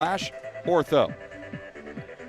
Ortho.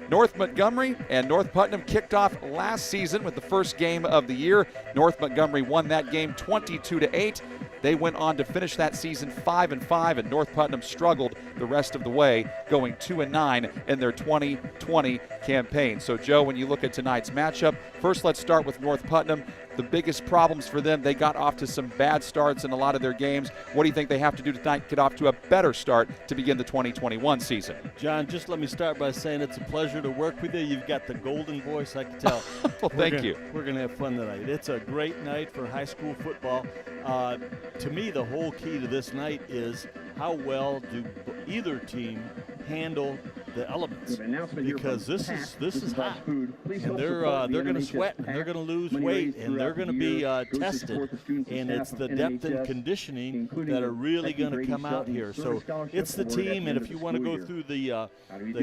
North Montgomery and North Putnam kicked off last season with the first game of the year. North Montgomery won that game 22-8. They went on to finish that season 5-5, and North Putnam struggled the rest of the way, going 2-9 in their 2020 campaign. So, Joe, when you look at tonight's matchup, first let's start with North Putnam. The biggest problems for them, they got off to some bad starts in a lot of their games. What do you think they have to do tonight to get off to a better start to begin the 2021 season? John, just let me start by saying it's a pleasure to work with you. You've got the golden voice, I can tell. Well, thank you. We're going to have fun tonight. It's a great night for high school football. To me, the whole key to this night is how well do either team handle the elements, because this is hot, and they're going to sweat, and they're going to lose weight, and they're going to be tested, and it's the depth and conditioning that are really going to come out here. So it's the team, and if you want to go through the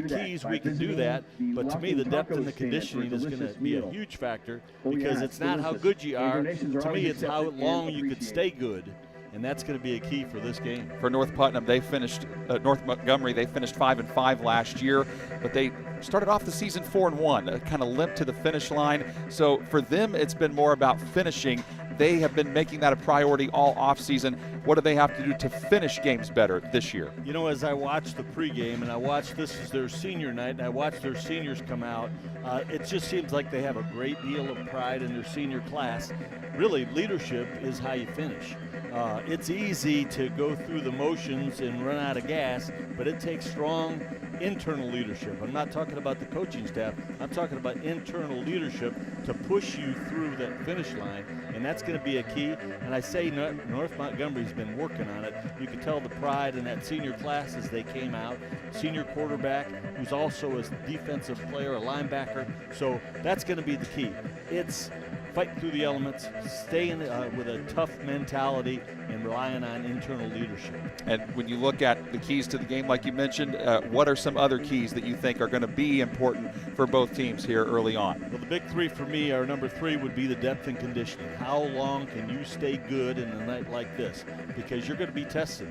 keys, we can do that. But to me, the depth and the conditioning is going to be a huge factor, because it's not how good you are. To me, it's how long you could stay good. And that's going to be a key for this game. For North Putnam, they finished North Montgomery. They finished 5-5 last year, but they started off the season 4-1, kind of limped to the finish line. So for them, it's been more about finishing. They have been making that a priority all offseason. What do they have to do to finish games better this year? You know, as I watched the pregame, and I watched, this is their senior night, and I watched their seniors come out, it just seems like they have a great deal of pride in their senior class. Really, leadership is how you finish. It's easy to go through the motions and run out of gas, but it takes strong internal leadership. I'm not talking about the coaching staff. I'm talking about internal leadership to push you through that finish line, and that's going to be a key. And I say North Montgomery's been working on it. You can tell the pride in that senior class as they came out. Senior quarterback who's also a defensive player, a linebacker. So that's going to be the key. It's fight through the elements, staying with a tough mentality, and relying on internal leadership. And when you look at the keys to the game, like you mentioned, what are some other keys that you think are going to be important for both teams here early on? Well, the big three for me are, number 3 would be the depth and conditioning. How long can you stay good in a night like this? Because you're going to be tested.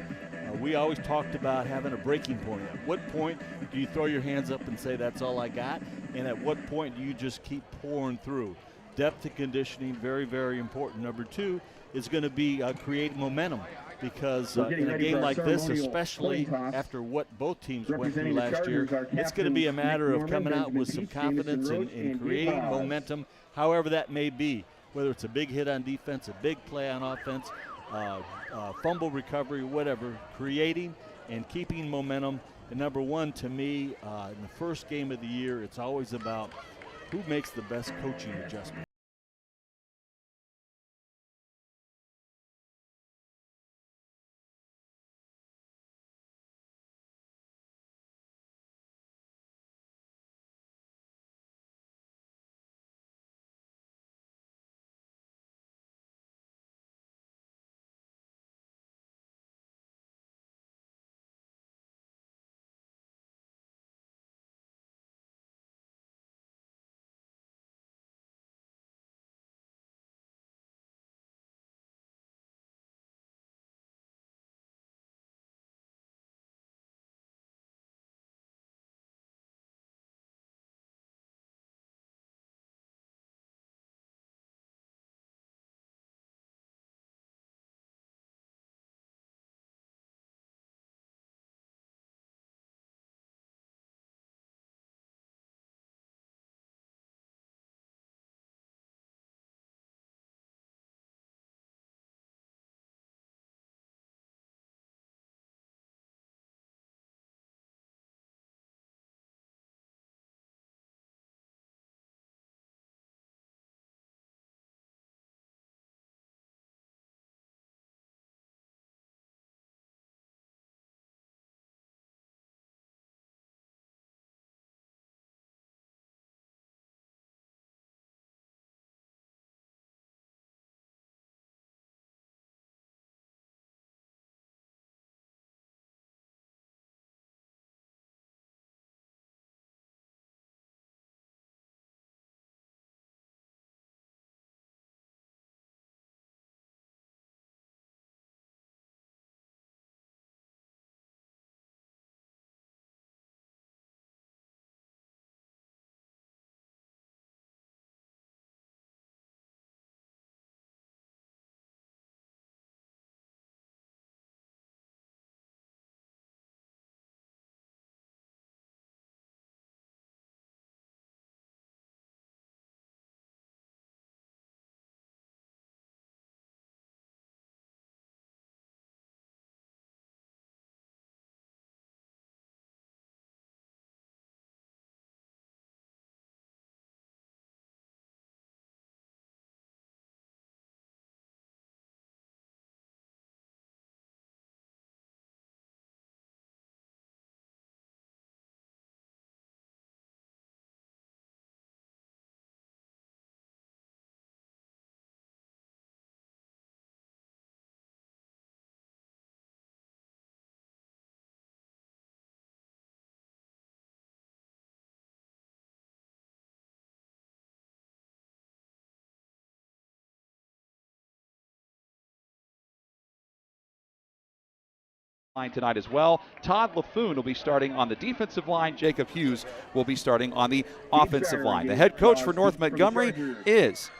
We always talked about having a breaking point. At what point do you throw your hands up and say, that's all I got? And at what point do you just keep pouring through? Depth and conditioning, very, very important. Number 2 is going to be creating momentum, because in a game like this, especially after what both teams went through last year, it's going to be a matter of coming out with some confidence and creating momentum, however that may be, whether it's a big hit on defense, a big play on offense, fumble recovery, whatever, creating and keeping momentum. And number 1, to me, in the first game of the year, it's always about who makes the best coaching adjustment. line tonight as well. Todd LaFoon will be starting on the defensive line. Jacob Hughes will be starting on the offensive line. The head coach for North Montgomery is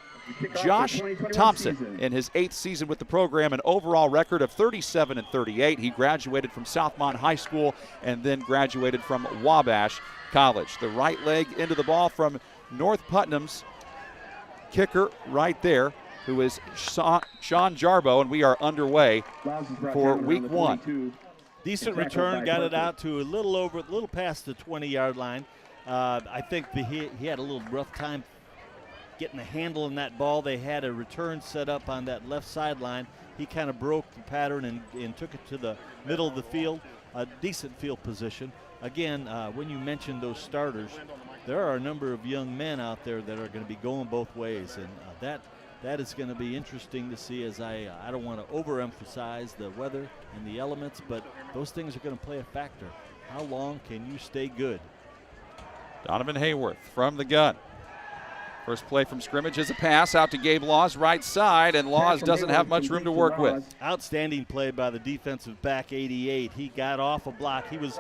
Josh Thompson. In his 8th season with the program, an overall record of 37-38. He graduated from South Mont High School and then graduated from Wabash College. The right leg into the ball from North Putnam's kicker right there, who is Sean Jarbo, and we are underway for week 1. Decent return, got it out to a little past the 20-yard line. I think he had a little rough time getting a handle on that ball. They had a return set up on that left sideline. He kind of broke the pattern and took it to the middle of the field, a decent field position. Again, when you mentioned those starters, there are a number of young men out there that are going to be going both ways, and that is going to be interesting to see. As I don't want to overemphasize the weather and the elements, but those things are going to play a factor. How long can you stay good? Donovan Hayworth from the gun. First play from scrimmage is a pass out to Gabe Laws, right side, and Laws doesn't have much room to work with. Outstanding play by the defensive back, 88. He got off a block. He was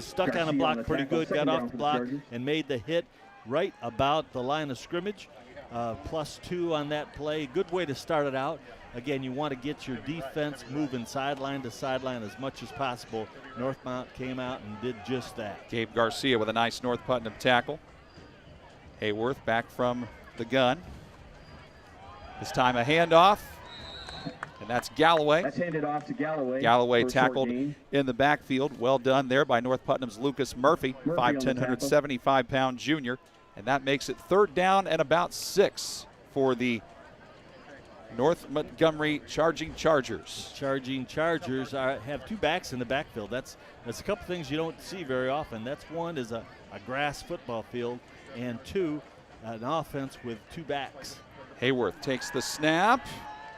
stuck on a block pretty good, got off the block and made the hit right about the line of scrimmage. +2 on that play. Good way to start it out. Again, you want to get your defense moving sideline to sideline as much as possible. Northmont came out and did just that. Gabe Garcia with a nice North Putnam tackle. Hayworth back from the gun. This time a handoff, and that's Galloway. That's handed off to Galloway. Galloway tackled in the backfield. Well done there by North Putnam's Lucas Murphy, 5'10", 175-pound junior. And that makes it 3rd down and about 6 for the North Montgomery Charging Chargers. Charging Chargers have 2 backs in the backfield. That's a couple things you don't see very often. That's one is a grass football field, and 2, an offense with 2 backs. Hayworth takes the snap,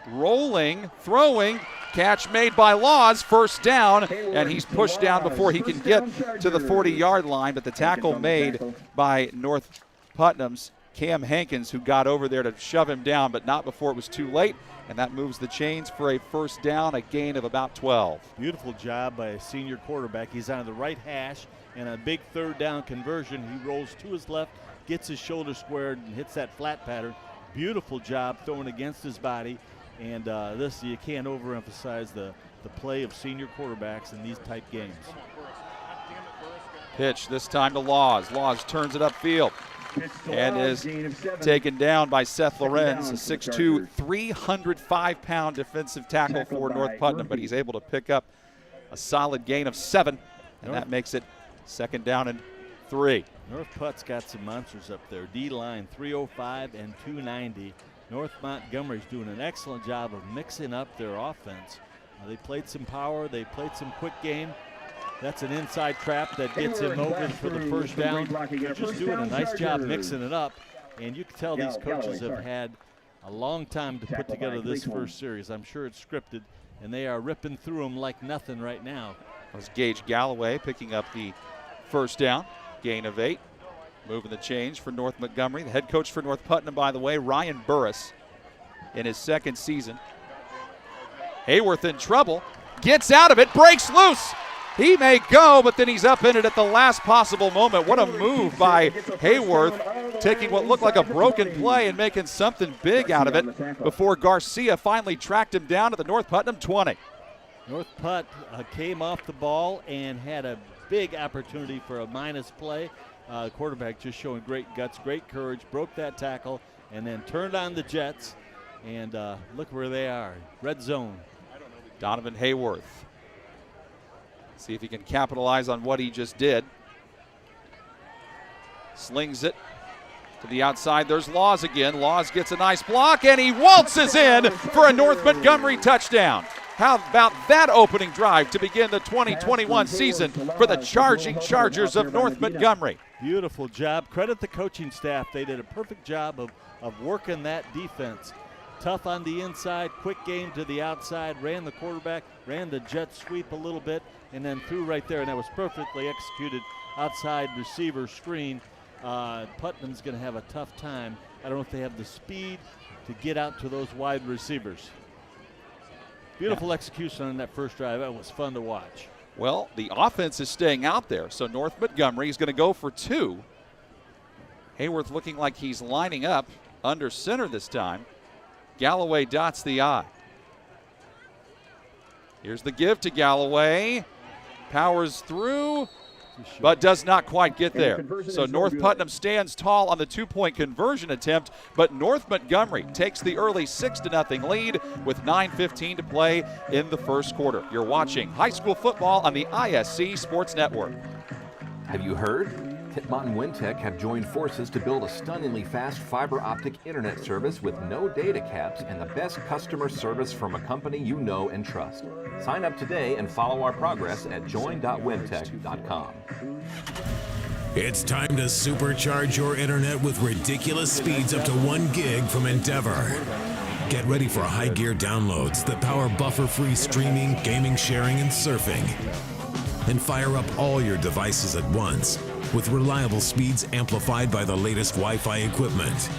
rolling, throwing, catch made by Laws, 1st down, and he's pushed down before he can get to the 40-yard line, but the tackle made by North Putnam's Cam Hankins, who got over there to shove him down, but not before it was too late, and that moves the chains for a 1st down, a gain of about 12. Beautiful job by a senior quarterback. He's on the right hash, and a big 3rd down conversion. He rolls to his left, gets his shoulder squared, and hits that flat pattern. Beautiful job throwing against his body, and this, you can't overemphasize the play of senior quarterbacks in these type games. Pitch this time to Laws. Laws turns it upfield and is taken down by Seth Lorenz, a 6'2", 305-pound defensive tackle for North Putnam, but he's able to pick up a solid gain of 7, and that makes it 2nd down and 3. North Put's got some monsters up there. D-line 305 and 290. North Montgomery's doing an excellent job of mixing up their offense. They played some power. They played some quick game. That's an inside trap that gets him over for the 1st down. They're just doing a nice job mixing it up. And you can tell these coaches have had a long time to put together this first series. I'm sure it's scripted, and they are ripping through them like nothing right now. That was Gage Galloway picking up the 1st down, gain of 8. Moving the change for North Montgomery. The head coach for North Putnam, by the way, Ryan Burris, in his 2nd season. Hayworth in trouble, gets out of it, breaks loose. He may go, but then he's up in it at the last possible moment. What a move by Hayworth, taking what looked like a broken play and making something big out of it before Garcia finally tracked him down to the North Putnam 20. North Putt came off the ball and had a big opportunity for a minus play. Quarterback just showing great guts, great courage, broke that tackle, and then turned on the Jets. And look where they are, red zone. Donovan Hayworth. See if he can capitalize on what he just did. Slings it to the outside. There's Laws again. Laws gets a nice block, and he waltzes in for a North Montgomery touchdown. How about that opening drive to begin the 2021 season for the Charging Chargers of North Montgomery? Beautiful job. Credit the coaching staff. They did a perfect job of working that defense. Tough on the inside, quick game to the outside, ran the quarterback, ran the jet sweep a little bit, and then threw right there, and that was perfectly executed outside receiver screen. Putnam's going to have a tough time. I don't know if they have the speed to get out to those wide receivers. Beautiful execution on that first drive. That was fun to watch. Well, the offense is staying out there, so North Montgomery is going to go for 2. Hayworth looking like he's lining up under center this time. Galloway dots the I. Here's the give to Galloway. Powers through, but does not quite get there. So North Putnam stands tall on the 2-point conversion attempt, but North Montgomery takes the early 6-0 lead with 9:15 to play in the first quarter. You're watching high school football on the ISC Sports Network. Have you heard? Pittman and Wintech have joined forces to build a stunningly fast fiber optic internet service with no data caps and the best customer service from a company you know and trust. Sign up today and follow our progress at join.wintech.com. It's time to supercharge your internet with ridiculous speeds up to 1 gig from Endeavor. Get ready for high gear downloads that power buffer-free streaming, gaming, sharing, and surfing. And fire up all your devices at once with reliable speeds amplified by the latest Wi-Fi equipment.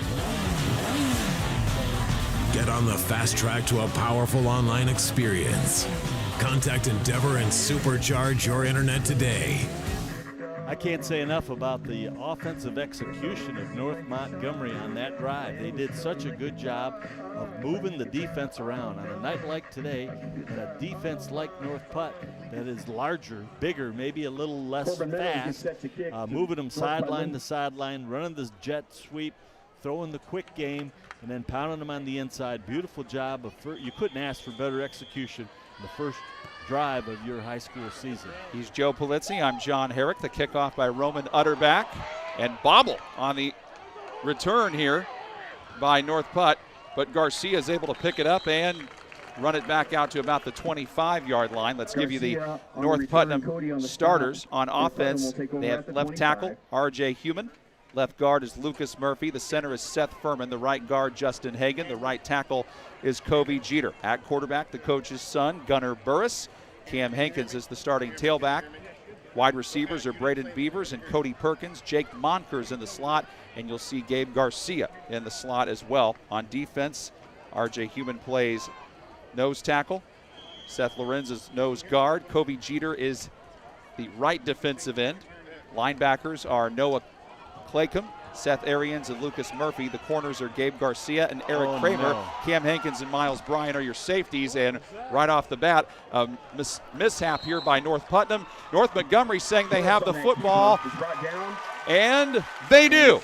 Get on the fast track to a powerful online experience. Contact Endeavor and supercharge your internet today. I can't say enough about the offensive execution of North Montgomery on that drive. They did such a good job of moving the defense around. On a night like today, and a defense like North Putt that is larger, bigger, maybe a little less fast, moving them sideline to sideline, running this jet sweep, throwing the quick game, and then pounding them on the inside. Beautiful job. You couldn't ask for better execution in the first drive of your high school season. He's Joe Polizzi. I'm John Herrick. The kickoff by Roman Utterback. And bobble on the return here by North Putt. But Garcia is able to pick it up and run it back out to about the 25-yard line. Let's give you the North Putnam starters on offense. They have left tackle, R.J. Human. Left guard is Lucas Murphy. The center is Seth Furman. The right guard, Justin Hagan. The right tackle is Kobe Jeter. At quarterback, the coach's son, Gunnar Burris. Cam Hankins is the starting tailback. Wide receivers are Braden Beavers and Cody Perkins. Jake Monkers in the slot, and you'll see Gabe Garcia in the slot as well. On defense, R.J. Human plays nose tackle. Seth Lorenz is nose guard. Kobe Jeter is the right defensive end. Linebackers are Noah Claycomb, Seth Arians, and Lucas Murphy. The corners are Gabe Garcia and Eric Kramer. No. Cam Hankins and Miles Bryan are your safeties. And right off the bat, mishap here by North Putnam. North Montgomery saying they have the football, and they do.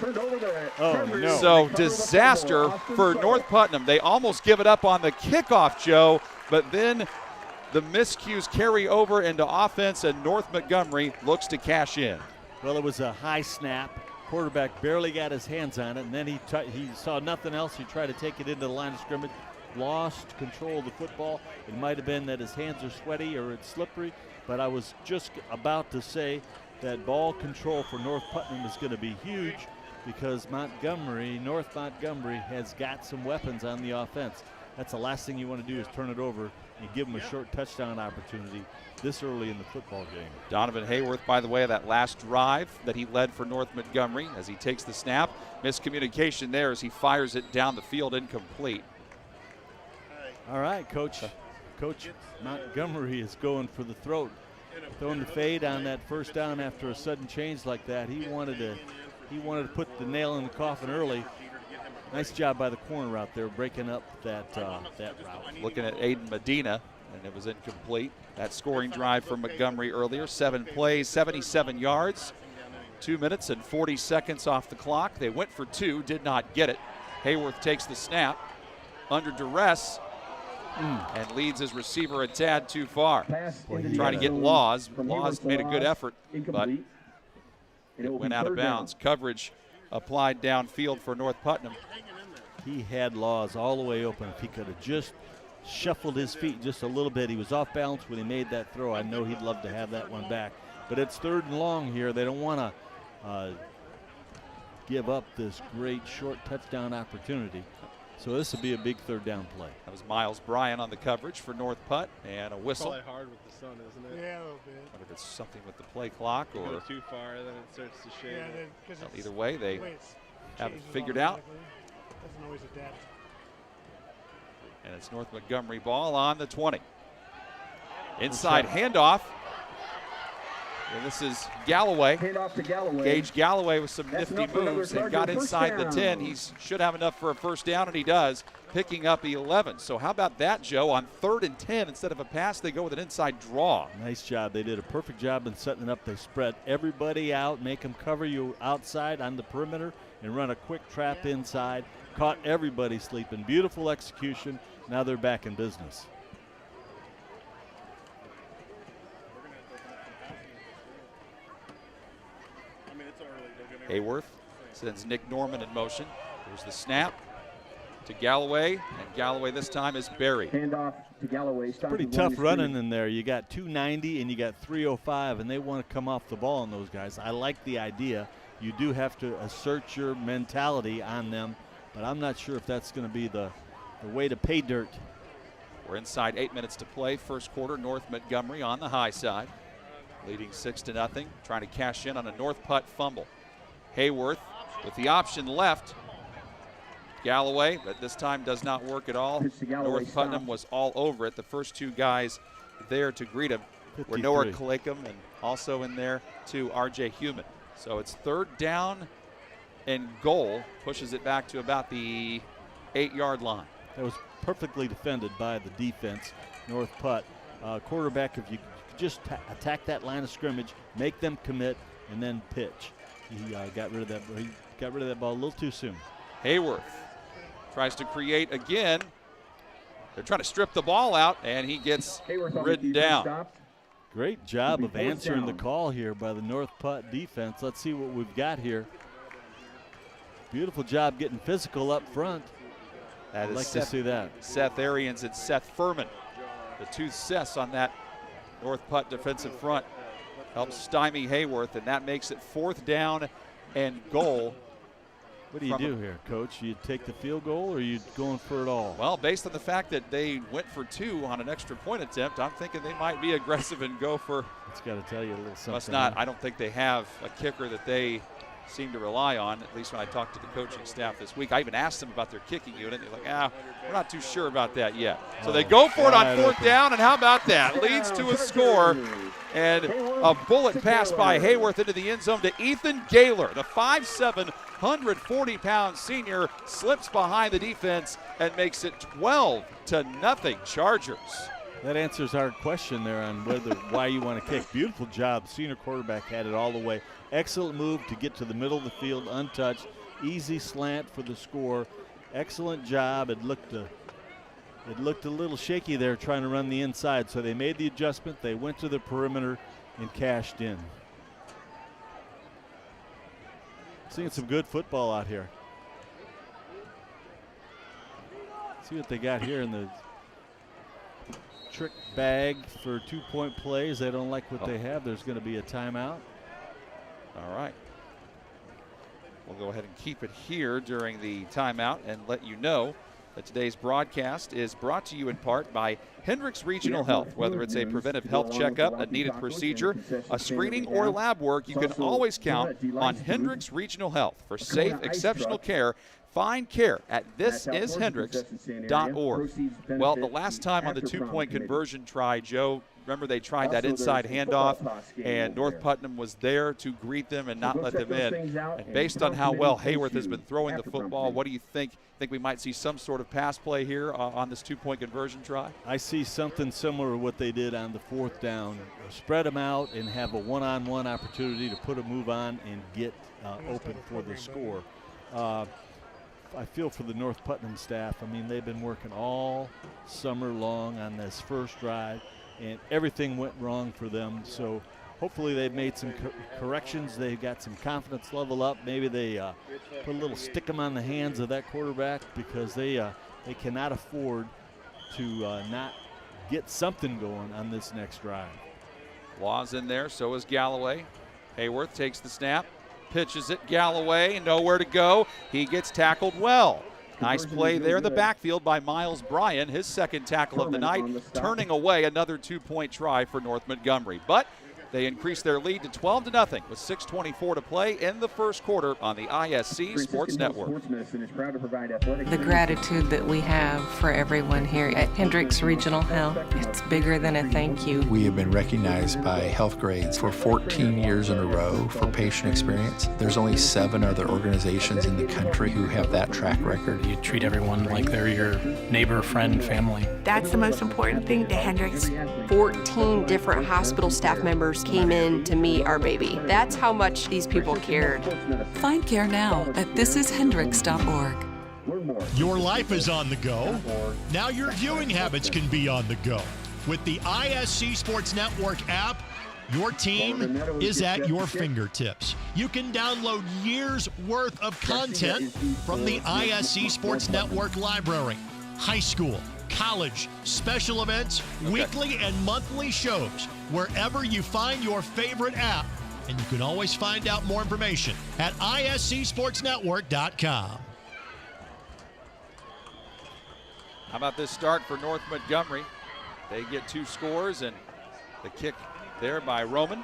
Oh, no. So disaster for North Putnam. They almost give it up on the kickoff, Joe, but then the miscues carry over into offense, and North Montgomery looks to cash in. Well, it was a high snap. Quarterback barely got his hands on it, and then he saw nothing else. He tried to take it into the line of scrimmage, lost control of the football. It might have been that his hands are sweaty or it's slippery, but I was just about to say that ball control for North Putnam is going to be huge because North Montgomery has got some weapons on the offense. That's the last thing you want to do is turn it over and give them a short touchdown opportunity this early in the football game. Donovan Hayworth, by the way, that last drive that he led for North Montgomery as he takes the snap. Miscommunication there as he fires it down the field incomplete. All right, Coach Montgomery is going for the throat. Throwing the fade on that first down after a sudden change like that. He wanted to put the nail in the coffin early. Nice job by the corner out there breaking up that route. Looking at Aiden Medina, and it was incomplete. That scoring drive for Montgomery earlier, 7 plays, 77 yards, 2 minutes and 40 seconds off the clock. They went for 2, did not get it. Hayworth takes the snap under duress and leads his receiver a tad too far. Trying to get Laws. Laws made a good effort, but it went out of bounds. Coverage applied downfield for North Putnam. He had Laws all the way open. If he could have just shuffled his feet just a little bit. He was off balance when he made that throw. I know he'd love to have that one back. But it's 3rd and long here. They don't want to give up this great short touchdown opportunity. So this will be a big 3rd down play. That was Miles Bryan on the coverage for North Putt, and a whistle. Probably hard with the sun, isn't it? Yeah, a little bit. I wonder if it's something with the play clock You or go too far, then it starts to shade. Yeah, well, either way, they have it changes figured out. automatically. Doesn't always adapt. And it's North Montgomery ball on the 20. Inside handoff. And this is Galloway. Handoff to Galloway. Gage Galloway with some That's nifty enough for moves and number got 30, first inside the 10. down. He should have enough for a first down, and he does, picking up 11. So how about that, Joe? On 3rd and 10, instead of a pass, they go with an inside draw. Nice job. They did a perfect job in setting it up. They spread everybody out, make them cover you outside on the perimeter, and run a quick trap inside. Caught everybody sleeping. Beautiful execution. Now they're back in business. Hayworth sends Nick Norman in motion. There's the snap to Galloway, and Galloway this time is buried. Handoff to Galloway. Pretty tough running in there. You got 290 and you got 305, and they want to come off the ball on those guys. I like the idea. You do have to assert your mentality on them, but I'm not sure if that's going to be the way to pay dirt. We're inside 8 minutes to play. First quarter, North Montgomery on the high side, leading 6-0, trying to cash in on a North Putt fumble. Hayworth with the option left. Galloway, but this time does not work at all. North Putnam was all over it. The first two guys there to greet him were Noah Kalacum and also in there too R.J. Human. So it's 3rd down and goal, pushes it back to about the 8-yard line. That was perfectly defended by the defense. North Putt, quarterback, if you just attack that line of scrimmage, make them commit, and then pitch. He got rid of that. He got rid of that ball a little too soon. Hayworth tries to create again. They're trying to strip the ball out, and he gets ridden down. Great job of answering the call here by the North Putt defense. Let's see what we've got here. Beautiful job getting physical up front. I'd like to see that. Seth Arians and Seth Furman, the two Seths on that North Putt defensive front, helps stymie Hayworth, and that makes it 4th down and goal. What do you do here, Coach? You take the field goal, or are you going for it all? Well, based on the fact that they went for 2 on an extra point attempt, I'm thinking they might be aggressive and go for. It's got to tell you a little something. Must not. I don't think they have a kicker that they seem to rely on, at least when I talked to the coaching staff this week. I even asked them about their kicking unit. They're like, we're not too sure about that yet. So they go for it on 4th down, and how about that? Leads to a score. And a bullet pass by Hayworth into the end zone to Ethan Gaylor. The 5'7", 140-pound senior slips behind the defense and makes it 12-0 Chargers. That answers our question there on why you want to kick. Beautiful job. Senior quarterback had it all the way. Excellent move to get to the middle of the field untouched. Easy slant for the score. Excellent job. It looked a little shaky there trying to run the inside, so they made the adjustment. They went to the perimeter and cashed in. Seeing some good football out here. See what they got here in the trick bag for 2-point plays. They don't like what they have. There's going to be a timeout. All right. We'll go ahead and keep it here during the timeout and let you know that today's broadcast is brought to you in part by Hendricks Regional Health. Whether it's a preventive health checkup, a needed procedure, a screening, or lab work, you can always count on Hendricks Regional Health for safe, exceptional care. Find care at thisishendricks.org. Well, the last time on the 2-point conversion try, Joe, remember they tried that inside handoff, and North Putnam was there to greet them and not let them in. And based on how well Hayworth has been throwing the football, what do you think? Think we might see some sort of pass play here on this 2-point conversion try? I see something similar to what they did on the 4th down. Spread them out and have a one-on-one opportunity to put a move on and get open for the score. I feel for the North Putnam staff. I mean, they've been working all summer long on this first drive, and everything went wrong for them. So hopefully they've made some corrections. They've got some confidence level up. Maybe they put a little stick 'em on the hands of that quarterback, because they cannot afford to not get something going on this next drive. Law's in there, so is Galloway. Hayworth takes the snap, pitches it. Galloway, nowhere to go. He gets tackled well. Nice play there in the backfield by Miles Bryan, his 2nd tackle of the night, turning away another 2-point try for North Montgomery. But They increase their lead to 12-0 with 6:24 to play in the first quarter on the ISC Sports Network. The gratitude that we have for everyone here at Hendricks Regional Health, it's bigger than a thank you. We have been recognized by Health Grades for 14 years in a row for patient experience. There's only 7 other organizations in the country who have that track record. You treat everyone like they're your neighbor, friend, family. That's the most important thing to Hendricks. 14 different hospital staff members came in to meet our baby. That's how much these people cared. Find care now at thisishendricks.org. Your life is on the go. Now your viewing habits can be on the go. With the ISC Sports Network app, your team is at your fingertips. You can download years' worth of content from the ISC Sports Network library. High school, college, special events, weekly and monthly shows, wherever you find your favorite app. And you can always find out more information at iscsportsnetwork.com. How about this start for North Montgomery? They get 2 scores, and the kick there by Roman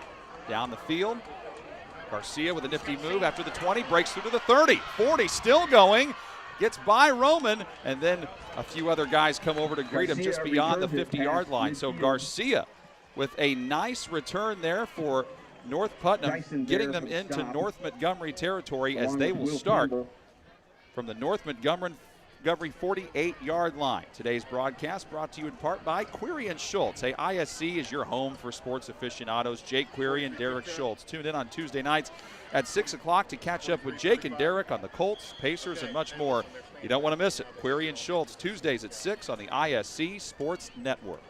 down the field. Garcia with a nifty move after the 20, breaks through to the 30. 40 still going, gets by Roman, and then a few other guys come over to greet him just beyond the 50-yard line. So Garcia with a nice return there for North Putnam, getting them into North Montgomery territory as they will start from the North Montgomery 48-yard line. Today's broadcast brought to you in part by Query and Schultz. Hey, ISC is your home for sports aficionados. Jake Query and Derek Schultz. Tune in on Tuesday nights at 6 o'clock to catch up with Jake and Derek on the Colts, Pacers, and much more. You don't want to miss it. Query and Schultz, Tuesdays at 6 on the ISC Sports Network.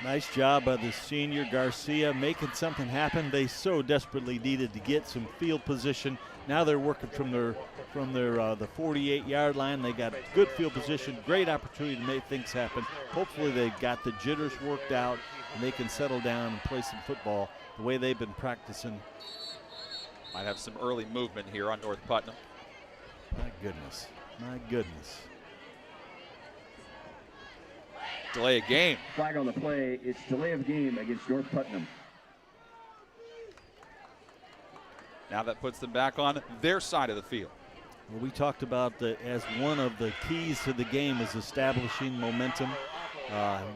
Nice job by the senior Garcia making something happen. They so desperately needed to get some field position. Now they're working from the 48-yard line. They got good field position, great opportunity to make things happen. Hopefully they got the jitters worked out and they can settle down and play some football the way they've been practicing. Might have some early movement here on North Putnam. My goodness, my goodness. Delay of game. Flag on the play. It's delay of game against North Putnam. Now that puts them back on their side of the field. Well, we talked about as one of the keys to the game is establishing momentum.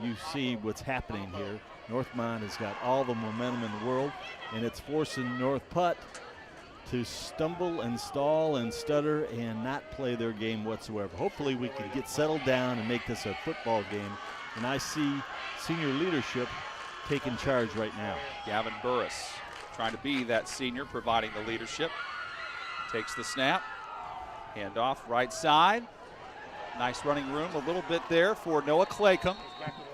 You see what's happening here. Northmont has got all the momentum in the world, and it's forcing North Putt to stumble and stall and stutter and not play their game whatsoever. Hopefully we can get settled down and make this a football game. And I see senior leadership taking charge right now. Gavin Burris trying to be that senior, providing the leadership. Takes the snap. Handoff right side. Nice running room a little bit there for Noah Claycomb.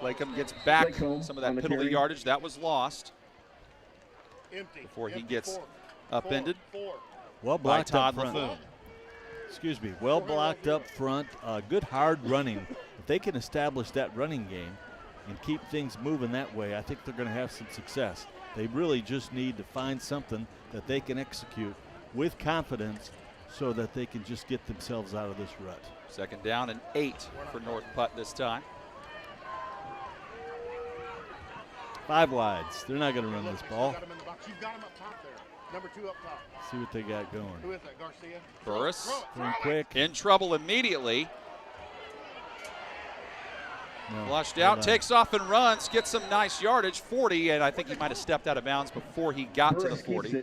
Claycomb gets back some of that penalty yardage that was lost before he gets upended. Well blocked by up Todd front. LaFoon. Excuse me, well blocked up front. Good hard running. If they can establish that running game and keep things moving that way, I think they're going to have some success. They really just need to find something that they can execute with confidence so that they can just get themselves out of this rut. Second down and 8 for North Putt this time. 5 wides. They're not going to run this ball. You've got him up top there. Number 2 up top. See what they got going. Who is that, Garcia? Burris Throwing quick. in trouble immediately. No, Flushed out, takes off and runs, gets some nice yardage, 40, and I think he might have stepped out of bounds before he got to the 40.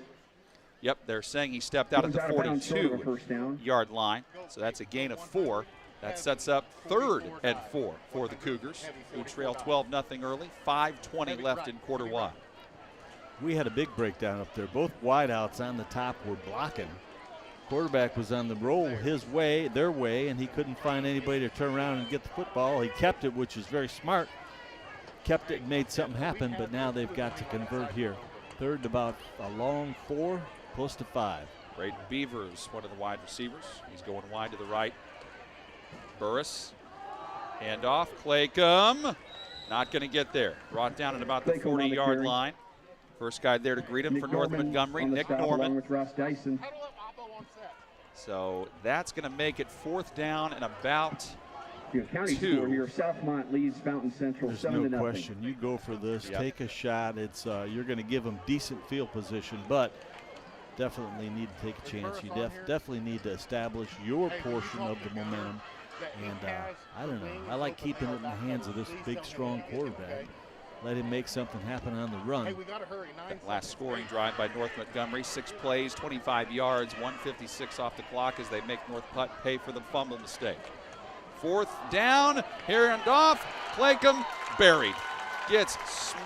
Yep, they're saying he stepped out at the 42-yard line, so that's a gain of 4. That sets up 3rd and 4 for the Cougars, who trail 12-0 early, 5:20 left in quarter 1. We had a big breakdown up there. Both wideouts on the top were blocking. Quarterback was on the roll his way, their way, and he couldn't find anybody to turn around and get the football. He kept it, which is very smart. Kept it and made something happen, but now they've got to convert here. 3rd about a long 4, close to 5. Braden Beavers, one of the wide receivers. He's going wide to the right. Burris, handoff, Claycomb. Not going to get there. Brought down at about the 40-yard line. First guy there to greet him for North Montgomery, Nick Norman. So that's going to make it 4th down and about The county score here, Southmont leads Fountain Central There's 7-0. no question. You go for this, Yep. take a shot. It's you're going to give them decent field position, but definitely need to take a chance. You definitely need to establish your portion of the momentum. And I don't know. I like keeping it in the hands of this big, strong quarterback. Let him make something happen on the run. Hey, we got to hurry. That last scoring drive by North Montgomery, 6 plays, 25 yards, 1:56 off the clock as they make North Putt pay for the fumble mistake. 4th down, hand off, Claycomb buried. Gets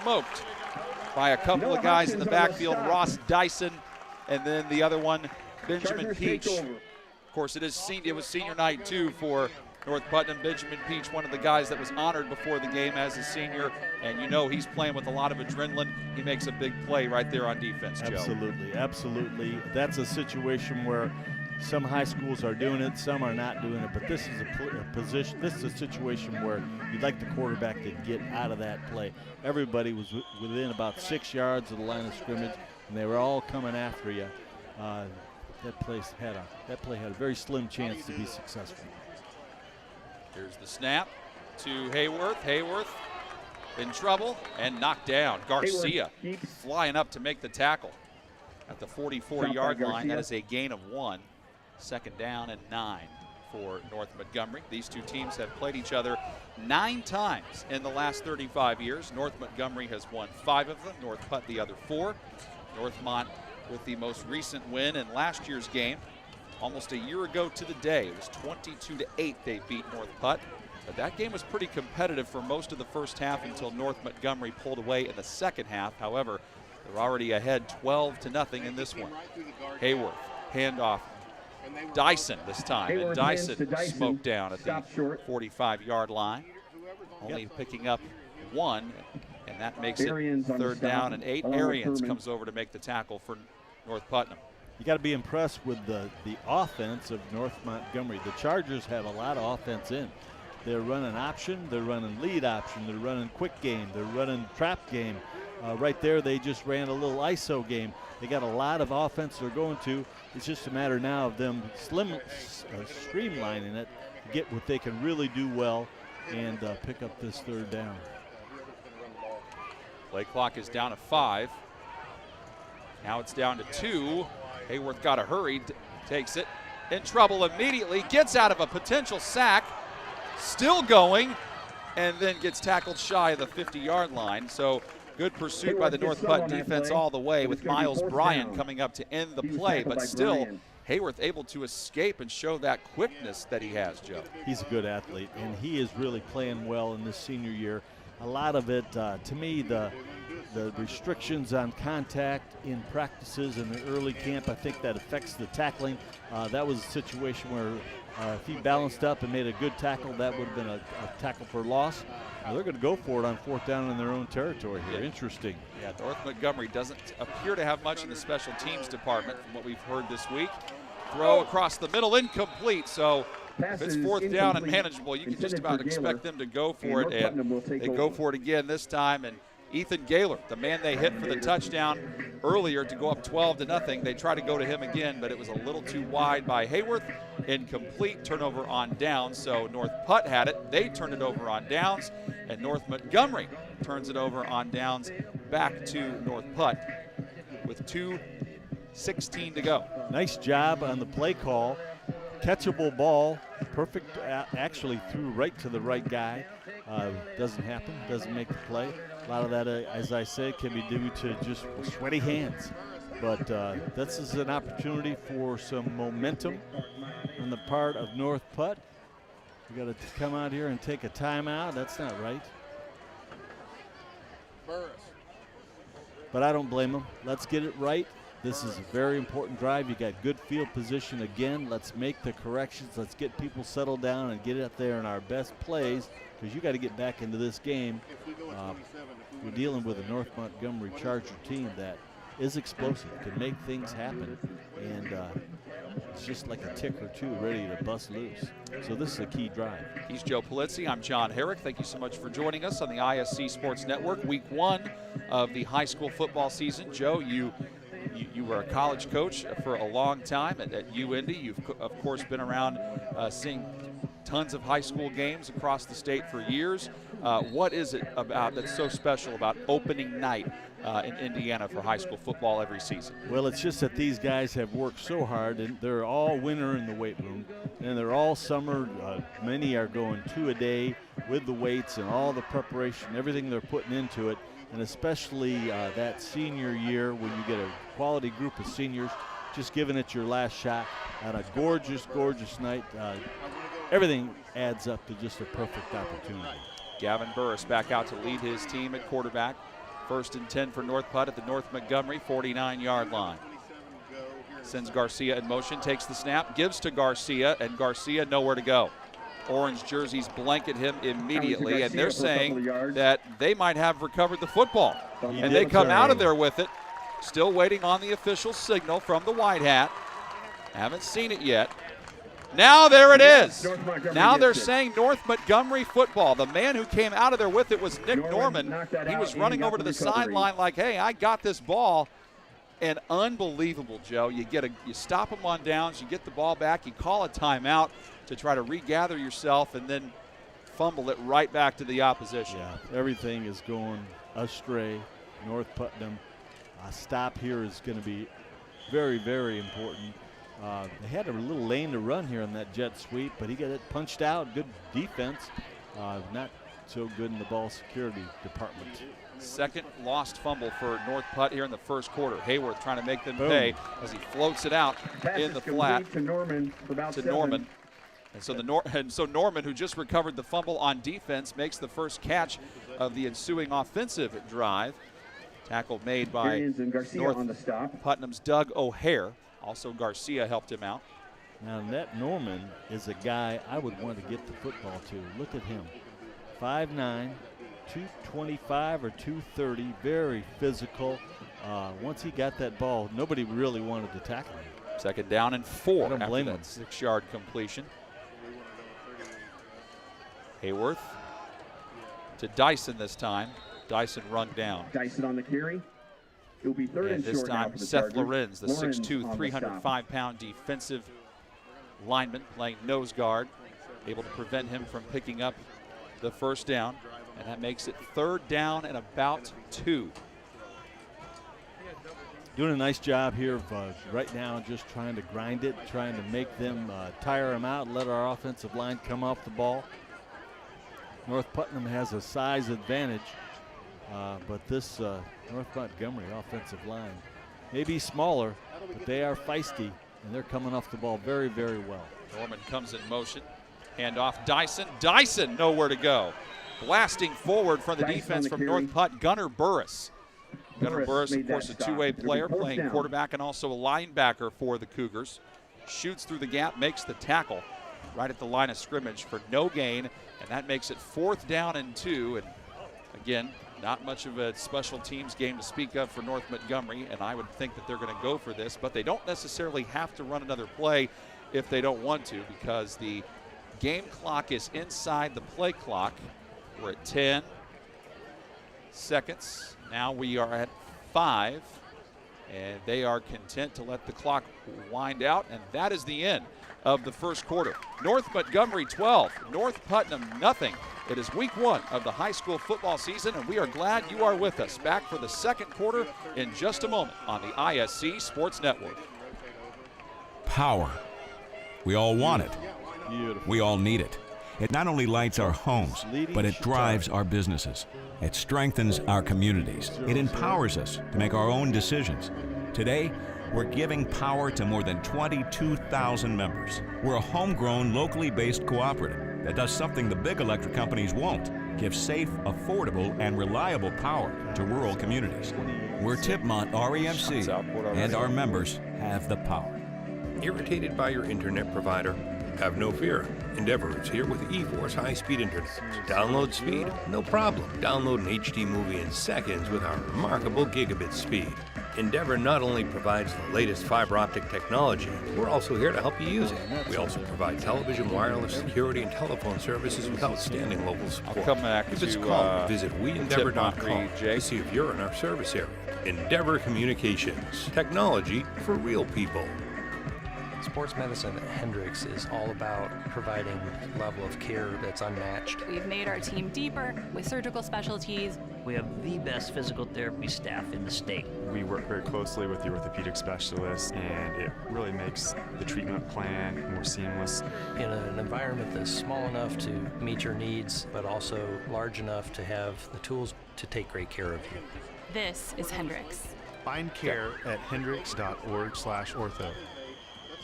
smoked by a couple of guys in the backfield, Ross Dyson, and then the other one, Benjamin Peach. Of course, it was senior night too for North Putnam. Benjamin Peach, one of the guys that was honored before the game as a senior, and you know he's playing with a lot of adrenaline. He makes a big play right there on defense, Joe. Absolutely, absolutely. That's a situation where some high schools are doing it, some are not doing it, but this is a position. This is a situation where you'd like the quarterback to get out of that play. Everybody was within about 6 yards of the line of scrimmage, and they were all coming after you. That play had a very slim chance to be successful. Here's the snap to Hayworth. Hayworth in trouble and knocked down. Garcia flying up to make the tackle at the 44-yard line. That is a gain of 1. 2nd down and 9 for North Montgomery. These two teams have played each other 9 times in the last 35 years. North Montgomery has won 5 of them. North Putt the other 4. Northmont with the most recent win in last year's game. Almost a year ago to the day, it was 22-8 they beat North Putt. But that game was pretty competitive for most of the first half until North Montgomery pulled away in the second half. However, they're already ahead 12-0 in this one. Hayworth, handoff. Dyson this time, and Dyson smoked down at the 45-yard line. Only picking up 1, and that makes it 3rd down and 8. Arians comes over to make the tackle for North Putnam. You got to be impressed with the offense of North Montgomery. The Chargers have a lot of offense in. They're running option, they're running lead option, they're running quick game, they're running trap game. Right there, they just ran a little ISO game. They got a lot of offense they're going to. It's just a matter now of them streamlining it, get what they can really do well, and pick up this 3rd down. Play clock is down to 5. Now it's down to 2. Hayworth got to hurry, takes it, in trouble immediately, gets out of a potential sack, still going, and then gets tackled shy of the 50-yard line. So good pursuit by the North Putt defense all the way, with Miles Bryan coming up to end the play, but still Hayworth able to escape and show that quickness that he has, Joe. He's a good athlete, and he is really playing well in this senior year. A lot of it, to me, the restrictions on contact in practices in the early camp, I think that affects the tackling. That was a situation where if he balanced up and made a good tackle, that would have been a tackle for loss. Now they're going to go for it on 4th down in their own territory here. Yeah. Interesting. Yeah, North Montgomery doesn't appear to have much in the special teams department from what we've heard this week. Throw across the middle, incomplete. So if it's 4th down and manageable, you can just about expect them to go for it, and they go for it again this time. And Ethan Gaylor, the man they hit for the touchdown earlier to go up 12-0, they try to go to him again, but it was a little too wide by Hayworth. Incomplete, turnover on downs. So North Putt had it. They turned it over on downs, and North Montgomery turns it over on downs back to North Putt with 2:16 to go. Nice job on the play call. Catchable ball, perfect, actually threw right to the right guy. Doesn't happen, doesn't make the play. A lot of that, as I said, can be due to just sweaty hands. But this is an opportunity for some momentum on the part of North Putt. We got to come out here and take a timeout. That's not right. But I don't blame them. Let's get it right. This is a very important drive. You got good field position again. Let's make the corrections. Let's get people settled down and get up there in our best plays, because you got to get back into this game. We're dealing with a North Montgomery Charger team that is explosive, can make things happen, and it's just like a tick or two ready to bust loose. So this is a key drive. He's Joe Polizzi. I'm John Herrick. Thank you so much for joining us on the ISC Sports Network. Week 1 of the high school football season. Joe, you were a college coach for a long time at UIndy. You've, of course, been around seeing tons of high school games across the state for years. What is it about that's so special about opening night in Indiana for high school football every season? Well, it's just that these guys have worked so hard, and they're all winter in the weight room, and they're all summer. Many are going 2 a day with the weights and all the preparation, everything they're putting into it, and especially that senior year when you get a quality group of seniors just giving it your last shot on a gorgeous, gorgeous night. Everything adds up to just a perfect opportunity. Gavin Burris back out to lead his team at quarterback. 1st and 10 for North Putt at the North Montgomery 49-yard line. Sends Garcia in motion, takes the snap, gives to Garcia, and Garcia nowhere to go. Orange jerseys blanket him immediately, and they're saying that they might have recovered the football. And they come out of there with it, still waiting on the official signal from the white hat. Haven't seen it yet. Now there it is. Now they're saying North Montgomery football. The man who came out of there with it was Nick Norman. He was running over to the sideline like, hey, I got this ball. And unbelievable, Joe. You stop them on downs, you get the ball back, you call a timeout to try to regather yourself, and then fumble it right back to the opposition. Yeah, everything is going astray. North Putnam. A stop here is going to be very, very important. They had a little lane to run here on that jet sweep, but he got it punched out. Good defense. Not so good in the ball security department. Second lost fumble for North Putt here in the first quarter. Hayworth trying to make them pay as he floats it out in the flat to Norman. And so Norman, who just recovered the fumble on defense, makes the first catch of the ensuing offensive drive. Tackle made by North Putnam's Doug O'Hare. Also Garcia helped him out. Now that Norman is a guy I would want to get the football to. Look at him. 5'9", 225 or 230, very physical. Once he got that ball, nobody really wanted to tackle him. 2nd down and 4 after that 6-yard completion. Hayworth to Dyson this time. Dyson run down. Dyson on the carry. It'll be 3rd and this short time now for the Seth Chargers. Lorenz, the 6'2", 305-pound defensive lineman playing nose guard, able to prevent him from picking up the first down. And that makes it 3rd down and about 2. Doing a nice job here of right now just trying to grind it, trying to make them tire them out, let our offensive line come off the ball. North Putnam has a size advantage, but this North Montgomery offensive line may be smaller, but they are feisty, and they're coming off the ball very, very well. Norman comes in motion. Hand off Dyson. Dyson nowhere to go. Blasting forward from the defense from North Putt, Gunnar Burris. Gunnar Burris, of course, a two-way player, playing quarterback and also a linebacker for the Cougars. Shoots through the gap, makes the tackle right at the line of scrimmage for no gain, and that makes it 4th down and 2. And again, not much of a special teams game to speak of for North Montgomery, and I would think that they're going to go for this, but they don't necessarily have to run another play if they don't want to, because the game clock is inside the play clock. We're at 10 seconds. Now we are at 5, and they are content to let the clock wind out, and that is the end of the first quarter. North Montgomery 12, North Putnam nothing. It is week 1 of the high school football season, and we are glad you are with us. Back for the second quarter in just a moment on the ISC Sports Network. Power. We all want it. Beautiful. We all need it. It not only lights our homes, but it drives our businesses. It strengthens our communities. It empowers us to make our own decisions. Today, we're giving power to more than 22,000 members. We're a homegrown, locally based cooperative that does something the big electric companies won't: give safe, affordable, and reliable power to rural communities. We're Tipmont REMC, and our members have the power. Irritated by your internet provider? Have no fear. Endeavor is here with eForce high-speed internet. Download speed? No problem. Download an HD movie in seconds with our remarkable gigabit speed. Endeavor not only provides the latest fiber optic technology, we're also here to help you use it. We also provide television, wireless, security, and telephone services with outstanding local support. I'll come back If it's to called, visit WeEndeavor.com Jay. to see if you're in our service area. Endeavor Communications. Technology for real people. Sports medicine at Hendricks is all about providing a level of care that's unmatched. We've made our team deeper with surgical specialties. We have the best physical therapy staff in the state. We work very closely with the orthopedic specialists, and it really makes the treatment plan more seamless. In an environment that's small enough to meet your needs, but also large enough to have the tools to take great care of you. This is Hendricks. Find care at hendricks.org/ortho.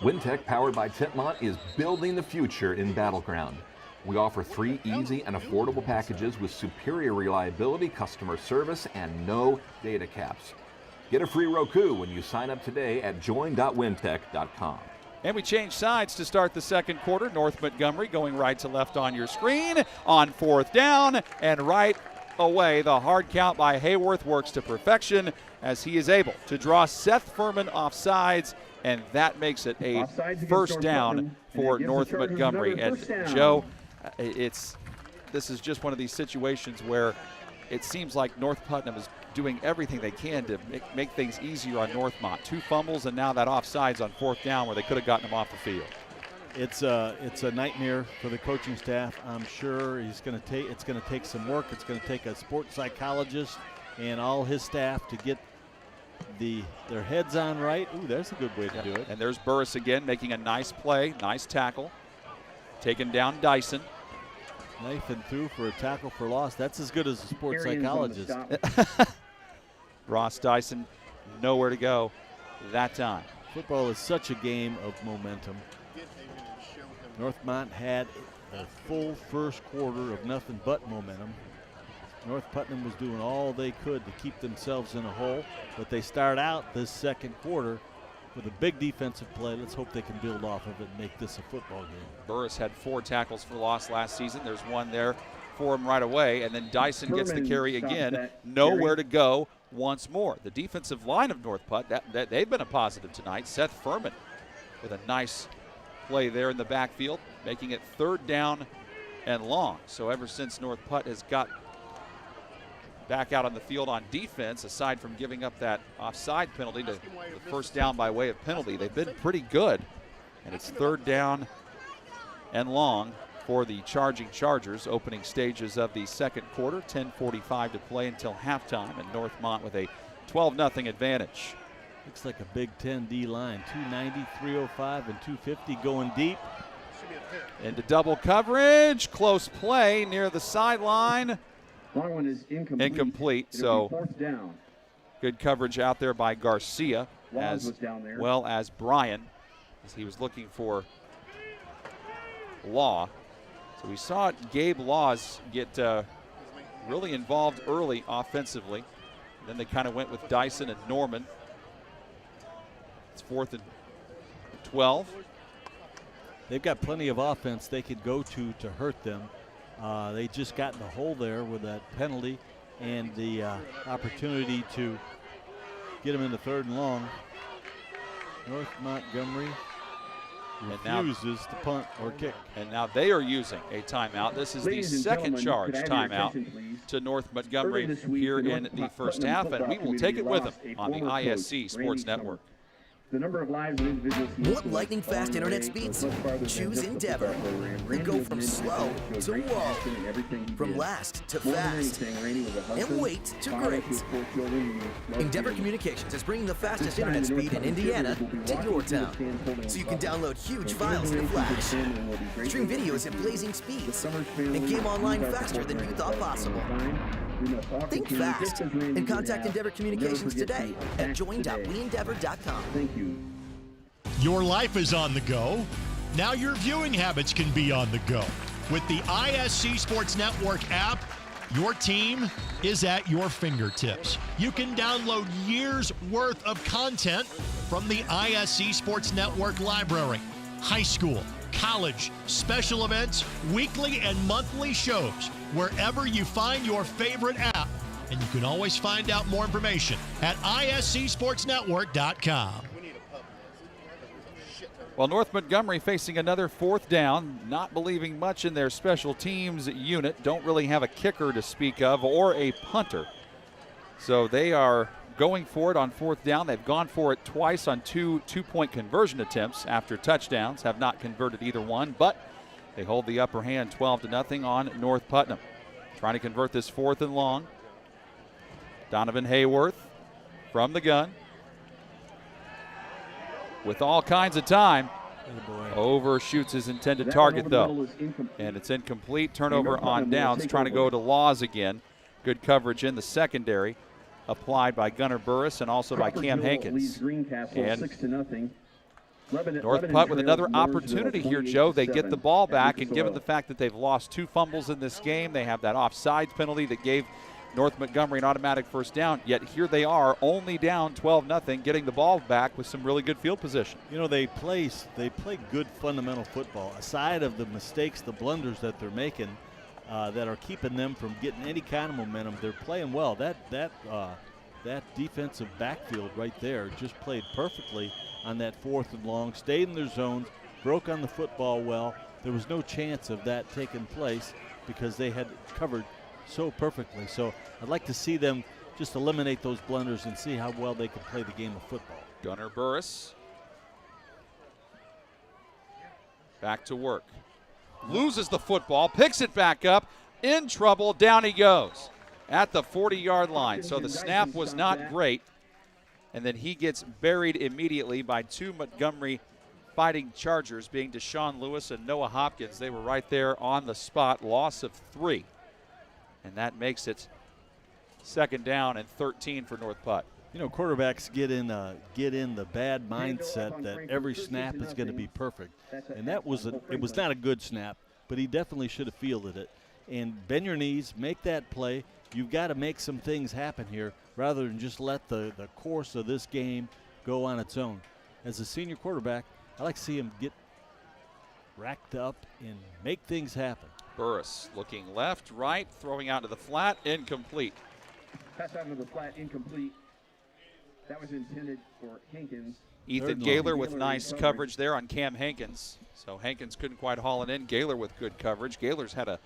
WinTech, powered by Titmont, is building the future in Battleground. We offer 3 easy and affordable packages with superior reliability, customer service, and no data caps. Get a free Roku when you sign up today at join.wintech.com. And we change sides to start the second quarter. North Montgomery going right to left on your screen on 4th down, and right away the hard count by Hayworth works to perfection as he is able to draw Seth Furman off sides, and that makes it a first down for North Montgomery. And Joe, this is just one of these situations where it seems like North Putnam is doing everything they can to make things easier on Northmont. 2 fumbles and now that offsides on 4th down where they could have gotten him off the field. It's a nightmare for the coaching staff. I'm sure it's going to take some work. It's going to take a sports psychologist and all his staff to get their heads on right. Ooh, that's a good way to do it. And there's Burris again making a nice play, nice tackle, taking down Dyson. Nathan threw for a tackle for loss. That's as good as a sports psychologist. Ross Dyson, nowhere to go that time. Football is such a game of momentum. Northmont had a full first quarter of nothing but momentum. North Putnam was doing all they could to keep themselves in a hole, but they start out this second quarter with a big defensive play. Let's hope they can build off of it and make this a football game. Burris had 4 tackles for loss last season. There's one there for him right away, and then Dyson gets the carry again. Nowhere to go once more. The defensive line of North Putt, they've been a positive tonight. Seth Furman with a nice play there in the backfield, making it 3rd down and long. So ever since North Putt has got back out on the field on defense, aside from giving up that offside penalty to the first down by way of penalty, they've been pretty good. And it's 3rd down and long for the Charging Chargers, opening stages of the second quarter. 10:45 to play until halftime, and Northmont with a 12-0 advantage. Looks like a Big Ten D line, 290, 305, and 250 going deep. Into double coverage, close play near the sideline. One is incomplete. So good coverage out there by Garcia, as well as Bryan, as he was looking for Law. So we saw Gabe Laws get really involved early offensively. Then they kind of went with Dyson and Norman. It's 4th and 12. They've got plenty of offense they could go to hurt them. They just got in the hole there with that penalty and the opportunity to get them in the 3rd and long. North Montgomery refuses to punt or kick. And now they are using a timeout. This is the second charge timeout to North Montgomery here in the first half, and we will take it with them on the ISC Sports Network. The number of lives and individuals. Want lightning fast internet speeds? Choose Endeavor. We go from slow to whoa, from last to fast, and wait to great. Endeavor Communications is bringing the fastest internet speed in Indiana to your town, so you can download huge files in a flash, stream videos at blazing speeds, and game online faster than you thought possible. Think fast and contact Endeavor Communications today at join.weendeavor.com. Thank you. Your life is on the go. Now your viewing habits can be on the go. With the ISC Sports Network app, your team is at your fingertips. You can download years worth of content from the ISC Sports Network library. High school, college, special events, weekly and monthly shows, wherever you find your favorite app. And you can always find out more information at iscsportsnetwork.com. Well, North Montgomery facing another 4th down, not believing much in their special teams unit. Don't really have a kicker to speak of or a punter. So they are going for it on fourth down. They've gone for it twice on two-point conversion attempts after touchdowns, have not converted either one, but they hold the upper hand 12-0 on North Putnam. Trying to convert this 4th and long. Donovan Hayworth from the gun. With all kinds of time. Overshoots his intended target, though. And it's incomplete. Turnover on downs. Trying to go to Laws again. Good coverage in the secondary. Applied by Gunnar Burris and also by Cam Hankins. And North Putt with another opportunity here, Joe. They get the ball back, and given the fact that they've lost 2 fumbles in this game, they have that offsides penalty that gave North Montgomery an automatic first down, yet here they are only down 12-0, getting the ball back with some really good field position. You know, they play good fundamental football. Aside of the mistakes, the blunders that they're making that are keeping them from getting any kind of momentum, they're playing well. That defensive backfield right there just played perfectly on that 4th and long, stayed in their zones, broke on the football well. There was no chance of that taking place because they had covered so perfectly. So I'd like to see them just eliminate those blunders and see how well they can play the game of football. Gunnar Burris back to work. Loses the football, picks it back up, in trouble, down he goes at the 40-yard line. So the snap was not great, and then he gets buried immediately by 2 Montgomery Fighting Chargers, being Deshaun Lewis and Noah Hopkins. They were right there on the spot, loss of 3. And that makes it 2nd down and 13 for North Putt. You know, quarterbacks get in the bad mindset that every snap is going to be perfect, and it was not a good snap, but he definitely should have fielded it. And bend your knees, make that play. You've got to make some things happen here rather than just let the course of this game go on its own. As a senior quarterback, I like to see him get racked up and make things happen. Burris looking left, right, throwing out to the flat, incomplete. Pass out into the flat, incomplete. That was intended for Hankins. Ethan Gaylor with nice coverage there on Cam Hankins. So Hankins couldn't quite haul it in. Gaylor with good coverage. Gaylor's had an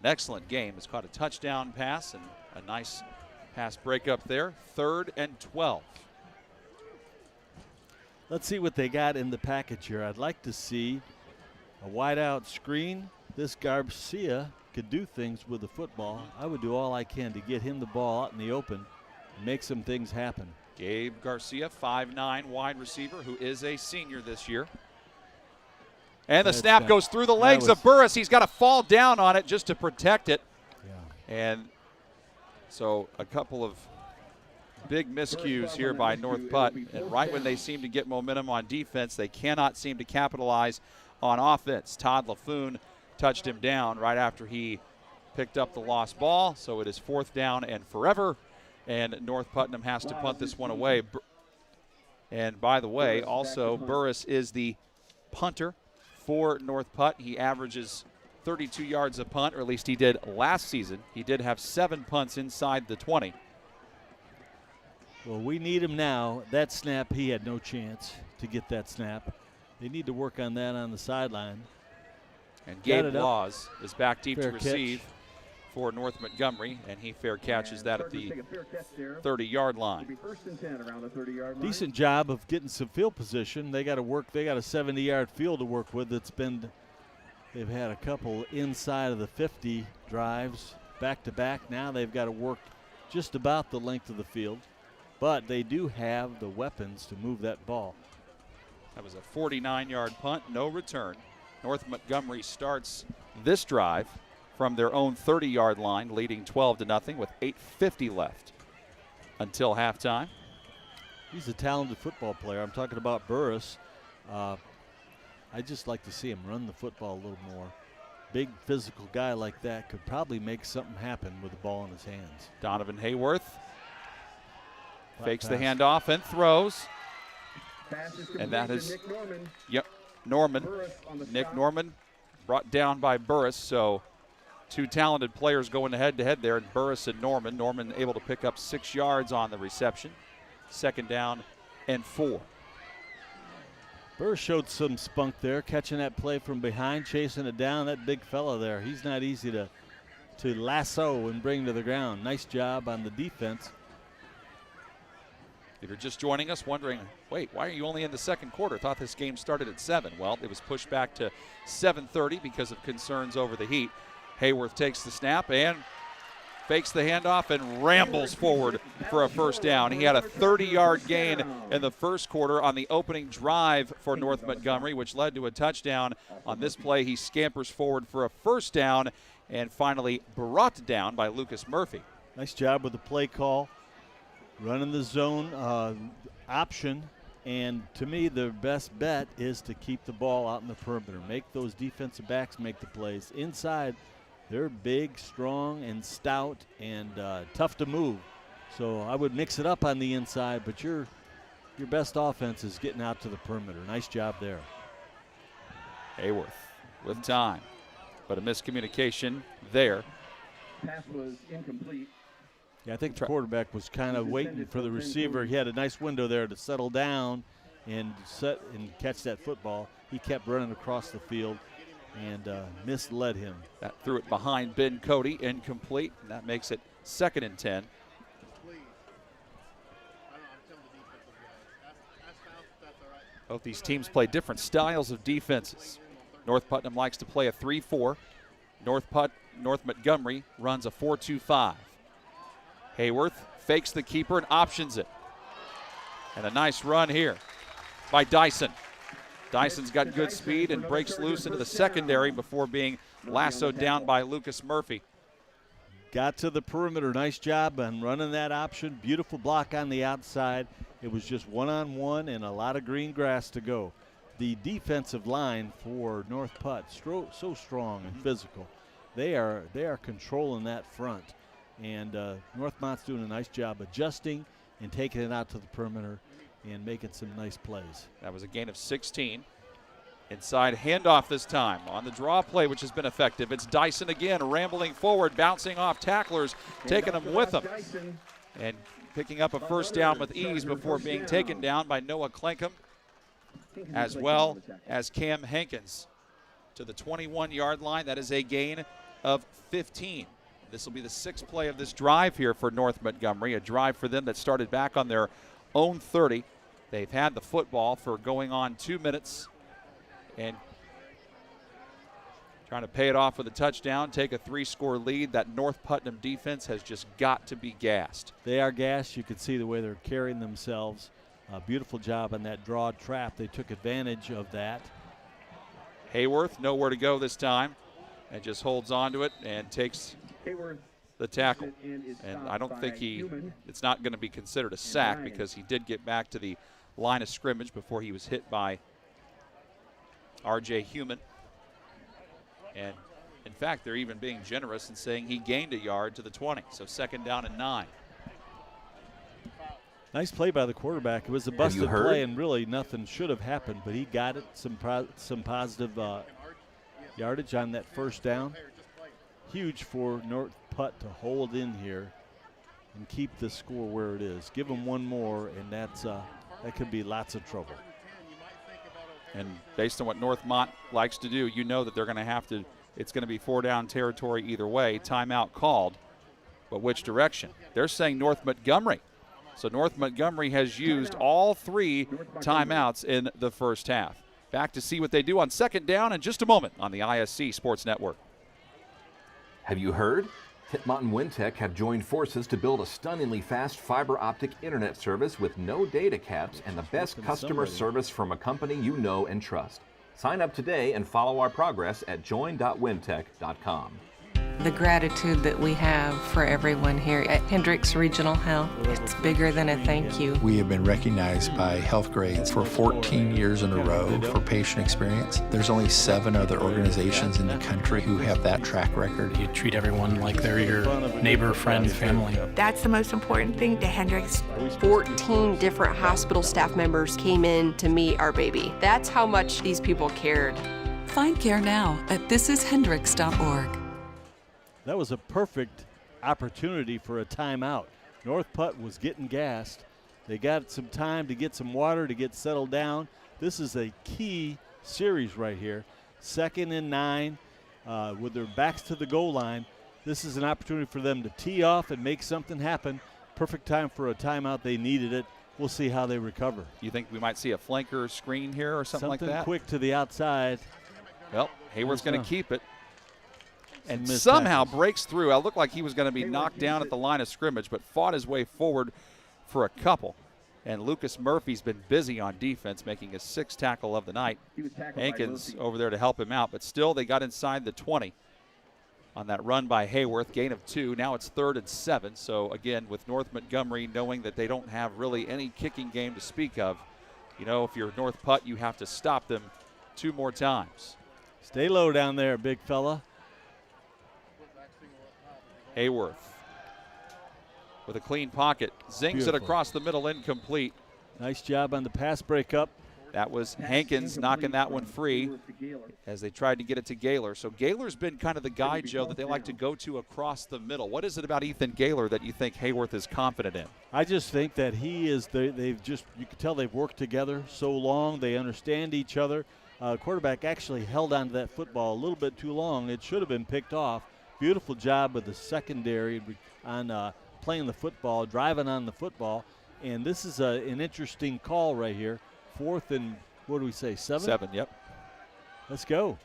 excellent game. Has caught a touchdown pass and a nice pass breakup there. 3rd and 12. Let's see what they got in the package here. I'd like to see a wide out screen. This Garcia could do things with the football. I would do all I can to get him the ball out in the open and make some things happen. Gabe Garcia, 5'9", wide receiver, who is a senior this year. And the snap goes through the legs of Burris. He's got to fall down on it just to protect it. Yeah. And so a couple of big miscues here by North Putt. And right when they seem to get momentum on defense, they cannot seem to capitalize on offense. Todd LaFoon touched him down right after he picked up the lost ball. So it is 4th down and forever. And North Putnam has to punt this one away. And by the way, also Burris is the punter for North Putt. He averages 32 yards a punt, or at least he did last season. He did have 7 punts inside the 20. Well, we need him now. That snap, he had no chance to get that snap. They need to work on that on the sideline. And Gabe Laws is back deep to receive for North Montgomery, and he fair catches that at the 30-yard line. Decent job of getting some field position. They got to work. They got a 70-yard field to work with. They've had a couple inside of the 50 drives back to back. Now they've got to work just about the length of the field, but they do have the weapons to move that ball. That was a 49-yard punt, no return. North Montgomery starts this drive from their own 30-yard line, leading 12-0 with 8:50 left until halftime. He's a talented football player. I'm talking about Burris. I just like to see him run the football a little more. Big physical guy like that could probably make something happen with the ball in his hands. Donovan Hayworth fakes the handoff and throws. And that is Norman. Nick Norman brought down by Burris. So 2 talented players going head-to-head there, and Burris and Norman. Norman able to pick up 6 yards on the reception. 2nd down and 4. Burris showed some spunk there, catching that play from behind, chasing it down. That big fella there, he's not easy to lasso and bring to the ground. Nice job on the defense. If you're just joining us wondering, wait, why are you only in the second quarter? Thought this game started at 7. Well, it was pushed back to 7:30 because of concerns over the heat. Hayworth takes the snap and fakes the handoff and rambles forward for a first down. He had a 30-yard gain in the first quarter on the opening drive for North Montgomery, which led to a touchdown. On this play, he scampers forward for a first down and finally brought down by Lucas Murphy. Nice job with the play call, running the zone option, and to me, the best bet is to keep the ball out in the perimeter. Make those defensive backs make the plays. Inside, they're big, strong, and stout, and tough to move. So I would mix it up on the inside, but your best offense is getting out to the perimeter. Nice job there. Hayworth with time, but a miscommunication there. Pass was incomplete. Yeah, I think the quarterback was kind of waiting for the receiver. He had a nice window there to settle down and catch that football. He kept running across the field and misled him. That threw it behind Ben Cody, incomplete, and that makes it 2nd and 10. Both these teams play different styles of defenses. North Putnam likes to play a 3-4. North Montgomery runs a 4-2-5. Hayworth fakes the keeper and options it. And a nice run here by Dyson. Dyson's got good speed and breaks loose into the secondary before being lassoed down by Lucas Murphy. Got to the perimeter. Nice job on running that option. Beautiful block on the outside. It was just one-on-one and a lot of green grass to go. The defensive line for North Putt, so strong and physical. They are controlling that front. And North Mont's doing a nice job adjusting and taking it out to the perimeter and making some nice plays. That was a gain of 16. Inside handoff this time on the draw play, which has been effective. It's Dyson again, rambling forward, bouncing off tacklers, taking them with him. And picking up a first down with ease before being taken down by Noah Clankham, as well as Cam Hankins to the 21-yard line. That is a gain of 15. This will be the 6th play of this drive here for North Montgomery, a drive for them that started back on their own 30. They've had the football for going on 2 minutes and trying to pay it off with a touchdown, take a 3-score lead. That North Putnam defense has just got to be gassed. They are gassed. You can see the way they're carrying themselves. A beautiful job on that draw trap. They took advantage of that. Hayworth, nowhere to go this time, and just holds on to it and takes the tackle. And I don't think it's not going to be considered a sack because he did get back to the line of scrimmage before he was hit by R.J. Human. And in fact, they're even being generous and saying he gained a yard to the 20. So 2nd down and 9. Nice play by the quarterback. It was a busted play, and really nothing should have happened, but he got it. Some positive yardage on that first down. Huge for North Putt to hold in here and keep the score where it is. Give them one more, and that could be lots of trouble. And based on what Northmont likes to do, you know that they're going to have to, it's going to be 4-down territory either way. Timeout called, but which direction? They're saying North Montgomery. So North Montgomery has used all 3 timeouts in the first half. Back to see what they do on 2nd down in just a moment on the ISC Sports Network. Have you heard? Titmont and Wintech have joined forces to build a stunningly fast fiber optic internet service with no data caps and the best customer service from a company you know and trust. Sign up today and follow our progress at join.wintech.com. The gratitude that we have for everyone here at Hendricks Regional Health, it's bigger than a thank you. We have been recognized by Health Grades for 14 years in a row for patient experience. There's only 7 other organizations in the country who have that track record. You treat everyone like they're your neighbor, friend, family. That's the most important thing to Hendricks. 14 different hospital staff members came in to meet our baby. That's how much these people cared. Find care now at thisishendricks.org. That was a perfect opportunity for a timeout. North Putt was getting gassed. They got some time to get some water to get settled down. This is a key series right here. 2nd and 9 with their backs to the goal line. This is an opportunity for them to tee off and make something happen. Perfect time for a timeout. They needed it, we'll see how they recover. You think we might see a flanker screen here or something like that? Something quick to the outside. Well, Hayworth's going to keep it. And missed somehow tackles. breaks through. It looked like he was going to be knocked down at the line of scrimmage, but fought his way forward for a couple. And Lucas Murphy's been busy on defense, making his 6th tackle of the night. Hankins over there to help him out, but still they got inside the 20 on that run by Hayworth, gain of 2. Now it's 3rd and 7. So again, with North Montgomery knowing that they don't have really any kicking game to speak of, you know, if you're North Putt, you have to stop them 2 more times. Stay low down there, big fella. Hayworth with a clean pocket, zings Beautiful. it across the middle, incomplete. Nice job on the pass breakup. That was Hankins knocking that one free as they tried to get it to Gaylor. So Gaylor's been kind of the guy, Joe, that they like to go to across the middle. What is it about Ethan Gaylor that you think Hayworth is confident in? I just think that he is, they've just, you can tell they've worked together so long. They understand each other. Quarterback actually held onto that football a little bit too long. It should have been picked off. Beautiful job of the secondary on playing the football, driving on the football. And this is an interesting call right here. 4th and, what do we say, 7? 7, yep. Let's go.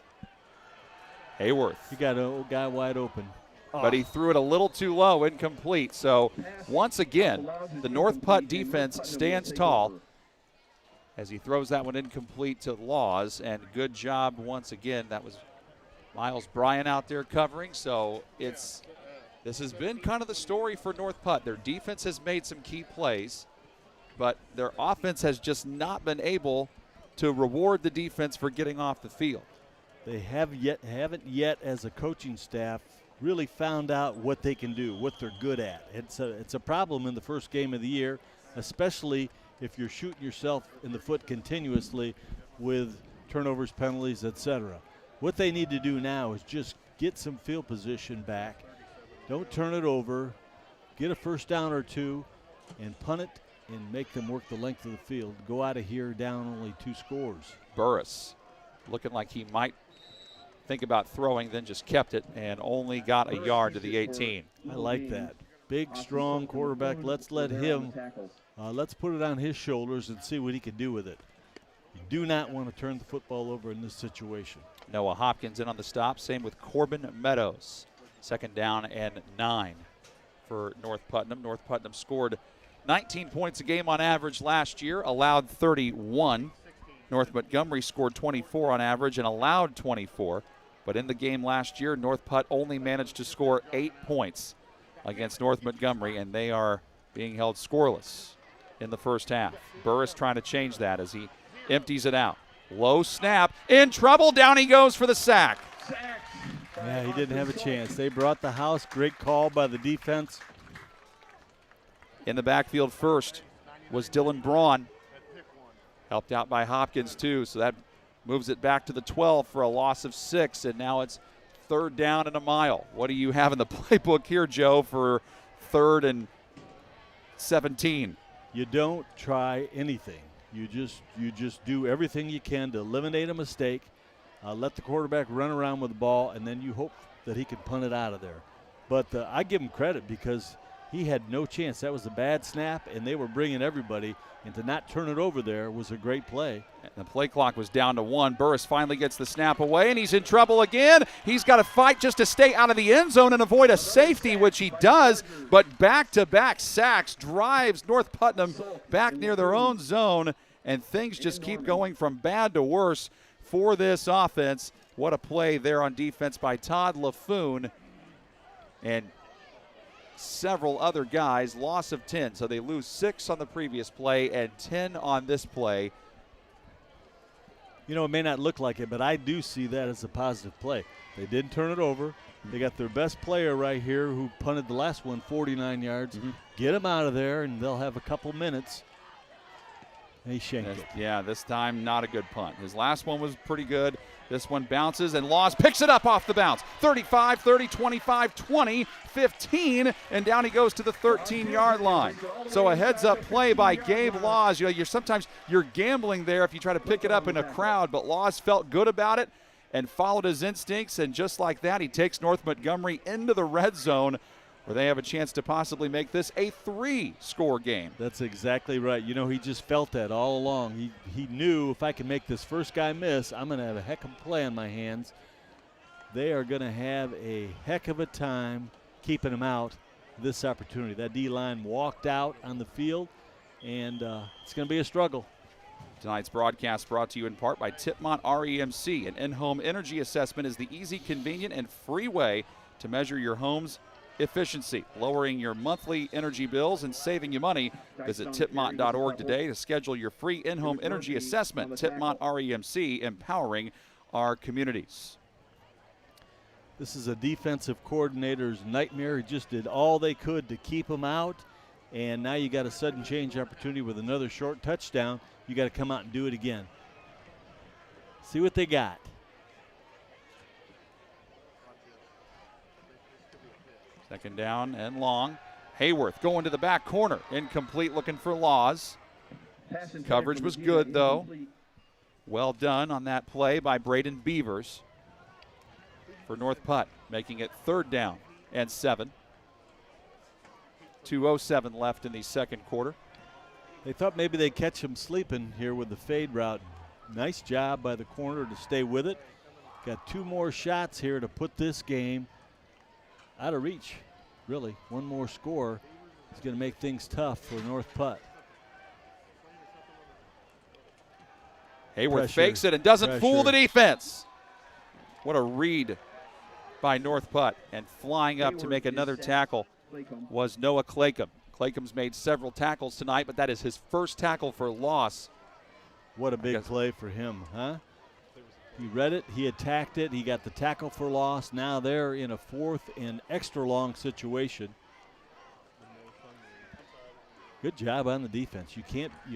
Hayworth. You got an old guy wide open. But he threw it a little too low, incomplete. So once again, the North Putt defense stands tall as he throws that one incomplete to Laws. And good job once again. That was Miles Bryan out there covering. So this has been kind of the story for North Putt. Their defense has made some key plays, but their offense has just not been able to reward the defense for getting off the field. They haven't yet, as a coaching staff, really found out what they can do, what they're good at. It's a problem in the first game of the year, especially if you're shooting yourself in the foot continuously with turnovers, penalties, etc. What they need to do now is just get some field position back. Don't turn it over. Get a first down or 2 and punt it and make them work the length of the field. Go out of here down only 2 scores. Burris looking like he might think about throwing, then just kept it and only got a yard to the 18. I like that. Big, strong quarterback. Let's let him, let's put it on his shoulders and see what he can do with it. You do not want to turn the football over in this situation. Noah Hopkins in on the stop. Same with Corbin Meadows. 2nd down and 9 for North Putnam. North Putnam scored 19 points a game on average last year, allowed 31. North Montgomery scored 24 on average and allowed 24. But in the game last year, North Putt only managed to score 8 points against North Montgomery, and they are being held scoreless in the first half. Burris trying to change that as he empties it out. Low snap, in trouble, down he goes for the sack. Yeah, he didn't have a chance. They brought the house. Great call by the defense. In the backfield first was Dylan Braun. Helped out by Hopkins too, so that moves it back to the 12 for a loss of 6, and now it's 3rd down and a mile. What do you have in the playbook here, Joe, for 3rd and 17? You don't try anything. You just do everything you can to eliminate a mistake. Let the quarterback run around with the ball, and then you hope that he can punt it out of there. But I give him credit because he had no chance. That was a bad snap, and they were bringing everybody, and to not turn it over there was a great play. And the play clock was down to 1. Burris finally gets the snap away, and he's in trouble again. He's got to fight just to stay out of the end zone and avoid a safety, which he does. But back-to-back sacks drives North Putnam back near their own zone, and things just keep going from bad to worse for this offense. What a play there on defense by Todd LaFoon and several other guys. Loss of 10, so they lose 6 on the previous play and 10 on this play. You know, it may not look like it, but I do see that as a positive play. They didn't turn it over. They got their best player right here who punted the last one 49 yards. Get him out of there, and they'll have a couple minutes. And he shanked it. Yeah, this time not a good punt. His last one was pretty good. This one bounces, and Laws picks it up off the bounce. 35, 30, 25, 20, 15, and down he goes to the 13-yard line. So a heads-up play by Gabe Laws. You know, sometimes you're gambling there if you try to pick it up in a crowd, but Laws felt good about it and followed his instincts, and just like that, he takes North Montgomery into the red zone where they have a chance to possibly make this a 3-score game. That's exactly right. You know, he just felt that all along. He knew if I can make this first guy miss, I'm going to have a heck of a play on my hands. They are going to have a heck of a time keeping him out this opportunity. That D-line walked out on the field, and it's going to be a struggle. Tonight's broadcast brought to you in part by Tipmont REMC. An in-home energy assessment is the easy, convenient, and free way to measure your home's efficiency, lowering your monthly energy bills and saving you money. Visit tipmont.org today to schedule your free in-home energy assessment. Tipmont REMC, empowering our communities. This is a defensive coordinator's nightmare. He just did all they could to keep him out, and now you got a sudden change opportunity with another short touchdown. You got to come out and do it again. See what they got. Second down and long. Hayworth going to the back corner. Incomplete, looking for Laws. Coverage was good, though. Well done on that play by Braden Beavers for North Putt, making it 3rd down and 7. 2:07 left in the second quarter. They thought maybe they'd catch him sleeping here with the fade route. Nice job by the corner to stay with it. Got 2 more shots here to put this game out of reach, really. One more score is going to make things tough for North Putt. Hayworth fakes it and doesn't fool the defense. What a read by North Putt. And flying up to make another tackle was Noah Claycomb. Claycomb's made several tackles tonight, but that is his first tackle for loss. What a big play for him, huh? He read it, he attacked it, he got the tackle for loss. Now they're in a 4th and extra long situation. Good job on the defense. You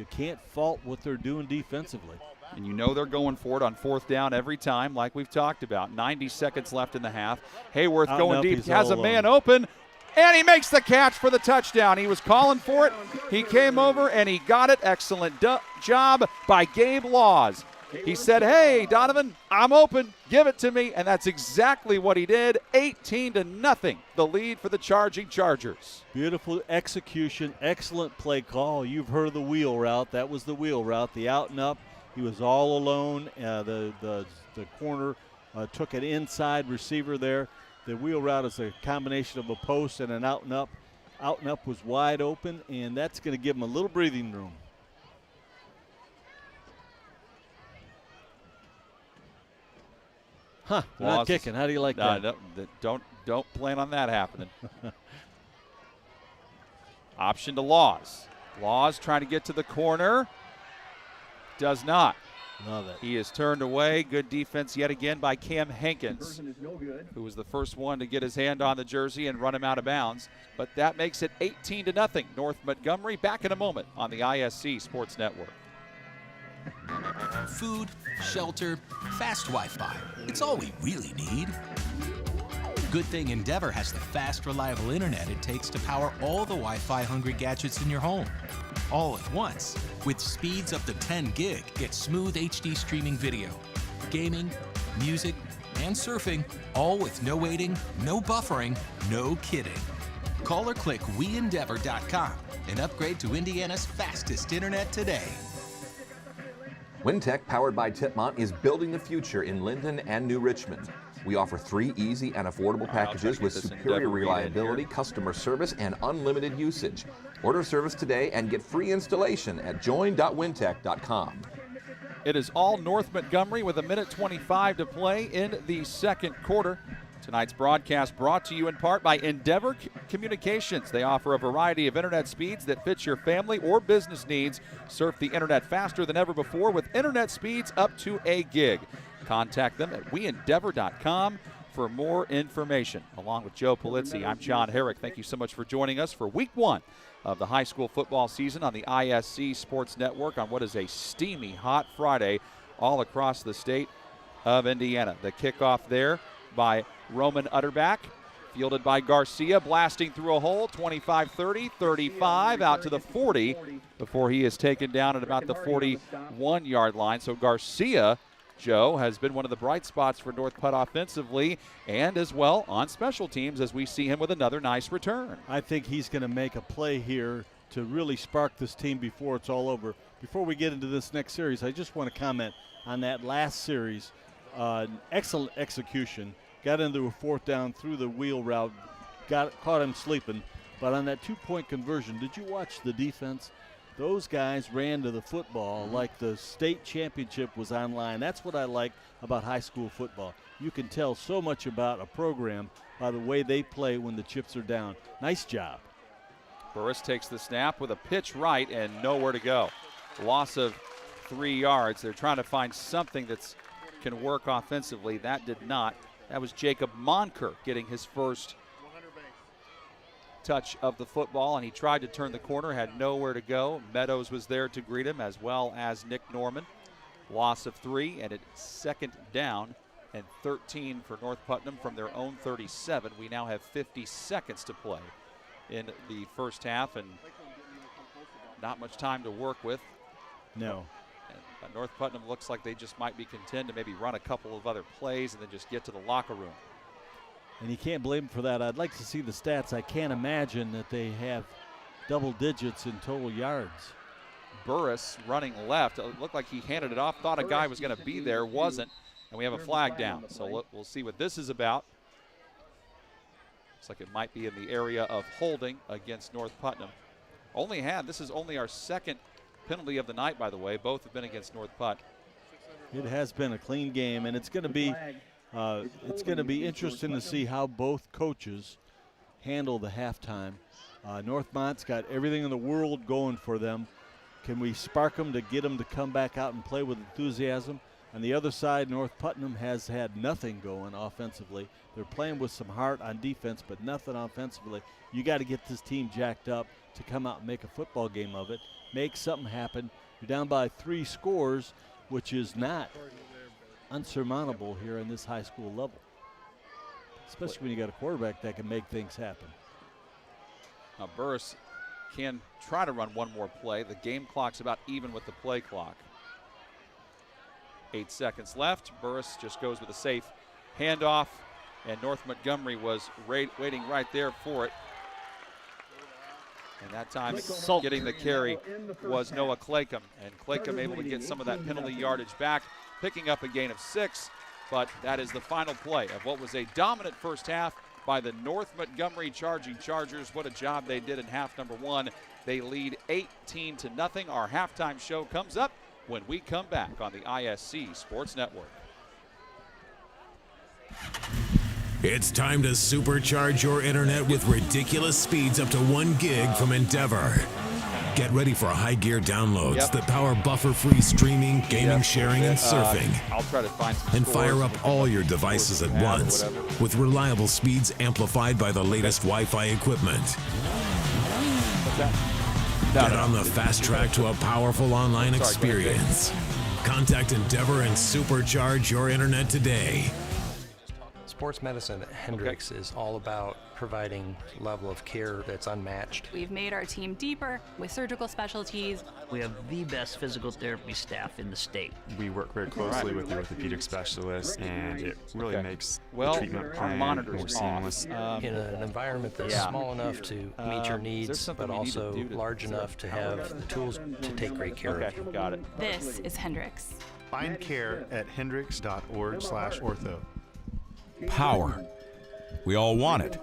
can't fault what they're doing defensively. And you know they're going for it on 4th down every time, like we've talked about. 90 seconds left in the half. Hayworth Out going up, deep, he's has a all man alone. open, and he makes the catch for the touchdown. He was calling for it. He came over and he got it. Excellent job by Gabe Laws. He said, hey, Donovan, I'm open. Give it to me. And that's exactly what he did. 18-0, the lead for the charging Chargers. Beautiful execution, excellent play call. You've heard of the wheel route. That was the wheel route, the out and up. He was all alone. The corner took an inside receiver there. The wheel route is a combination of a post and an out and up. Out and up was wide open, and that's going to give him a little breathing room. Huh, they're not kicking. How do you like that? Don't plan on that happening. Option to Laws. Laws trying to get to the corner. Does not. Love it. He is turned away. Good defense yet again by Cam Hankins, who was the first one to get his hand on the jersey and run him out of bounds. But that makes it 18-0. North Montgomery back in a moment on the ISC Sports Network. Food, shelter, fast Wi-Fi. It's all we really need. Good thing Endeavor has the fast, reliable internet it takes to power all the Wi-Fi hungry gadgets in your home. All at once. With speeds up to 10 gig, get smooth HD streaming video, gaming, music, and surfing, all with no waiting, no buffering, no kidding. Call or click WeEndeavor.com and upgrade to Indiana's fastest internet today. WinTech, powered by Tipmont, is building the future in Linden and New Richmond. We offer 3 easy and affordable packages with superior reliability, customer service, and unlimited usage. Order service today and get free installation at join.wintech.com. It is all North Montgomery with 1:25 to play in the second quarter. Tonight's broadcast brought to you in part by Endeavor Communications. They offer a variety of internet speeds that fit your family or business needs. Surf the internet faster than ever before with internet speeds up to a gig. Contact them at weendeavor.com for more information. Along with Joe Polizzi, I'm John Herrick. Thank you so much for joining us for week 1 of the high school football season on the ISC Sports Network on what is a steamy, hot Friday all across the state of Indiana. The kickoff there by Roman Utterback, fielded by Garcia, blasting through a hole, 25-30, 35, out to the 40 before he is taken down at about the 41-yard line. So Garcia Joe has been one of the bright spots for North Putt offensively and as well on special teams as we see him with another nice return. I think he's going to make a play here to really spark this team before it's all over. Before we get into this next series, I just want to comment on that last series. Excellent execution. Got into a fourth down through the wheel route, caught him sleeping. But on that two-point conversion, did you watch the defense? Those guys ran to the football like the state championship was online. That's what I like about high school football. You can tell so much about a program by the way they play when the chips are down. Nice job. Burris takes the snap with a pitch right and nowhere to go. Loss of 3 yards. They're trying to find something that can work offensively. That did not. That was Jacob Monker getting his first touch of the football, and he tried to turn the corner, had nowhere to go. Meadows was there to greet him, as well as Nick Norman. Loss of 3, and it's second down and 13 for North Putnam from their own 37. We now have 50 seconds to play in the first half, and not much time to work with. No. And North Putnam looks like they just might be content to maybe run a couple of other plays and then just get to the locker room. And you can't blame them for that. I'd like to see the stats. I can't imagine that they have double digits in total yards. Burris running left. It looked like he handed it off, thought a guy was going to be there, wasn't. And we have a flag down. So we'll see what this is about. Looks like it might be in the area of holding against North Putnam. This is only our second penalty of the night, by the way. Both have been against North Putt. It has been a clean game, and it's going to be interesting to see how both coaches handle the halftime. Northmont's got everything in the world going for them. Can we spark them to get them to come back out and play with enthusiasm? On the other side, North Putnam has had nothing going offensively. They're playing with some heart on defense, but nothing offensively. You got to get this team jacked up to come out and make a football game of it, make something happen. You're down by 3 scores, which is not unsurmountable here in this high school level, especially when you got a quarterback that can make things happen. Now Burris can try to run one more play. The game clock's about even with the play clock. 8 seconds left. Burris just goes with a safe handoff, and North Montgomery was waiting right there for it. And that time getting the carry was Noah Claycomb, and Claycomb able to get some of that penalty yardage back, picking up a gain of 6, but that is the final play of what was a dominant first half by the North Montgomery Chargers. What a job they did in half number 1. They lead 18-0. Our halftime show comes up when we come back on the ISC Sports Network. It's time to supercharge your internet with ridiculous speeds up to 1 gig from Endeavor. Get ready for high gear downloads that power buffer-free streaming, gaming, sharing, and surfing. I'll try to find some and fire up all your devices at once with reliable speeds amplified by the latest Wi-Fi equipment. Get on the fast track to a powerful online experience. Contact Endeavor and supercharge your internet today. Sports medicine at Hendricks is all about providing level of care that's unmatched. We've made our team deeper with surgical specialties. We have the best physical therapy staff in the state. We work very closely with the orthopedic specialist, and it really makes the treatment plan more seamless. In an environment that's small enough to meet your needs, but also large enough to have the tools to take great care of you. Got it. This is Hendricks. Find care at hendricks.org/ortho. Power. We all want it.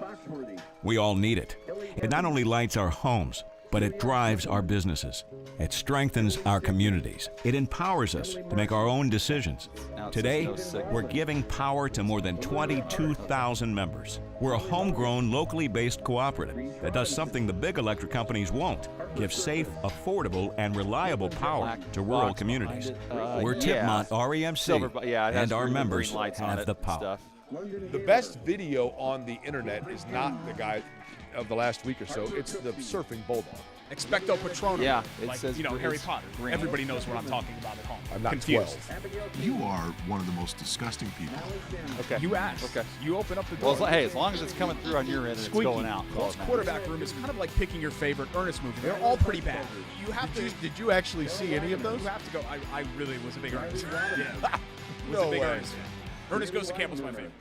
We all need it. It not only lights our homes, but it drives our businesses. It strengthens our communities. It empowers us to make our own decisions. Today, we're giving power to more than 22,000 members. We're a homegrown, locally based cooperative that does something the big electric companies won't: give safe, affordable, and reliable power to rural communities. We're Tipmont REMC, and our members have the power. The best video on the internet is not the guy of the last week or so. It's the surfing bulldog. Expecto Patronum. Yeah, it says Harry Potter. Green. Everybody knows what I'm talking about at home. I'm not confused. 12. You are one of the most disgusting people. Okay. You asked. Okay. You open up the door. Well, hey, as long as it's coming through on your end and it's going out. Paul's quarterback room is kind of like picking your favorite Ernest movie. They're all pretty bad. You have Did you actually see any of those? You have to go. I really was a big Ernest. Yeah. was a big Ernest fan. Ernest Goes to Camp was my favorite.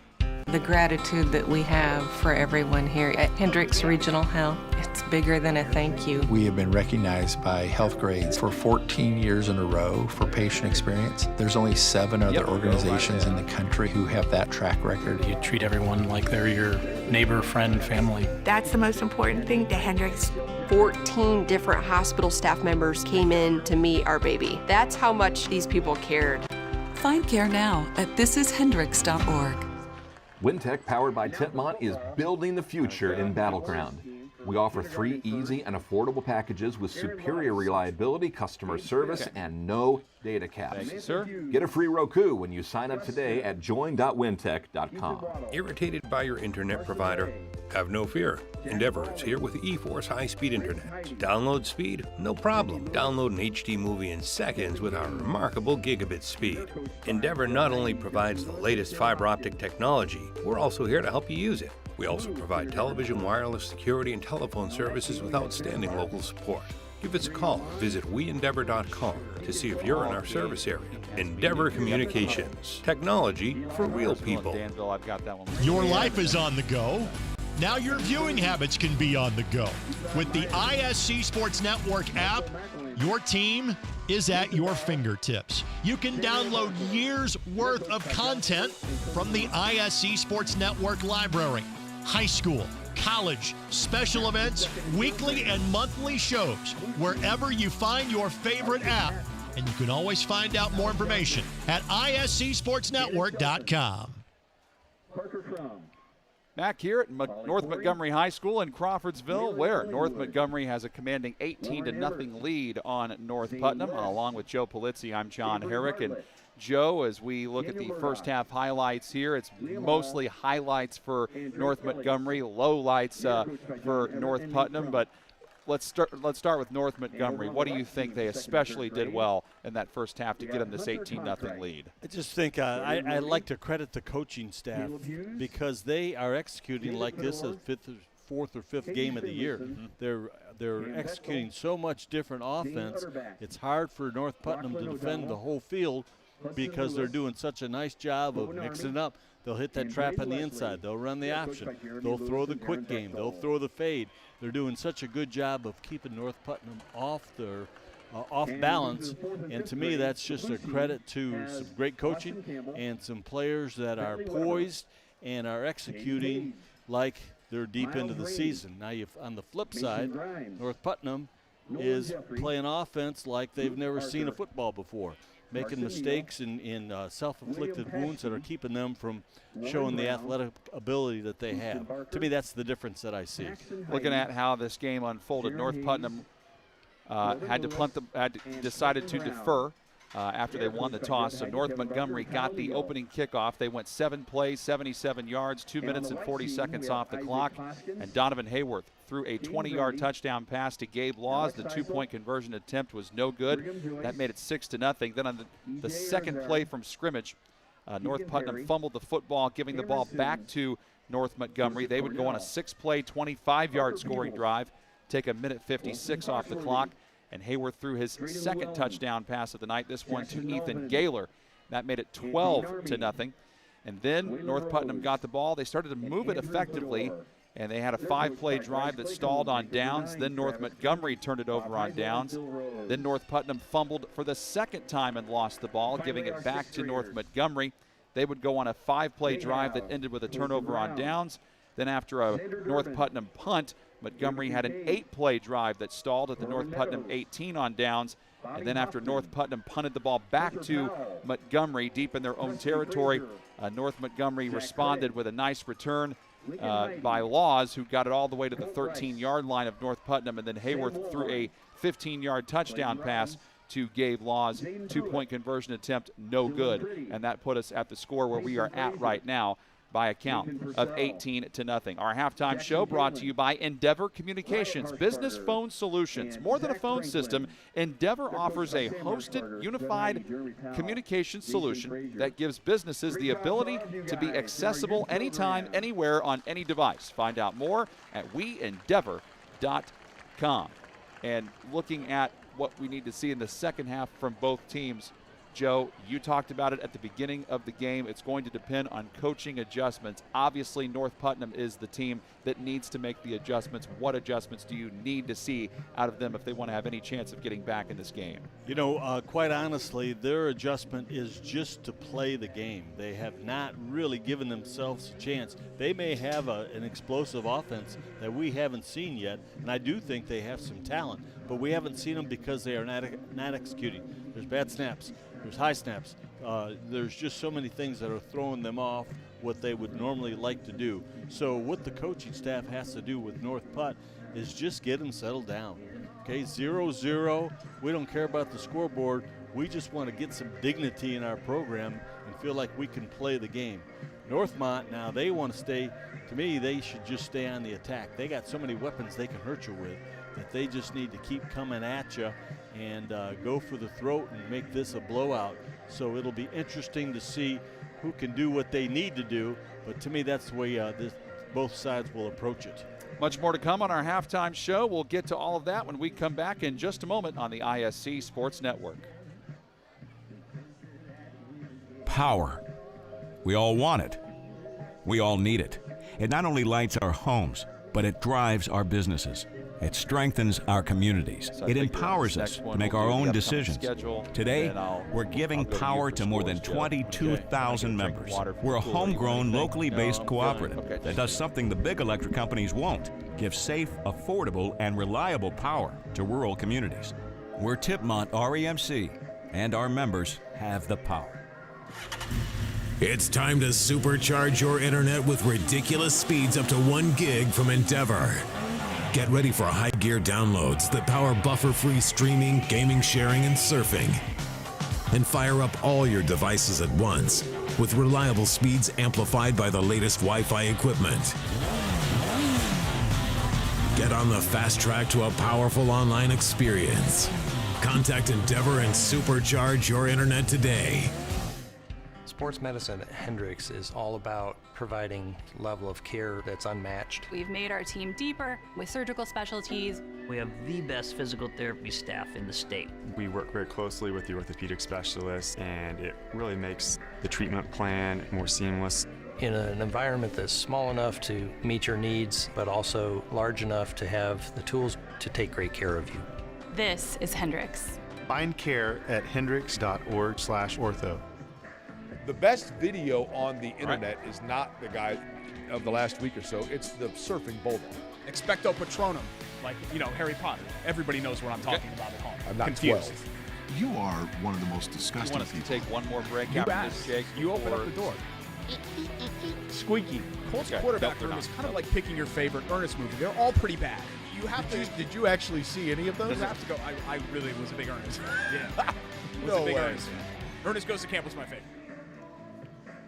The gratitude that we have for everyone here at Hendricks Regional Health, it's bigger than a thank you. We have been recognized by Health Grades for 14 years in a row for patient experience. There's only 7 other organizations in the country who have that track record. You treat everyone like they're your neighbor, friend, family. That's the most important thing to Hendricks. 14 different hospital staff members came in to meet our baby. That's how much these people cared. Find care now at thisishendricks.org. Wintech, powered by Titmont, is building the future in Battleground. We offer 3 easy and affordable packages with superior reliability, customer service, and no data caps. Thank you, sir. Get a free Roku when you sign up today at join.wintech.com. Irritated by your internet provider? Have no fear. Endeavor is here with eForce high-speed internet. Download speed? No problem. Download an HD movie in seconds with our remarkable gigabit speed. Endeavor not only provides the latest fiber optic technology, we're also here to help you use it. We also provide television, wireless, security, and telephone services with outstanding local support. Give us a call or visit weendeavor.com to see if you're in our service area. Endeavor Communications. Technology for real people. Danville, I've got that one. Your life is on the go. Now your viewing habits can be on the go. With the ISC Sports Network app, your team is at your fingertips. You can download years' worth of content from the ISC Sports Network library. High school, college, special events, weekly and monthly shows, wherever you find your favorite app. And you can always find out more information at iscsportsnetwork.com. Back here at North Montgomery High School in Crawfordsville, where North Montgomery has a commanding 18-0 lead on North Putnam. Along with Joe Polizzi, I'm John Herrick. And Joe, as we look at the first half highlights here, it's mostly highlights for North Montgomery, lowlights for North Putnam. But let's start with North Montgomery. What do you think they especially did well in that first half to get them this 18-0 lead? I just think I'd like to credit the coaching staff because they are executing like this as fourth or fifth game of the year. They're executing so much different offense. It's hard for North Putnam to defend the whole field because they're doing such a nice job of mixing it up. They'll hit that trap on the inside. They'll run the option. They'll throw the quick game. They'll throw the fade. They're doing such a good job of keeping North Putnam off balance. And to me, that's just a credit to some great coaching and some players that are poised and are executing like they're deep into the season. Now, on the flip side, North Putnam is playing offense like they've never seen a football before, making mistakes in self-inflicted wounds that are keeping them from showing the athletic ability that they have. To me, that's the difference that I see. Looking at how this game unfolded, North Putnam decided to defer after they won the toss. So North Montgomery got the opening kickoff. They went 7 plays, 77 yards, 2 minutes and 40 seconds off the clock. And Donovan Hayworth threw a 20-yard touchdown pass to Gabe Laws. The 2-point conversion attempt was no good. That made it 6-0. Then on the second play from scrimmage, North Putnam fumbled the football, giving the ball back to North Montgomery. They would go on a 6-play, 25-yard scoring drive, take a minute 56 off the clock. And Hayworth threw his second touchdown pass of the night, this one to Ethan Gaylor. That made it 12-0. And then North Putnam got the ball. They started to move it effectively, and they had a 5-play drive that stalled on downs. Then North Montgomery turned it over on downs. Then North Putnam fumbled for the second time and lost the ball, giving it back to North Montgomery. They would go on a 5-play drive that ended with a turnover on downs. Then after a North Putnam punt, Montgomery had an 8-play drive that stalled at the North Putnam 18 on downs. And then after North Putnam punted the ball back to Montgomery deep in their own territory, North Montgomery responded with a nice return by Laws, who got it all the way to the 13-yard line of North Putnam. And then Hayworth threw a 15-yard touchdown pass to Gabe Laws. 2-point conversion attempt, no good. And that put us at the score where we are at right now, by a count of 18-0. Our halftime show brought to you by Endeavor Communications, business phone solutions. More than a phone system, Endeavor offers a hosted, unified communications solution that gives businesses the ability to be accessible anytime, anywhere, on any device. Find out more at weendeavor.com. And looking at what we need to see in the second half from both teams, Joe, you talked about it at the beginning of the game. It's going to depend on coaching adjustments. Obviously, North Putnam is the team that needs to make the adjustments. What adjustments do you need to see out of them if they want to have any chance of getting back in this game? You know, quite honestly, their adjustment is just to play the game. They have not really given themselves a chance. They may have an explosive offense that we haven't seen yet, and I do think they have some talent, but we haven't seen them because they are not executing. There's bad snaps. There's high snaps. There's just so many things that are throwing them off what they would normally like to do. So what the coaching staff has to do with North Putt is just get them settled down. Okay, 0-0. We don't care about the scoreboard. We just want to get some dignity in our program and feel like we can play the game. Northmont, now they want to stay. To me, they should just stay on the attack. They got so many weapons they can hurt you with that they just need to keep coming at you and go for the throat and make this a blowout. So it'll be interesting to see who can do what they need to do. But to me, that's the way both sides will approach it. Much more to come on our halftime show. We'll get to all of that when we come back in just a moment on the ISC Sports Network. Power. We all want it. We all need it. It not only lights our homes, but it drives our businesses. It strengthens our communities. It empowers us to make our own decisions. Today, we're giving power to more than 22,000 members. We're a homegrown, locally based cooperative that does something the big electric companies won't: give safe, affordable, and reliable power to rural communities. We're Tipmont REMC, and our members have the power. It's time to supercharge your internet with ridiculous speeds up to 1 gig from Endeavor. Get ready for high gear downloads that power buffer-free streaming, gaming, sharing, and surfing. And fire up all your devices at once with reliable speeds amplified by the latest Wi-Fi equipment. Get on the fast track to a powerful online experience. Contact Endeavor and supercharge your internet today. Sports medicine at Hendricks is all about providing level of care that's unmatched. We've made our team deeper with surgical specialties. We have the best physical therapy staff in the state. We work very closely with the orthopedic specialists, and it really makes the treatment plan more seamless. In an environment that's small enough to meet your needs, but also large enough to have the tools to take great care of you. This is Hendricks. Find care at hendricks.org/ortho. The best video on the internet is not the guy of the last week or so. It's the surfing bulldog. Expecto Patronum, like, Harry Potter. Everybody knows what I'm talking about at home. I'm not confused. 12. You are one of the most disgusting You want us to people. take one more break You after asked. this, Jake? You open up the door. Squeaky. Colts Okay, quarterback they're room not. is kind of like picking your favorite Ernest movie. They're all pretty bad. You have to. Did you actually see any of those? You have to go. I really was a big Ernest fan. Yeah. No a big way. Ernest fan. Ernest Goes to Camp was my favorite.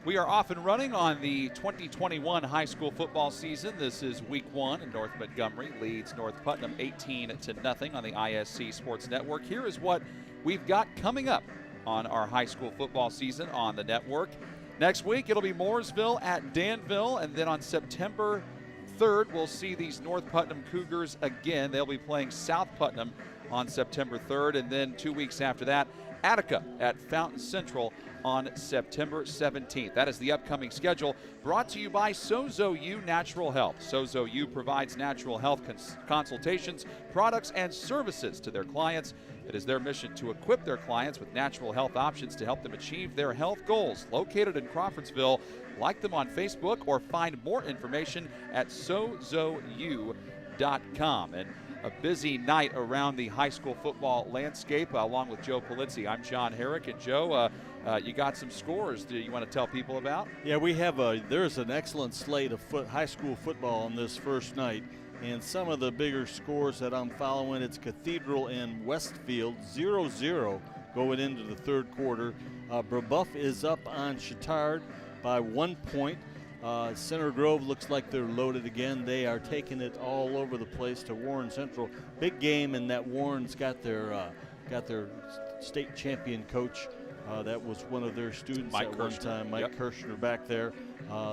We are off and running on the 2021 high school football season. This is week 1, and North Montgomery leads North Putnam 18-0 on the ISC Sports Network. Here is what we've got coming up on our high school football season on the network. Next week, it'll be Mooresville at Danville, and then on September 3rd, we'll see these North Putnam Cougars again. They'll be playing South Putnam on September 3rd, and then 2 weeks after that, Attica at Fountain Central on September 17th. That is the upcoming schedule, brought to you by Sozo U Natural Health. Sozo U provides natural health consultations, products, and services to their clients. It is their mission to equip their clients with natural health options to help them achieve their health goals. Located in Crawfordsville, like them on Facebook or find more information at sozou.com. And a busy night around the high school football landscape, along with Joe Polizzi. I'm John Herrick, and Joe, you got some scores do you want to tell people about? Yeah, we have there's an excellent slate of high school football on this first night, and some of the bigger scores that I'm following, it's Cathedral and Westfield 0-0 going into the third quarter. Brebeuf is up on Chittard by 1 point. Center Grove looks like they're loaded again. They are taking it all over the place to Warren Central. Big game in that Warren's got their state champion coach. That was one of their students Mike at one time, Mike Kirshner back there.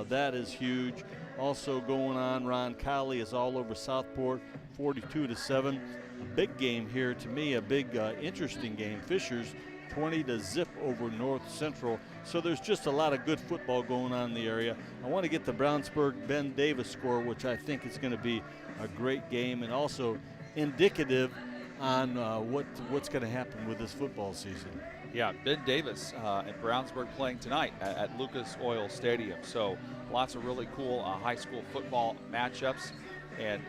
That is huge. Also going on, Ron Colley is all over Southport, 42-7. A big game here to me, a big interesting game. Fishers 20-0 over North Central. So there's just a lot of good football going on in the area. I want to get the Brownsburg-Ben Davis score, which I think is going to be a great game and also indicative on what's going to happen with this football season. Yeah, Ben Davis and Brownsburg playing tonight at Lucas Oil Stadium. So lots of really cool high school football matchups. And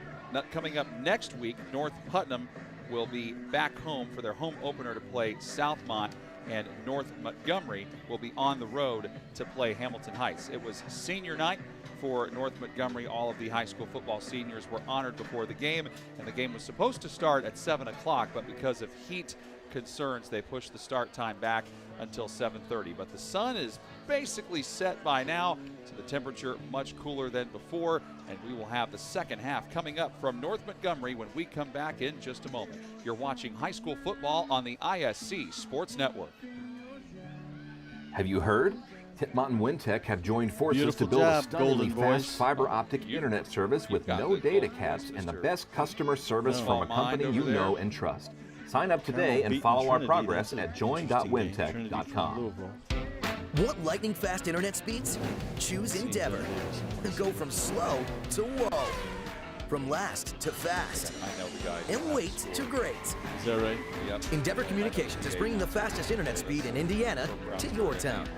coming up next week, North Putnam will be back home for their home opener to play Southmont, and North Montgomery will be on the road to play Hamilton Heights. It was senior night for North Montgomery. All of the high school football seniors were honored before the game, and the game was supposed to start at 7 o'clock, but because of heat concerns, they pushed the start time back until 7:30. But the sun is basically set by now, so the temperature much cooler than before, and we will have the second half coming up from North Montgomery when we come back in just a moment. You're watching high school football on the ISC Sports Network. Have you heard? Titmont and Wintec have joined forces to build a stunningly fast fiber optic internet service with no data caps and the best customer service from a company you know and trust. Sign up today and follow our progress at join.wintec.com. Want lightning-fast internet speeds? Choose Endeavor. Go from slow to whoa. From last to fast. And wait to great. Is that right? Yep. Endeavor Communications is bringing the fastest internet speed in Indiana to your town.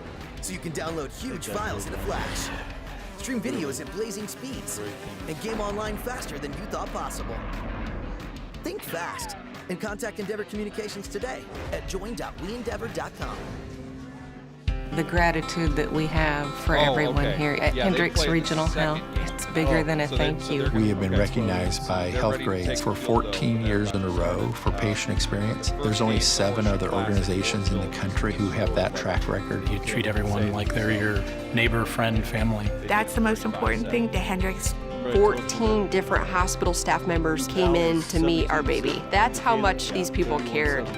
So you can download huge files in a flash. Stream videos at blazing speeds. And game online faster than you thought possible. Think fast. And contact Endeavor Communications today at join.weendeavor.com. The gratitude that we have for everyone here at Hendricks Regional Health, it's bigger than a thank you. We have been recognized by Health Grades for 14 years in a row for patient experience. There's only 7 other organizations in the country who have that track record. You treat everyone like they're your neighbor, friend, family. That's the most important thing to Hendricks. 14 different hospital staff members came in to meet our baby. That's how much these people cared.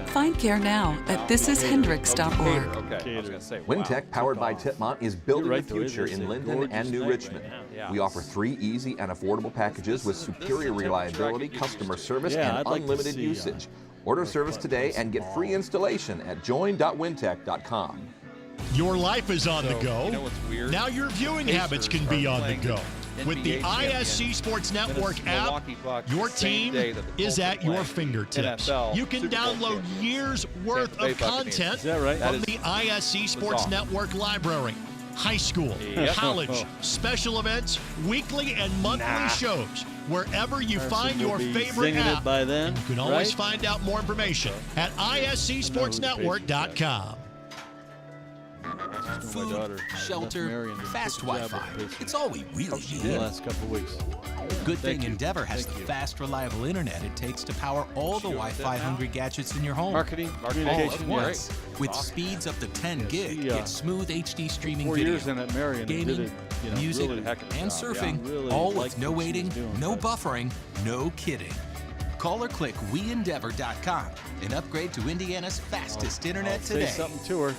Find care now at thisishendricks.org. Wintec, powered by Titmont, is building the future in Linden and New Richmond. We offer 3 easy and affordable packages with superior reliability, customer service, and unlimited usage. Order service today and get free installation at join.wintec.com. Your life is on the go. Now your viewing habits can be on the go. With the ISC Sports Network app, your team is at your fingertips. You can download years' worth of content from the ISC Sports Network library. High school, college, special events, weekly and monthly shows. Wherever you find your favorite app, you can always find out more information at iscsportsnetwork.com. Food, shelter, fast Wi-Fi. It's all we really need. The last couple of weeks. Good thing Endeavor has the fast, reliable internet it takes to power all the Wi-Fi hungry gadgets in your home. Marketing, all at once. With speeds up to 10 gig, get smooth HD streaming video, gaming, music, and surfing, all with no waiting, no buffering, no kidding. Call or click WeEndeavor.com and upgrade to Indiana's fastest internet today. Say something to her.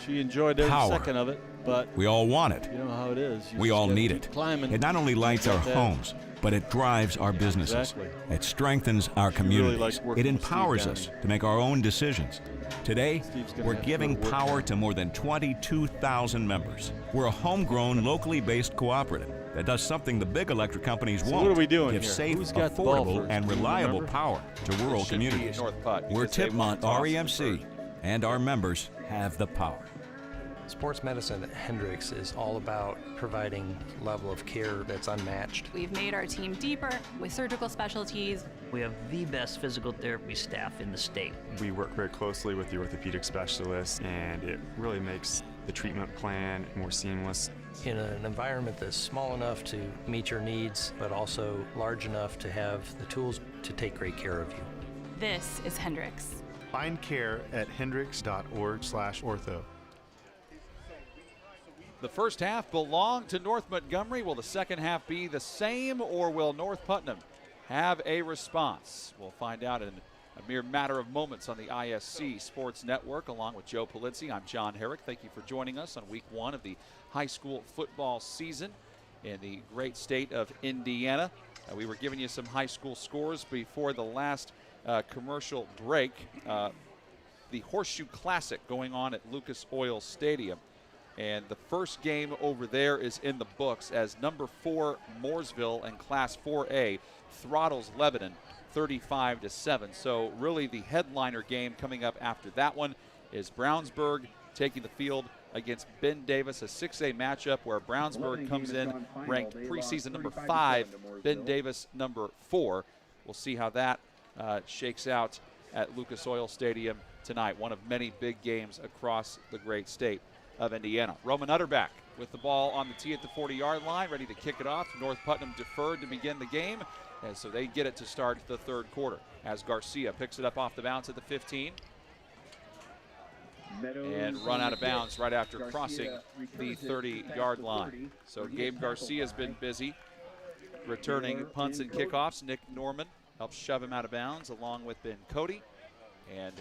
She enjoyed every second of it, but we all want it. You know how it is. We all need it. It not only lights our homes, but it drives our businesses. It strengthens our communities. It empowers us to make our own decisions. Today, we're giving power to more than 22,000 members. We're a homegrown, locally based cooperative that does something the big electric companies won't. What are we doing give here? safe, affordable, and reliable power to rural communities. We're Titmont REMC, and our members have the power. Sports medicine at Hendricks is all about providing level of care that's unmatched. We've made our team deeper with surgical specialties. We have the best physical therapy staff in the state. We work very closely with the orthopedic specialists, and it really makes the treatment plan more seamless. In an environment that's small enough to meet your needs, but also large enough to have the tools to take great care of you. This is Hendricks. Find care at hendricks.org/ortho. The first half belonged to North Montgomery. Will the second half be the same, or will North Putnam have a response? We'll find out in a mere matter of moments on the ISC Sports Network. Along with Joe Polizzi, I'm John Herrick. Thank you for joining us on week 1 of the high school football season in the great state of Indiana. We were giving you some high school scores before the last commercial break. the Horseshoe Classic going on at Lucas Oil Stadium. And the first game over there is in the books as number 4 Mooresville in Class 4A throttles Lebanon 35-7. So really the headliner game coming up after that one is Brownsburg taking the field against Ben Davis, a 6A matchup where Brownsburg comes in ranked preseason number 5, Ben Davis number 4. We'll see how that shakes out at Lucas Oil Stadium tonight. One of many big games across the great state of Indiana. Roman Utterback with the ball on the tee at the 40-yard line, ready to kick it off. North Putnam deferred to begin the game, and so they get it to start the third quarter as Garcia picks it up off the bounce at the 15 and run out of bounds right after crossing the 30-yard line. So Gabe Garcia's been busy returning punts and kickoffs. Nick Norman helps shove him out of bounds along with Ben Cody. And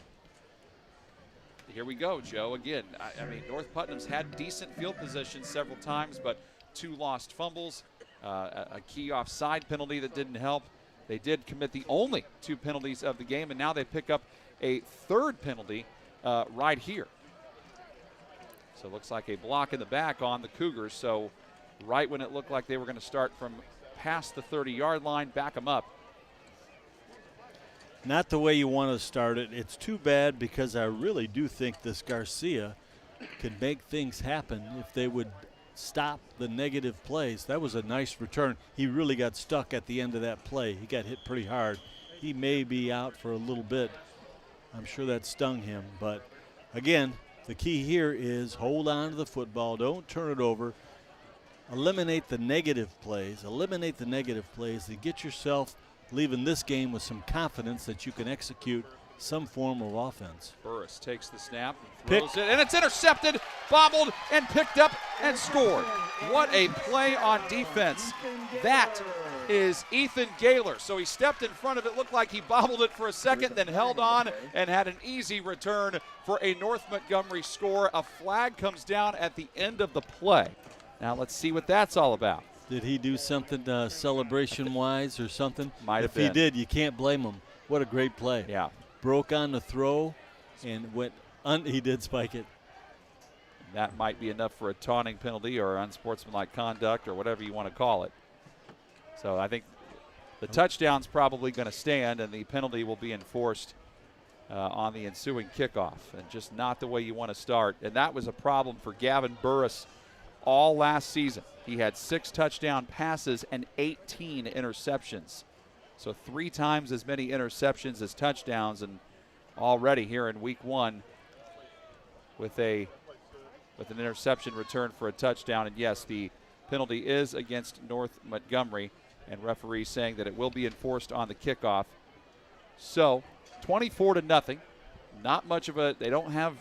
here we go, Joe. Again, I mean, North Putnam's had decent field position several times, but 2 lost fumbles, a key offside penalty that didn't help. They did commit the only 2 penalties of the game, and now they pick up a 3rd penalty right here. So it looks like a block in the back on the Cougars. So right when it looked like they were going to start from past the 30-yard line, back them up. Not the way you want to start it. It's too bad because I really do think this Garcia could make things happen if they would stop the negative plays. That was a nice return. He really got stuck at the end of that play. He got hit pretty hard. He may be out for a little bit. I'm sure that stung him. But, again, the key here is hold on to the football. Don't turn it over. Eliminate the negative plays. Eliminate the negative plays and get yourself leaving this game with some confidence that you can execute some form of offense. Burris takes the snap, throws it, and it's intercepted, bobbled, and picked up and scored. What a play on defense. That is Ethan Gaylor. So he stepped in front of it, looked like he bobbled it for a second, then held on and had an easy return for a North Montgomery score. A flag comes down at the end of the play. Now let's see what that's all about. Did he do something celebration-wise or something? Might have been. If he did, you can't blame him. What a great play. Yeah. Broke on the throw and went he did spike it. That might be enough for a taunting penalty or unsportsmanlike conduct or whatever you want to call it. So I think the touchdown's probably going to stand and the penalty will be enforced on the ensuing kickoff. And just not the way you want to start. And that was a problem for Gavin Burris all last season. He had 6 touchdown passes and 18 interceptions. So 3 times as many interceptions as touchdowns, and already here in week 1 with an interception return for a touchdown. And yes, the penalty is against North Montgomery, and referee saying that it will be enforced on the kickoff. So 24-0, not much of they don't have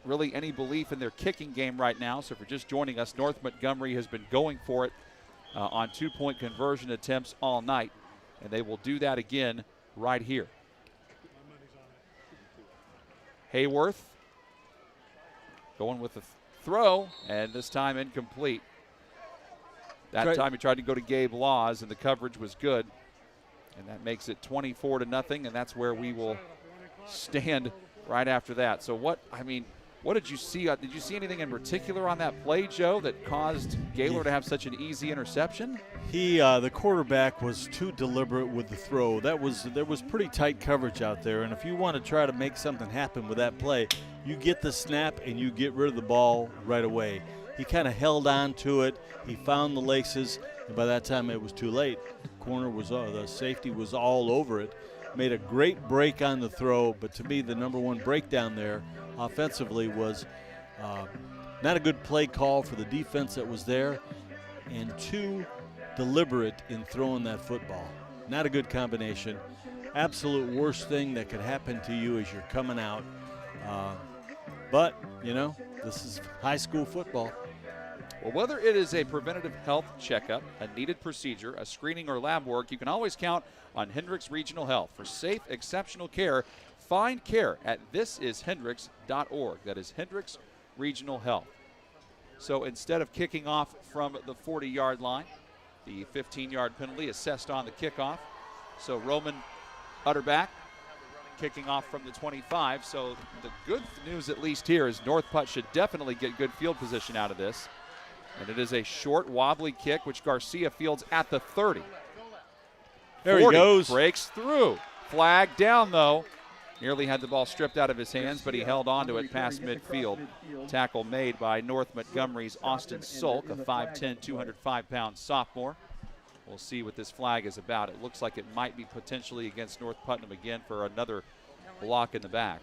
really any belief in their kicking game right now. So if you're just joining us, North Montgomery has been going for it on 2-point conversion attempts all night, and they will do that again right here. Hayworth going with the throw, and this time incomplete. That time he tried to go to Gabe Laws, and the coverage was good, and that makes it 24-0, and that's where we will stand right after that. So what did you see? Did you see anything in particular on that play, Joe, that caused Gaylor to have such an easy interception? The quarterback was too deliberate with the throw. There was pretty tight coverage out there, and if you want to try to make something happen with that play, you get the snap and you get rid of the ball right away. He kind of held on to it. He found the laces, and by that time it was too late. The safety was all over it. Made a great break on the throw, but to me the number one breakdown there offensively was not a good play call for the defense that was there, and too deliberate in throwing that football. Not a good combination. Absolute worst thing that could happen to you as you're coming out. But, this is high school football. Well, whether it is a preventative health checkup, a needed procedure, a screening, or lab work, you can always count on Hendricks Regional Health. For safe, exceptional care, find care at thisishendricks.org. That is Hendricks Regional Health. So instead of kicking off from the 40-yard line, the 15-yard penalty assessed on the kickoff. So Roman Utterback kicking off from the 25. So the good news, at least here, is North Putt should definitely get good field position out of this. And it is a short, wobbly kick, which Garcia fields at the 30. There he goes. Breaks through. Flag down, though. Nearly had the ball stripped out of his hands, but he held on to it past midfield. Tackle made by North Montgomery's Austin Sulk, a 5'10", 205-pound sophomore. We'll see what this flag is about. It looks like it might be potentially against North Putnam again for another block in the back.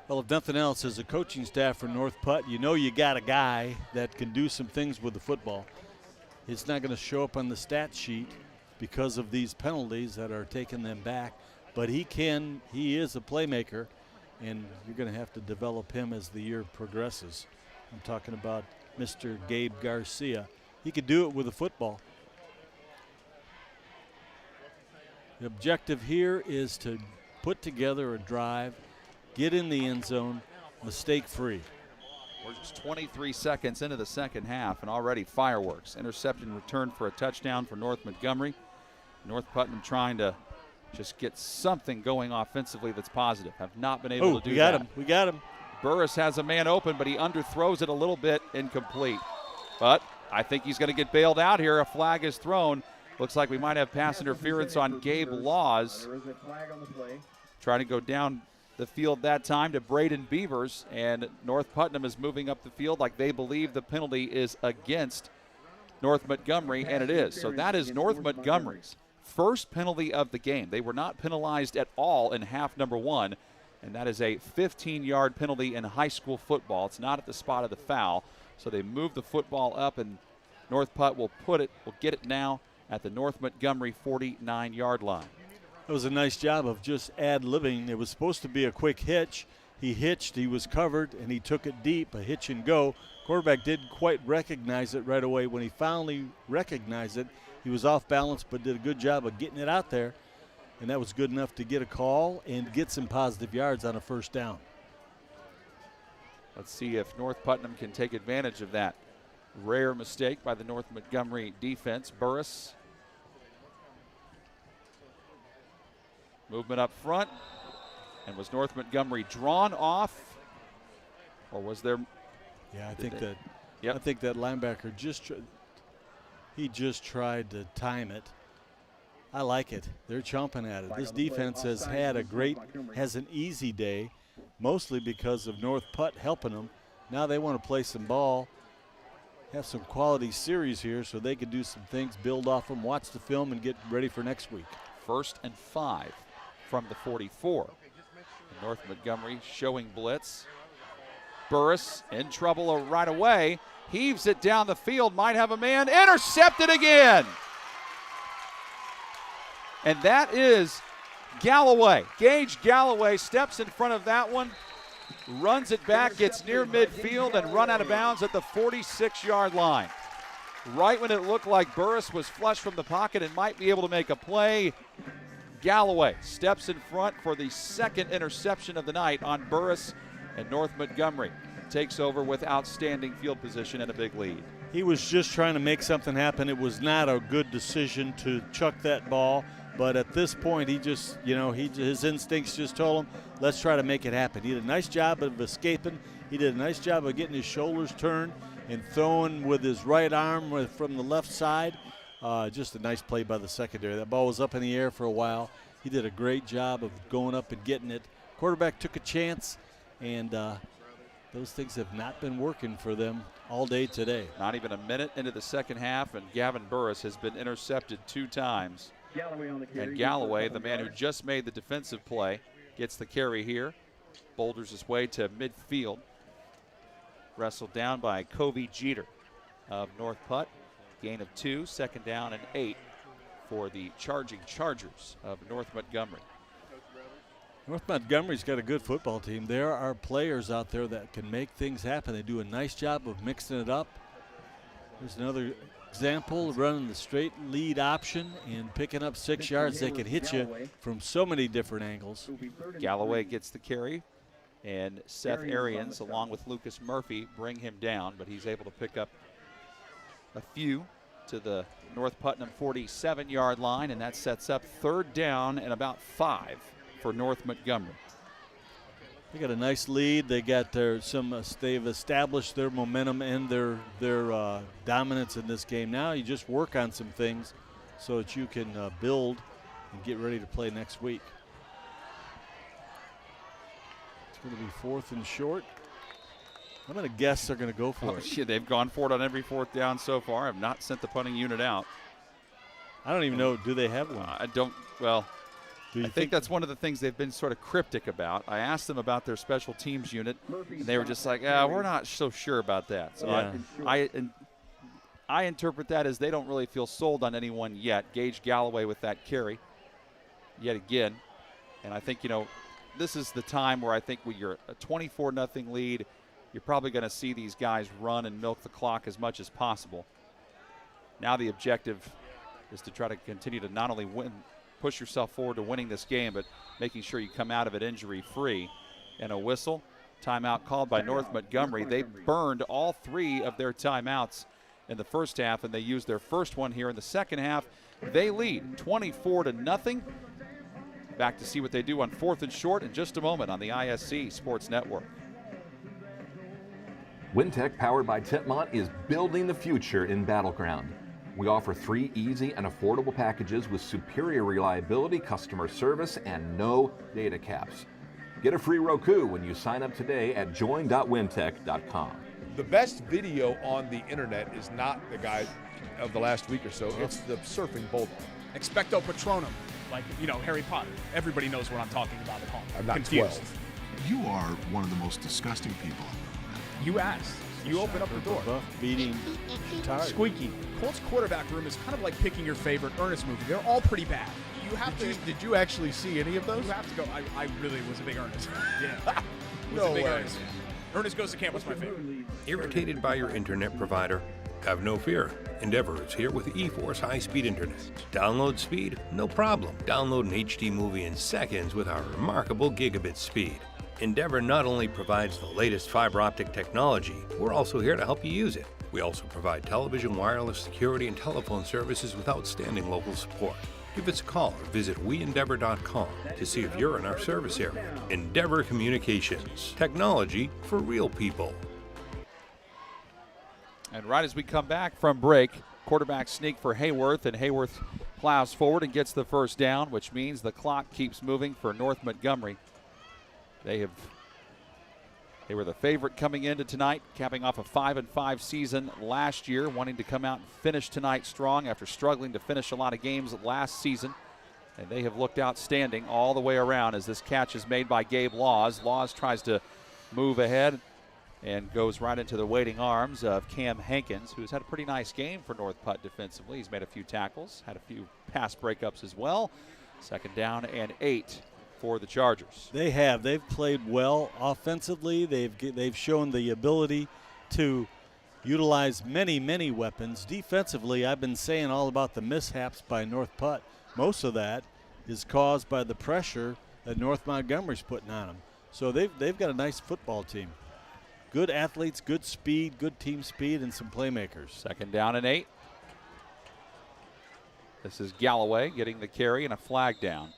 Well, if nothing else, as a coaching staff for North Putt, you know you got a guy that can do some things with the football. It's not going to show up on the stat sheet because of these penalties that are taking them back. But he is a playmaker, and you're going to have to develop him as the year progresses. I'm talking about Mr. Gabe Garcia. He could do it with a football. The objective here is to put together a drive, get in the end zone, mistake-free. We're just 23 seconds into the second half, and already fireworks. Intercept and return for a touchdown for North Montgomery. North Putnam trying to just get something going offensively that's positive. Have not been able to do that. We got him. Burris has a man open, but he underthrows it a little bit, incomplete. But I think he's going to get bailed out here. A flag is thrown. Looks like we might have pass interference on Gabe Laws. Trying to go down the field that time to Braden Beavers, and North Putnam is moving up the field like they believe the penalty is against North Montgomery, and it is. So that is North Montgomery's first penalty of the game. They were not penalized at all in half number one, and that is a 15-yard penalty in high school football. It's not at the spot of the foul, so they move the football up, and North Putt will get it now at the North Montgomery 49-yard line. It was a nice job of just ad-libbing. It was supposed to be a quick hitch. He hitched, he was covered, and he took it deep, a hitch and go. Quarterback didn't quite recognize it right away. When he finally recognized it, he was off balance, but did a good job of getting it out there, and that was good enough to get a call and get some positive yards on a first down. Let's see if North Putnam can take advantage of that rare mistake by the North Montgomery defense. Burris. Movement up front. And was North Montgomery drawn off? Or was there? Yeah, I think that linebacker he just tried to time it. I like it. They're chomping at it. This defense has an easy day, mostly because of North Putt helping them. Now they want to play some ball, have some quality series here so they can do some things, build off them, watch the film, and get ready for next week. 1st and 5 from the 44. North Montgomery showing blitz. Burris in trouble right away. Heaves it down the field, might have a man. Intercepted again. And that is Galloway. Gage Galloway steps in front of that one, runs it back, gets near midfield, and run out of bounds at the 46-yard line. Right when it looked like Burris was flush from the pocket and might be able to make a play, Galloway steps in front for the second interception of the night on Burris, and North Montgomery takes over with outstanding field position and a big lead. He was just trying to make something happen. It was not a good decision to chuck that ball, but at this point he just, his instincts just told him, let's try to make it happen. He did a nice job of escaping. He did a nice job of getting his shoulders turned and throwing with his right arm from the left side. Just a nice play by the secondary. That ball was up in the air for a while. He did a great job of going up and getting it. Quarterback took a chance, and those things have not been working for them all day today. Not even a minute into the second half, and Gavin Burris has been intercepted 2 times. And Galloway, the man who just made the defensive play, gets the carry here. Boulders his way to midfield. Wrestled down by Covey Jeter of North Putt. Gain of 2, 2nd down and 8 for the charging Chargers of North Montgomery. North Montgomery's got a good football team. There are players out there that can make things happen. They do a nice job of mixing it up. There's another example, running the straight lead option and picking up 6 yards. They can hit you from so many different angles. Galloway gets the carry, and Seth Arians, along with Lucas Murphy, bring him down, but he's able to pick up a few to the North Putnam 47-yard line, and that sets up 3rd down and about 5 for North Montgomery. They got a nice lead. They got they've established their momentum and their dominance in this game. Now you just work on some things so that you can build and get ready to play next week. It's going to be 4th and short. I'm going to guess they're going to go for it. Yeah, they've gone for it on every 4th down so far. Have not sent the punting unit out. I don't even know. Do they have one? I don't. Well, I think that's one of the things they've been sort of cryptic about. I asked them about their special teams unit, and they were just like, we're not so sure about that. So yeah. I interpret that as they don't really feel sold on anyone yet. Gage Galloway with that carry yet again. And I think, this is the time where I think when you're a 24-0 lead, you're probably going to see these guys run and milk the clock as much as possible. Now the objective is to try to continue to not only push yourself forward to winning this game, but making sure you come out of it injury-free. And a whistle, timeout called by North Montgomery. They burned all 3 of their timeouts in the first half, and they used their first one here in the second half. They lead 24-0. Back to see what they do on 4th and short in just a moment on the ISC Sports Network. Wintech, powered by Titmont, is building the future in Battleground. We offer 3 easy and affordable packages with superior reliability, customer service, and no data caps. Get a free Roku when you sign up today at join.wintech.com. The best video on the internet is not the guy of the last week or so. It's the surfing bulldog. Expecto Patronum, like, Harry Potter. Everybody knows what I'm talking about at home. I'm not confused. 12. You are one of the most disgusting people. You asked. You open up the door. Buff, beating, tired. Squeaky. Colts quarterback room is kind of like picking your favorite Ernest movie. They're all pretty bad. You have Did you actually see any of those? You have to go. I really was a big Ernest. Yeah. No way. Ernest. Ernest Goes to Camp was my favorite. Irritated by your internet provider? Have no fear. Endeavor is here with eForce high-speed internet. Download speed? No problem. Download an HD movie in seconds with our remarkable gigabit speed. Endeavor not only provides the latest fiber optic technology, we're also here to help you use it. We also provide television, wireless, security, and telephone services with outstanding local support. Give us a call or visit weendeavor.com to see if you're in our service area. Endeavor Communications. Technology for real people. And right as we come back from break, quarterback sneak for Hayworth, and Hayworth plows forward and gets the first down, which means the clock keeps moving for North Montgomery. They were the favorite coming into tonight, capping off a 5-5 season last year, wanting to come out and finish tonight strong after struggling to finish a lot of games last season. And they have looked outstanding all the way around as this catch is made by Gabe Laws. Laws tries to move ahead and goes right into the waiting arms of Cam Hankins, who's had a pretty nice game for North Putt defensively. He's made a few tackles, had a few pass breakups as well. 2nd down and 8 for the Chargers. They've played well offensively. They've shown the ability to utilize many weapons. Defensively, I've been saying all about the mishaps by North Putt. Most of that is caused by the pressure that North Montgomery's putting on them. So they've got a nice football team. Good athletes, good speed, good team speed, and some playmakers. 2nd down and 8. This is Galloway getting the carry and a flag down.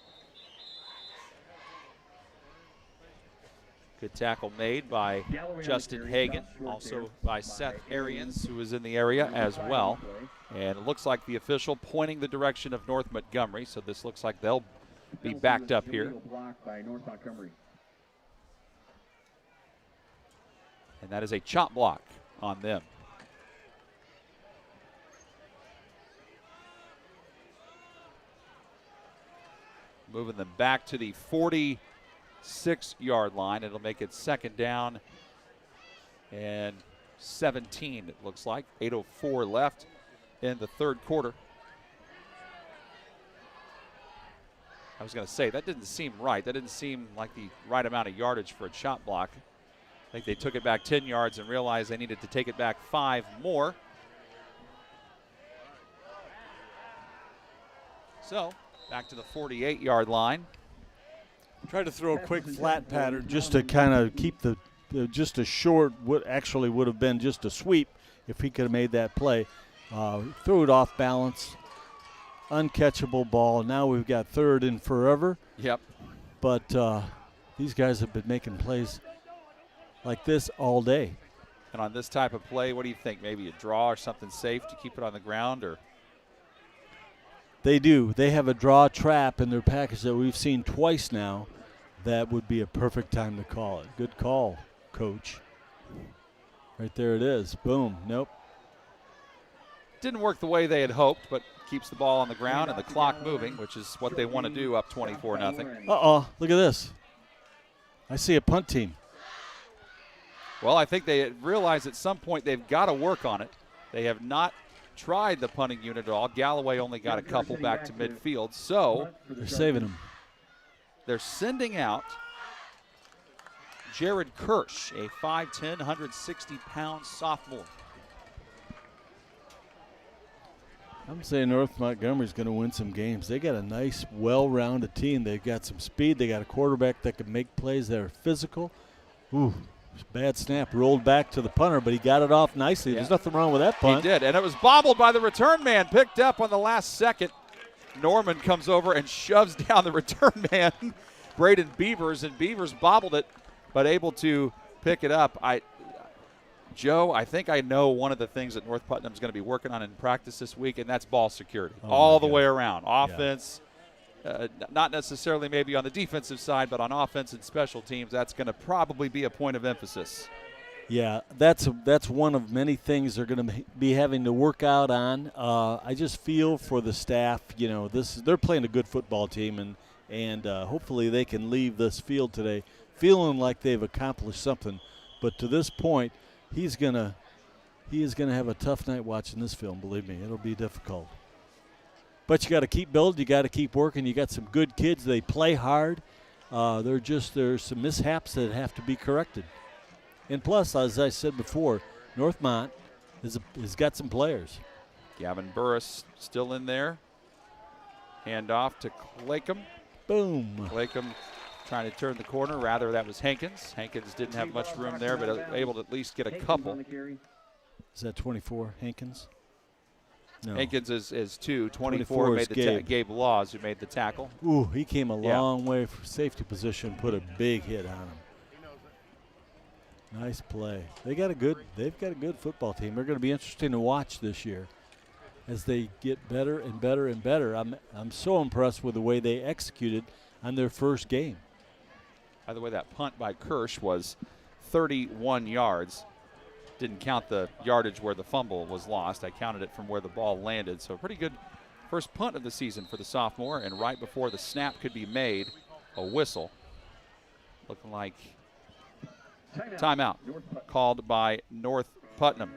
Good tackle made by Justin Hagan, also by Seth Arians, who is in the area as well. And it looks like the official pointing the direction of North Montgomery, so this looks like they'll be backed up here. And that is a chop block on them. Moving them back to the 46-yard line. It'll make it 2nd down and 17, it looks like. 8:04 left in the 3rd quarter. I was going to say, that didn't seem right. That didn't seem like the right amount of yardage for a chop block. I think they took it back 10 yards and realized they needed to take it back 5 more. So, back to the 48-yard line. Tried to throw a quick flat pattern just to kind of keep just a short, what actually would have been just a sweep if he could have made that play. Threw it off balance. Uncatchable ball. Now we've got third and forever. Yep. But these guys have been making plays like this all day. And on this type of play, what do you think? Maybe a draw or something safe to keep it on the ground, or? They do. They have a draw trap in their package that we've seen twice now. That would be a perfect time to call it. Good call, Coach. Right there it is. Boom. Nope. Didn't work the way they had hoped, but keeps the ball on the ground and the clock moving, which is what they want to do up 24-0. Uh-oh. Look at this. I see a punt team. Well, I think they realize at some point they've got to work on it. They have not tried the punting unit at all. Galloway only got a couple back to midfield, so they're saving them. They're sending out Jared Kirsch, a 5'10", 160-pound sophomore. I'm saying North Montgomery's going to win some games. They got a nice, well-rounded team. They've got some speed. They got a quarterback that can make plays that are physical. Ooh, bad snap. Rolled back to the punter, but he got it off nicely. Yeah. There's nothing wrong with that punt. He did, and it was bobbled by the return man. Picked up on the last second. Norman comes over and shoves down the return man, Braden Beavers, and Beavers bobbled it, but able to pick it up. Joe, I think I know one of the things that North Putnam's going to be working on in practice this week, and that's ball security. All the way around. Offense, not necessarily maybe on the defensive side, but on offense and special teams, that's going to probably be a point of emphasis. Yeah, that's one of many things they're going to be having to work out on. I just feel for the staff, they're playing a good football team, and hopefully they can leave this field today feeling like they've accomplished something. But to this point, he is gonna have a tough night watching this film. Believe me, it'll be difficult. But you got to keep building. You got to keep working. You got some good kids. They play hard. There's some mishaps that have to be corrected. And plus, as I said before, Northmont has got some players. Gavin Burris still in there. Hand off to Claycomb. Boom. Claycomb trying to turn the corner. Rather, that was Hankins. Hankins didn't have much room there, but able to at least get a couple. Is that 24, Hankins? No. Hankins is 2. 24 made the Gabe Laws, who made the tackle. Ooh, he came a long way for safety position, put a big hit on him. Nice play. They've got a good football team. They're going to be interesting to watch this year as they get better and better and better. I'm so impressed with the way they executed on their first game. By the way, that punt by Kirsch was 31 yards. Didn't count the yardage where the fumble was lost. I counted it from where the ball landed. So a pretty good first punt of the season for the sophomore. And right before the snap could be made, a whistle. Looking like timeout called by North Putnam.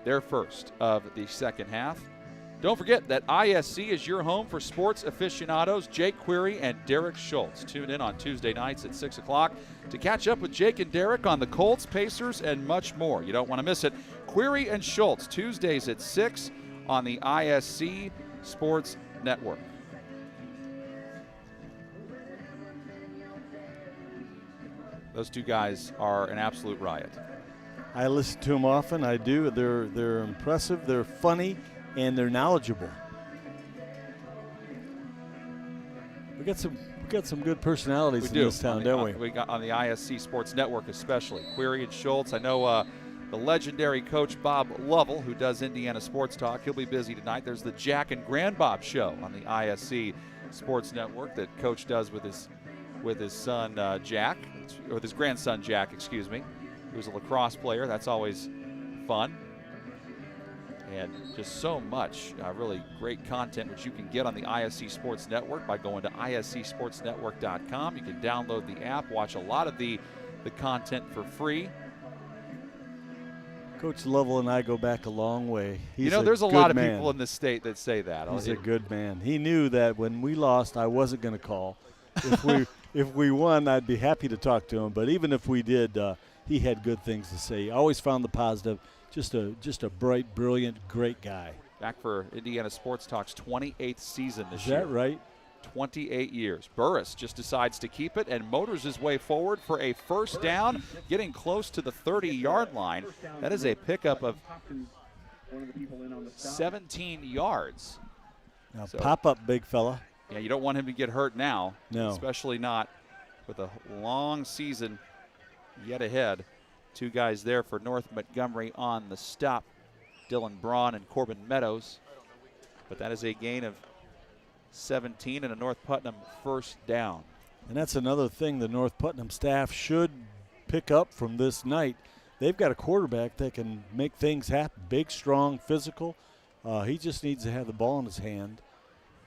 Their first of the second half. Don't forget that ISC is your home for sports aficionados Jake Query and Derek Schultz. Tune in on Tuesday nights at 6 o'clock to catch up with Jake and Derek on the Colts, Pacers, and much more. You don't want to miss it. Query and Schultz, Tuesdays at 6 on the ISC Sports Network. Those two guys are an absolute riot. I listen to them often. I do. They're impressive. They're funny. And they're knowledgeable. We got some good personalities in this town, don't we? We got on the ISC Sports Network especially. Query and Schultz. I know the legendary coach Bob Lovell, who does Indiana Sports Talk. He'll be busy tonight. There's the Jack and Grandbob show on the ISC Sports Network that Coach does with his son Jack, or with his grandson Jack, excuse me, who's a lacrosse player. That's always fun. And just so much really great content, which you can get on the ISC Sports Network by going to iscsportsnetwork.com. You can download the app, watch a lot of the content for free. Coach Lovell and I go back a long way. There's a lot of people in the state that say that. He's a good man. He knew that when we lost, I wasn't going to call. If we won, I'd be happy to talk to him. But even if we did, he had good things to say. He always found the positive. Just a bright, brilliant, great guy. Back for Indiana Sports Talk's 28th season this year. Is that right? 28 years. Burris just decides to keep it and motors his way forward for a first down, getting close to the 30-yard line. That is a pickup of 17 yards. Now pop up, big fella. Yeah, you don't want him to get hurt now. No. Especially not with a long season yet ahead. 2 guys there for North Montgomery on the stop. Dylan Braun and Corbin Meadows. But that is a gain of 17 and a North Putnam first down. And that's another thing the North Putnam staff should pick up from this night. They've got a quarterback that can make things happen. Big, strong, physical. He just needs to have the ball in his hand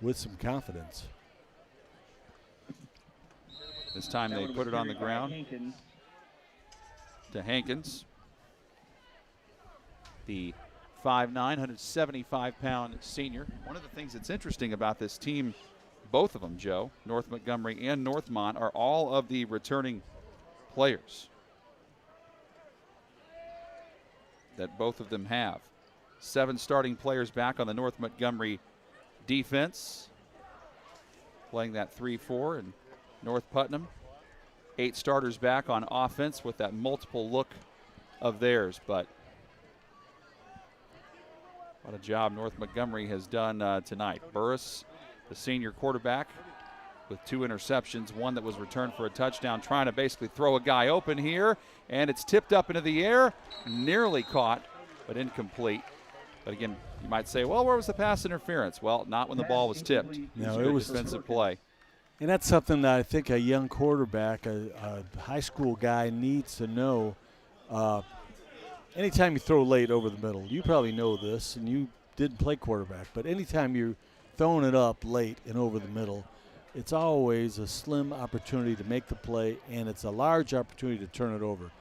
with some confidence. This time they put it on the ground to Hankins. The 5'9", 175-pound senior. One of the things that's interesting about this team, both of them, Joe, North Montgomery and Northmont, are all of the returning players that both of them have. 7 starting players back on the North Montgomery defense, playing that 3-4, and North Putnam, 8 starters back on offense with that multiple look of theirs. But what a job North Montgomery has done tonight. Burris, the senior quarterback, with 2 interceptions, one that was returned for a touchdown, trying to basically throw a guy open here, and it's tipped up into the air, nearly caught, but incomplete. But again, you might say, well, where was the pass interference? Well, not when the ball was tipped. No, it was defensive play. And that's something that I think a young quarterback, a high school guy, needs to know. Anytime you throw late over the middle, you probably know this, and you didn't play quarterback, but anytime you're throwing it up late and over the middle, it's always a slim opportunity to make the play, and it's a large opportunity to turn it over.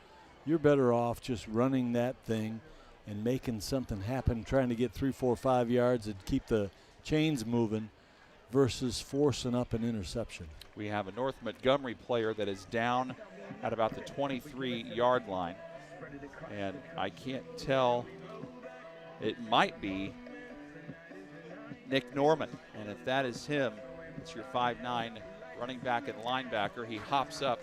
You're better off just running that thing and making something happen, trying to get 3, 4, 5 yards and keep the chains moving versus forcing up an interception. We have a North Montgomery player that is down at about the 23-yard line. And I can't tell, it might be Nick Norman. And if that is him, it's your 5'9" running back and linebacker. He hops up.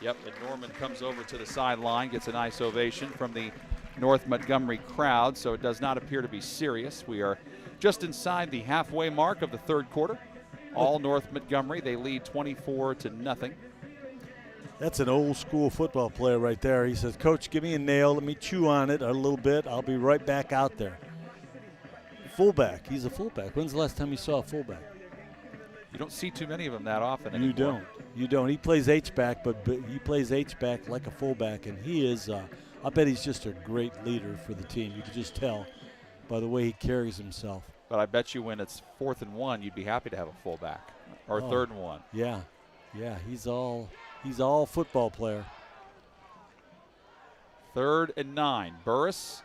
Yep, and Norman comes over to the sideline, gets a nice ovation from the North Montgomery crowd, so it does not appear to be serious. We are just inside the halfway mark of the third quarter. All North Montgomery, they lead 24-0. That's an old school football player right there. He says, Coach, give me a nail. Let me chew on it a little bit. I'll be right back out there. Fullback. He's a fullback. When's the last time you saw a fullback? You don't see too many of them that often anymore. You don't. You don't. He plays H-back, but he plays H-back like a fullback, and he is, I bet he's just a great leader for the team. You can just tell by the way he carries himself. But I bet you when it's 4th and 1, you'd be happy to have a fullback, or 3rd and 1. Yeah. Yeah, he's all football player. 3rd and 9. Burris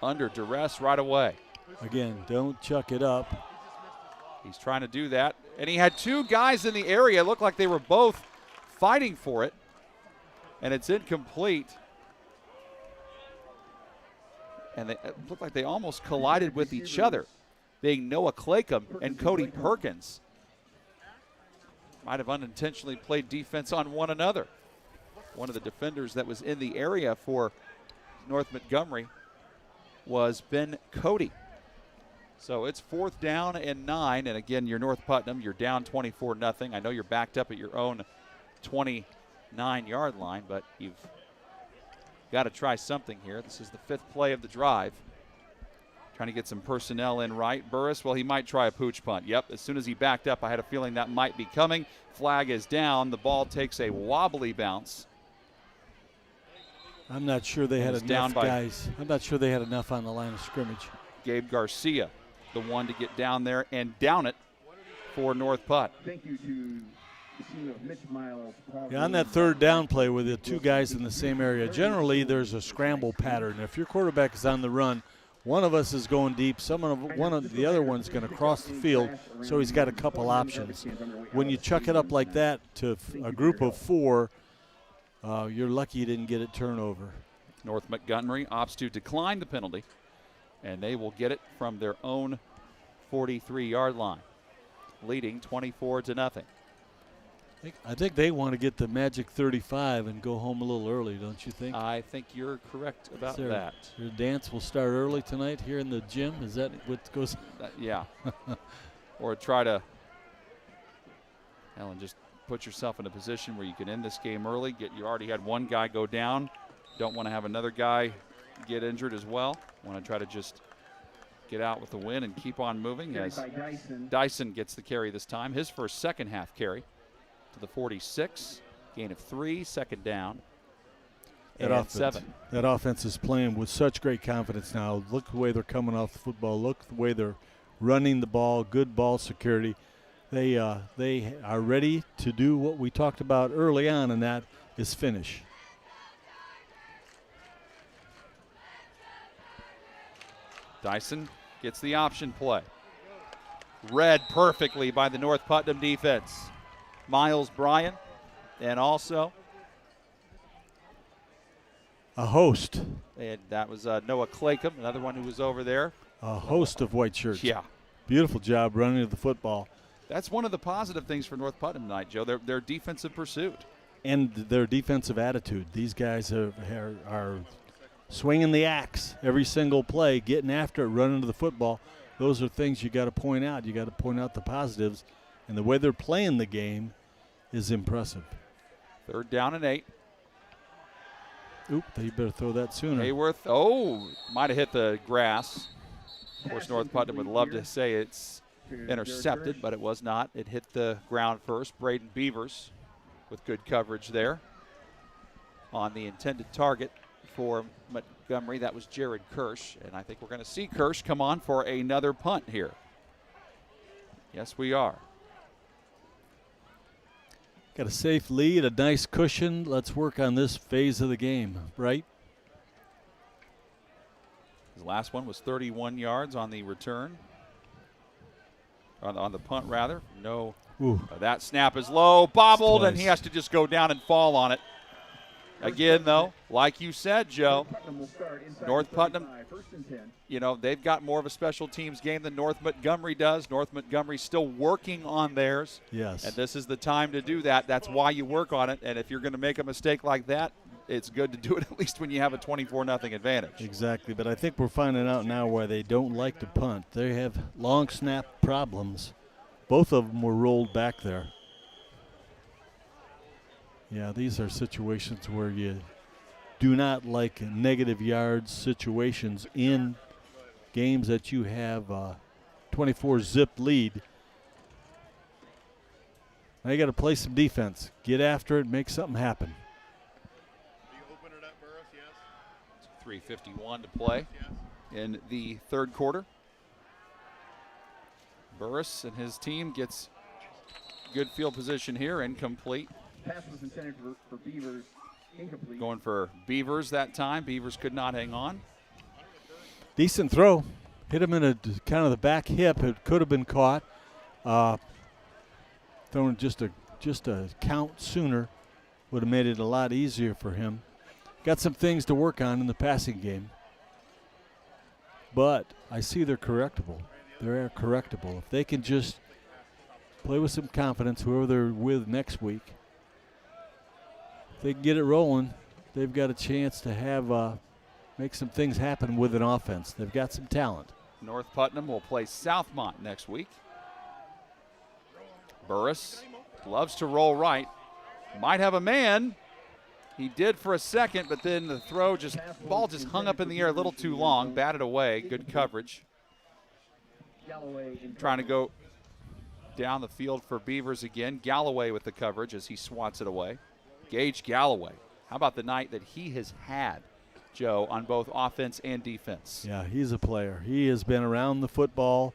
under duress right away. Again, don't chuck it up. He's trying to do that. And he had 2 guys in the area. It looked like they were both fighting for it. And it's incomplete. And it looked like they almost collided with each other, being Noah Claycomb and Cody Perkins. Might have unintentionally played defense on one another. One of the defenders that was in the area for North Montgomery was Ben Cody. So it's 4th down and 9, and again, you're North Putnam. You're down 24-0. I know you're backed up at your own 29-yard line, but you've got to try something here. This is the 5th play of the drive. Trying to get some personnel in right. Burris, well, he might try a pooch punt. Yep, as soon as he backed up, I had a feeling that might be coming. Flag is down. The ball takes a wobbly bounce. I'm not sure they had enough guys. I'm not sure they had enough on the line of scrimmage. Gabe Garcia, the one to get down there and down it for North Putt. Thank you to the team of Mitch Miles. Yeah, on that 3rd down play with the 2 guys in the same area, generally there's a scramble pattern. If your quarterback is on the run, one of us is going deep. One of the other one's going to cross the field, so he's got a couple options. When you chuck it up like that to a group of 4, you're lucky you didn't get it turnover. North Montgomery opts to decline the penalty, and they will get it from their own 43-yard line, leading 24-0. I think they want to get the magic 35 and go home a little early, don't you think? I think you're correct about that. Your dance will start early tonight here in the gym. Is that what goes? Yeah. Or try to, Ellen, just put yourself in a position where you can end this game early. You already had one guy go down. Don't want to have another guy get injured as well. Want to try to just get out with the win and keep on moving as Dyson gets the carry this time. His first second half carry to the 46. Gain of 3, second down. And 7. That offense is playing with such great confidence now. Look the way they're coming off the football. Look the way they're running the ball, good ball security. They are ready to do what we talked about early on, and that is finish. Dyson gets the option play. Read perfectly by the North Putnam defense. Miles Bryan, and also a host. And that was Noah Claycomb, another one who was over there. A host of white shirts. Yeah. Beautiful job running the football. That's one of the positive things for North Putnam tonight, Joe, their defensive pursuit. And their defensive attitude. These guys are swinging the axe every single play, getting after it, running to the football. Those are things you got to point out. You got to point out the positives. And the way they're playing the game is impressive. 3rd down and 8. Oop, they better throw that sooner. Hayworth, might have hit the grass. Of course, North Putnam would love to say it's intercepted, but it was not. It hit the ground first. Braden Beavers with good coverage there on the intended target for Montgomery. That was Jared Kirsch, and I think we're going to see Kirsch come on for another punt here. Yes, we are. Got a safe lead, a nice cushion. Let's work on this phase of the game, right? His last one was 31 yards on the return. On the punt, rather. No. That snap is low, bobbled, and he has to just go down and fall on it. Again, though, like you said, Joe, North Putnam, they've got more of a special teams game than North Montgomery does. North Montgomery's still working on theirs. Yes. And this is the time to do that. That's why you work on it. And if you're going to make a mistake like that, it's good to do it at least when you have a 24-0 advantage. Exactly. But I think we're finding out now why they don't like to punt. They have long snap problems. Both of them were rolled back there. Yeah, these are situations where you do not like negative yards situations in games that you have 24-zip lead. Now you got to play some defense. Get after it, make something happen. 3:51 to play in the 3rd quarter. Burris and his team gets good field position here, incomplete. Pass was intended for Beavers, incomplete. Going for Beavers that time. Beavers could not hang on. Decent throw. Hit him in a kind of the back hip. It could have been caught. Throwing just a count sooner would have made it a lot easier for him. Got some things to work on in the passing game. But I see they're correctable. They're correctable. If they can just play with some confidence, whoever they're with next week, if they can get it rolling, they've got a chance to have make some things happen with an offense. They've got some talent. North Putnam will play Southmont next week. Burris loves to roll right. Might have a man. He did for a second, but then the throw ball just hung up in the air a little too long. Batted away. Good coverage. Trying to go down the field for Beavers again. Galloway with the coverage as he swats it away. Gage Galloway. How about the night that he has had, Joe, on both offense and defense? Yeah, he's a player. He has been around the football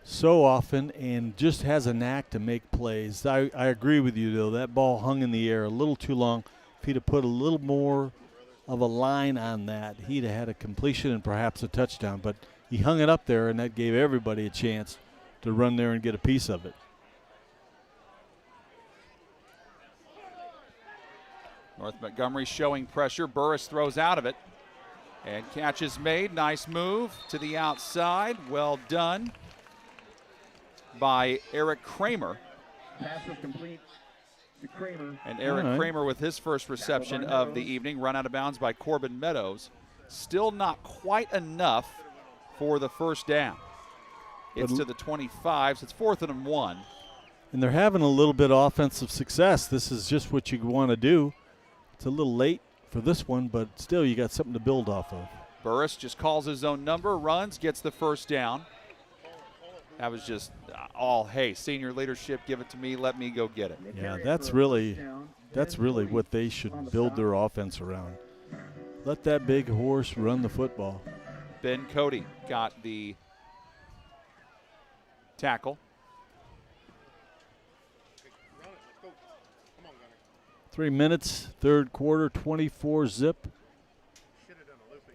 so often and just has a knack to make plays. I agree with you, though. That ball hung in the air a little too long. If he'd have put a little more of a line on that, he'd have had a completion and perhaps a touchdown. But he hung it up there, and that gave everybody a chance to run there and get a piece of it. North Montgomery showing pressure. Burris throws out of it. And catch is made. Nice move to the outside. Well done by Eric Kramer. Pass was complete And Eric Kramer with his first reception of the evening, run out of bounds by Corbin Meadows. Still not quite enough for the first down. It's to the 25, so it's 4th and 1. And they're having a little bit of offensive success. This is just what you want to do. It's a little late for this one, but still you got something to build off of. Burris just calls his own number, runs, gets the first down. That was just all, hey, senior leadership, give it to me, let me go get it. Yeah, that's really what they should build their offense around. Let that big horse run the football. Ben Cody got the tackle. 3 minutes, third quarter, 24-zip.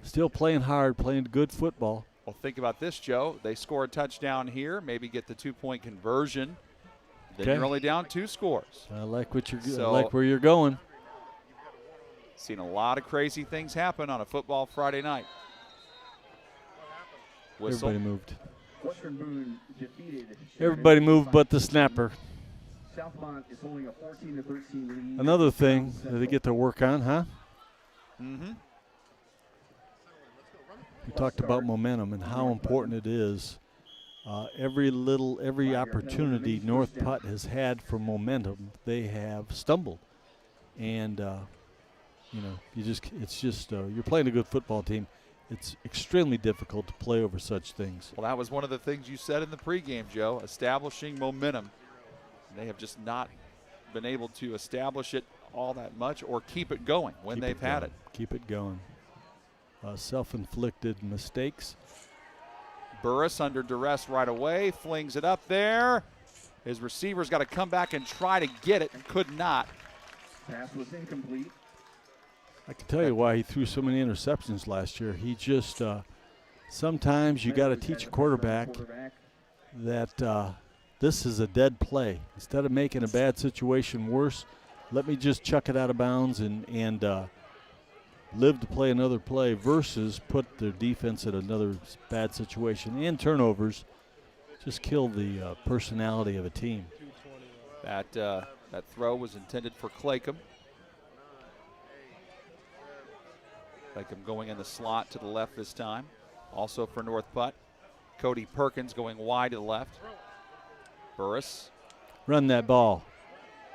Still playing hard, playing good football. Well, think about this, Joe. They score a touchdown here, maybe get the 2-point conversion. Then you're only down 2 scores. I like what you're I like where you're going. Seen a lot of crazy things happen on a football Friday night. Whistle. Everybody moved. Everybody moved but the snapper. Southmont is holding a 14-13 lead. Another thing that they get to work on, huh? Mm-hmm. We talked about momentum and how important it is. Every opportunity North Putt has had for momentum, they have stumbled. And you're playing a good football team. It's extremely difficult to play over such things. Well, that was one of the things you said in the pregame, Joe, establishing momentum. They have just not been able to establish it all that much or keep it going when they've had it. Keep it going. Self-inflicted mistakes. Burris under duress right away, flings it up there. His receiver's got to come back and try to get it, could not. Pass was incomplete. I can tell you why he threw so many interceptions last year. He just, sometimes you got to teach a quarterback that this is a dead play. Instead of making a bad situation worse, let me just chuck it out of bounds and live to play another play versus put their defense in another bad situation. And turnovers just kill the personality of a team. That throw was intended for Claycomb. Claycomb going in the slot to the left this time. Also for North Putt, Cody Perkins going wide to the left. Burris. Run that ball.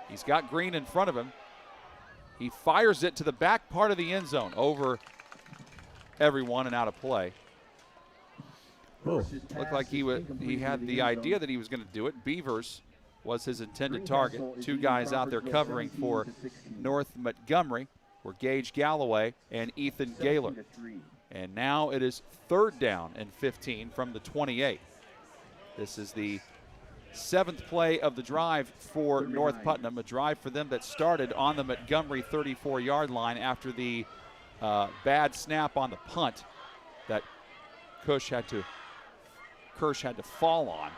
He's got Green in front of him. He fires it to the back part of the end zone over everyone and out of play. Oh. Looked like he had the idea that he was going to do it. Beavers was his intended target. 2 guys out there covering for North Montgomery were Gage Galloway and Ethan Gaylor. And now it is 3rd down and 15 from the 28. This is the 7th play of the drive for North Putnam, a drive for them that started on the Montgomery 34-yard line after the bad snap on the punt that Kirsch had to fall on.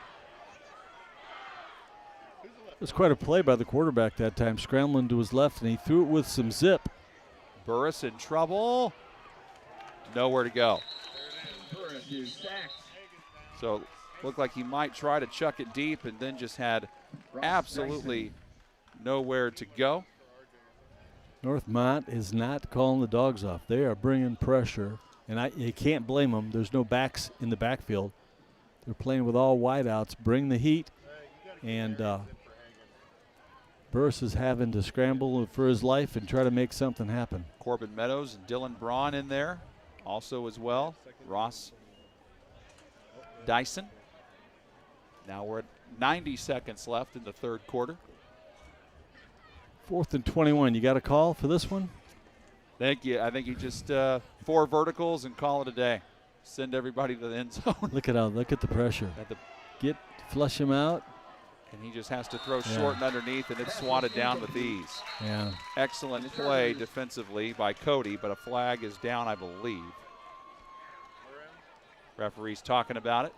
It was quite a play by the quarterback that time, scrambling to his left, and he threw it with some zip. Burris in trouble. Nowhere to go. So looked like he might try to chuck it deep and then just had absolutely nowhere to go. North Mont is not calling the dogs off. They are bringing pressure, and you can't blame them. There's no backs in the backfield. They're playing with all wideouts. Bring the heat, and Burris is having to scramble for his life and try to make something happen. Corbin Meadows and Dylan Braun in there also as well. Ross Dyson. Now we're at 90 seconds left in the 3rd quarter. 4th and 21. You got a call for this one? Thank you. I think you just 4 verticals and call it a day. Send everybody to the end zone. Look at the pressure. Flush him out. And he just has to throw short and underneath, and it's swatted down with ease. Yeah. Excellent play defensively by Cody, but a flag is down, I believe. Referee's talking about it.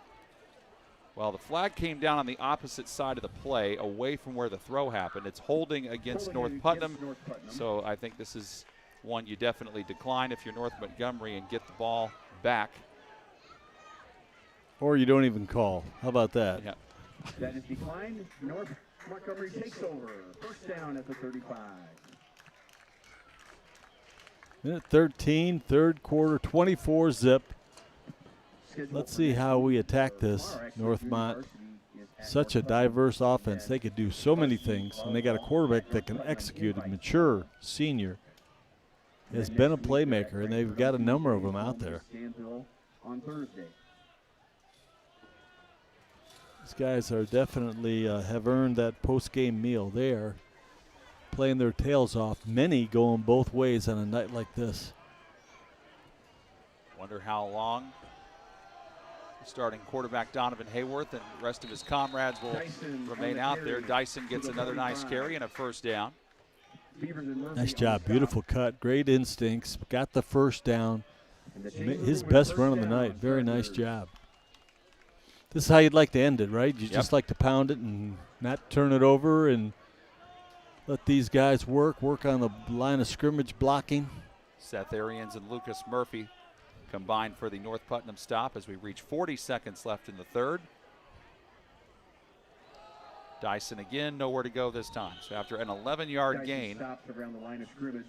Well, the flag came down on the opposite side of the play, away from where the throw happened. It's holding against North Putnam, so I think this is one you definitely decline if you're North Montgomery and get the ball back. Or you don't even call. How about that? Yeah. That is declined. North Montgomery takes over. First down at the 35. Minute 13, third quarter, 24 zip. Let's see how we attack this, Northmont. Such a diverse offense. They could do so many things, and they got a quarterback that can execute, a mature senior. Has been a playmaker, and they've got a number of them out there. On Thursday. These guys are definitely have earned that post-game meal. They are playing their tails off, many going both ways on a night like this. Wonder how long starting quarterback Donovan Hayworth and the rest of his comrades will remain out there. Dyson gets another nice carry and a first down. Nice job, beautiful cut, great instincts, got the first down. His best run of the night, very nice job. This is how you'd like to end it, right? You just like to pound it and not turn it over and let these guys work on the line of scrimmage blocking. Seth Arians and Lucas Murphy combined for the North Putnam stop as we reach 40 seconds left in the third. Dyson again, nowhere to go this time. So after an 11-yard gain,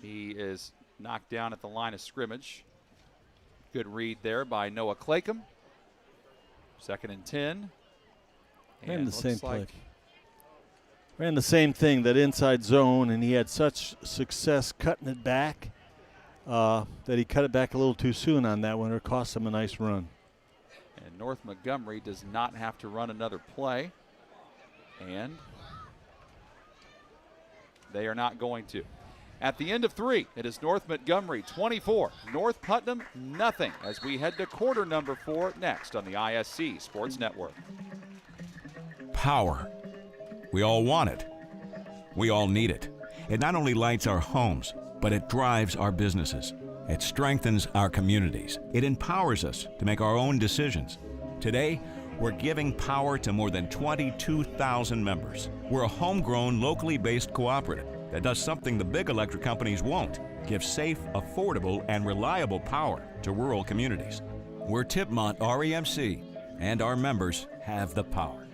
he is knocked down at the line of scrimmage. Good read there by Noah Claycomb. 2nd and 10. Ran the same play. Ran the same thing, that inside zone, and he had such success cutting it back that he cut it back a little too soon on that one. It cost him a nice run. And North Montgomery does not have to run another play. And they are not going to. At the end of 3, it is North Montgomery 24, North Putnam nothing, as we head to quarter number 4 next on the ISC Sports Network. Power. We all want it. We all need it. It not only lights our homes, but it drives our businesses. It strengthens our communities. It empowers us to make our own decisions. Today, we're giving power to more than 22,000 members. We're a homegrown, locally based cooperative that does something the big electric companies won't: give safe, affordable, and reliable power to rural communities. We're Tipmont REMC, and our members have the power.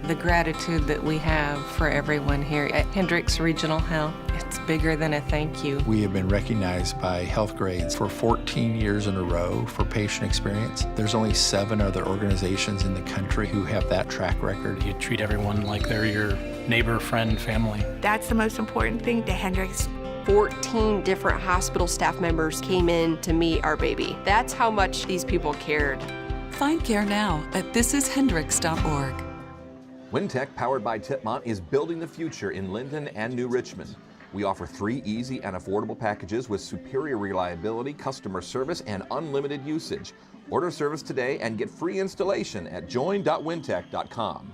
The gratitude that we have for everyone here at Hendricks Regional Health, it's bigger than a thank you. We have been recognized by Health Grades for 14 years in a row for patient experience. There's only 7 other organizations in the country who have that track record. You treat everyone like they're your neighbor, friend, family. That's the most important thing to Hendricks. 14 different hospital staff members came in to meet our baby. That's how much these people cared. Find care now at thisishendricks.org. Wintech, powered by Tipmont, is building the future in Linden and New Richmond. We offer 3 easy and affordable packages with superior reliability, customer service, and unlimited usage. Order service today and get free installation at join.wintech.com.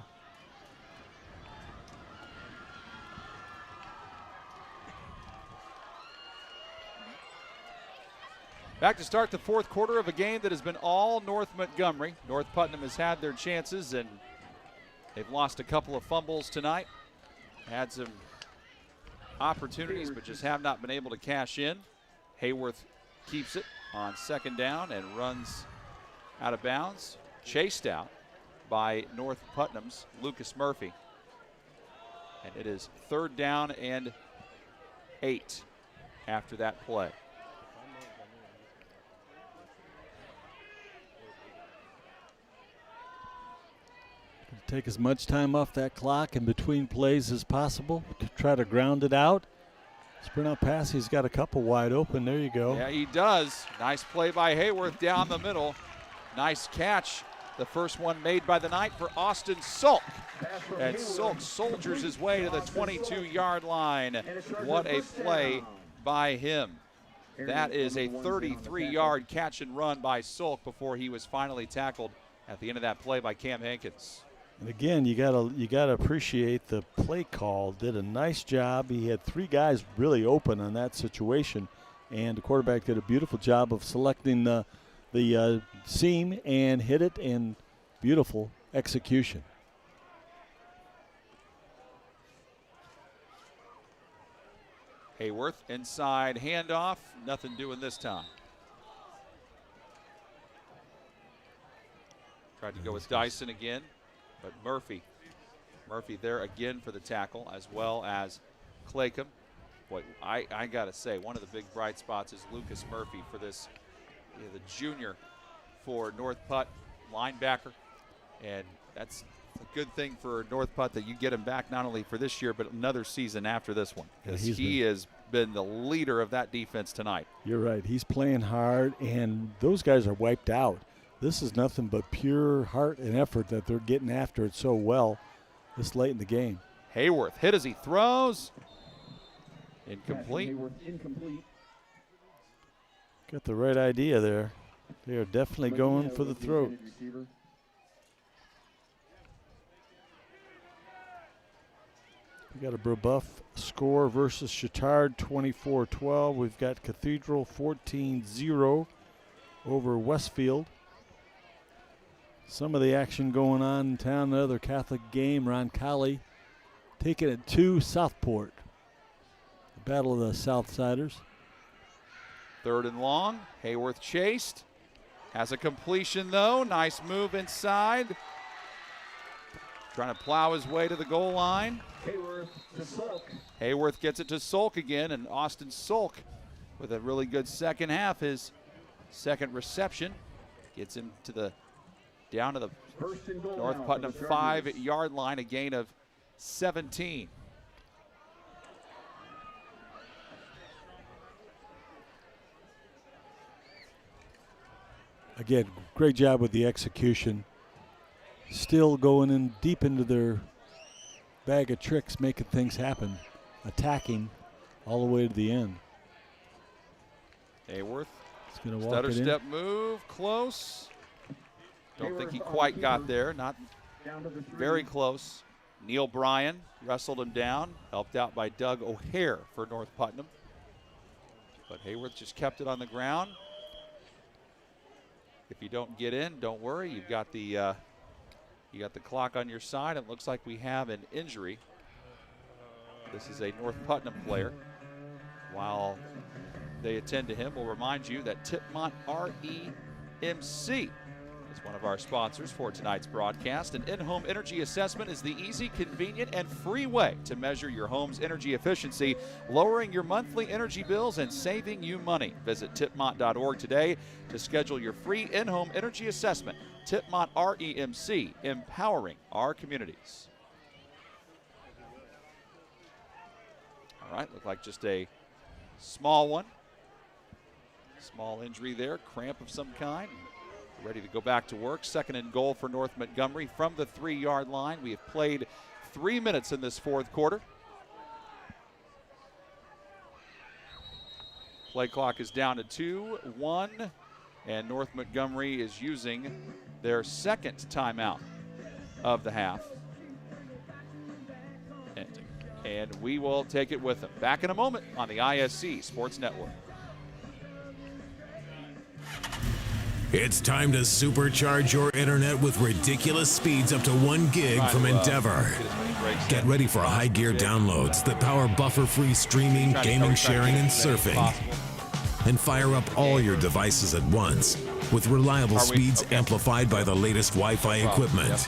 Back to start the fourth quarter of a game that has been all North Montgomery. North Putnam has had their chances, and they've lost a couple of fumbles tonight. Had some opportunities, but just have not been able to cash in. Hayworth keeps it on 2nd down and runs out of bounds. Chased out by North Putnam's Lucas Murphy. And it is 3rd down and 8 after that play. Take as much time off that clock in between plays as possible to try to ground it out. Sprint out pass, he's got a couple wide open. There you go. Yeah, he does. Nice play by Hayworth down the middle. Nice catch. The first one made by the night for Austin Sulk. And Sulk soldiers his way to the 22-yard line. What a play by him. That is a 33-yard catch and run by Sulk before he was finally tackled at the end of that play by Cam Hankins. And again, you gotta appreciate the play call. Did a nice job. He had 3 guys really open on that situation, and the quarterback did a beautiful job of selecting the seam and hit it, and beautiful execution. Hayworth inside handoff, nothing doing this time. Tried to go with Dyson again, but Murphy Murphy there again for the tackle, as well as Claycomb. Boy, I got to say, one of the big bright spots is Lucas Murphy for this, the junior for North Putt, linebacker. And that's a good thing for North Putt that you get him back not only for this year, but another season after this one. Because he has been the leader of that defense tonight. You're right. He's playing hard, and those guys are wiped out. This is nothing but pure heart and effort that they're getting after it so well this late in the game. Hayworth hit as he throws. Incomplete. Got the right idea there. They are definitely going for the throat. We got a Brebeuf score versus Chittard 24-12. We've got Cathedral 14-0 over Westfield. Some of the action going on in town. Another Catholic game. Roncalli taking it to Southport. The Battle of the Southsiders. 3rd and long. Hayworth chased. Has a completion though. Nice move inside. Trying to plow his way to the goal line. Hayworth to Sulk. Hayworth gets it to Sulk again, and Austin Sulk with a really good second half. His second reception gets him to the down to the North Putnam 5-yard line, a gain of 17. Again, great job with the execution. Still going in deep into their bag of tricks, making things happen, attacking all the way to the end. Hayworth, stutter step move, close. Don't think he quite got there, not very close. Neil Bryan wrestled him down, helped out by Doug O'Hare for North Putnam. But Hayworth just kept it on the ground. If you don't get in, don't worry. You've got the clock on your side. It looks like we have an injury. This is a North Putnam player. While they attend to him, we'll remind you that Tipmont REMC is one of our sponsors for tonight's broadcast. An in-home energy assessment is the easy, convenient, and free way to measure your home's energy efficiency, lowering your monthly energy bills and saving you money. Visit tipmont.org today to schedule your free in-home energy assessment. Tipmont REMC, empowering our communities. All right, looked like just a small one. Small injury there, cramp of some kind. Ready to go back to work. 2nd and goal for North Montgomery from the 3-yard line. We have played 3 minutes in this 4th quarter. Play clock is down to 2-1, and North Montgomery is using their 2nd timeout of the half. And we will take it with them. Back in a moment on the ISC Sports Network. It's time to supercharge your internet with ridiculous speeds up to 1 gig from Endeavor. Get ready for high gear downloads that power buffer-free streaming, gaming, sharing, and surfing. And fire up all your devices at once with reliable speeds amplified by the latest Wi-Fi equipment.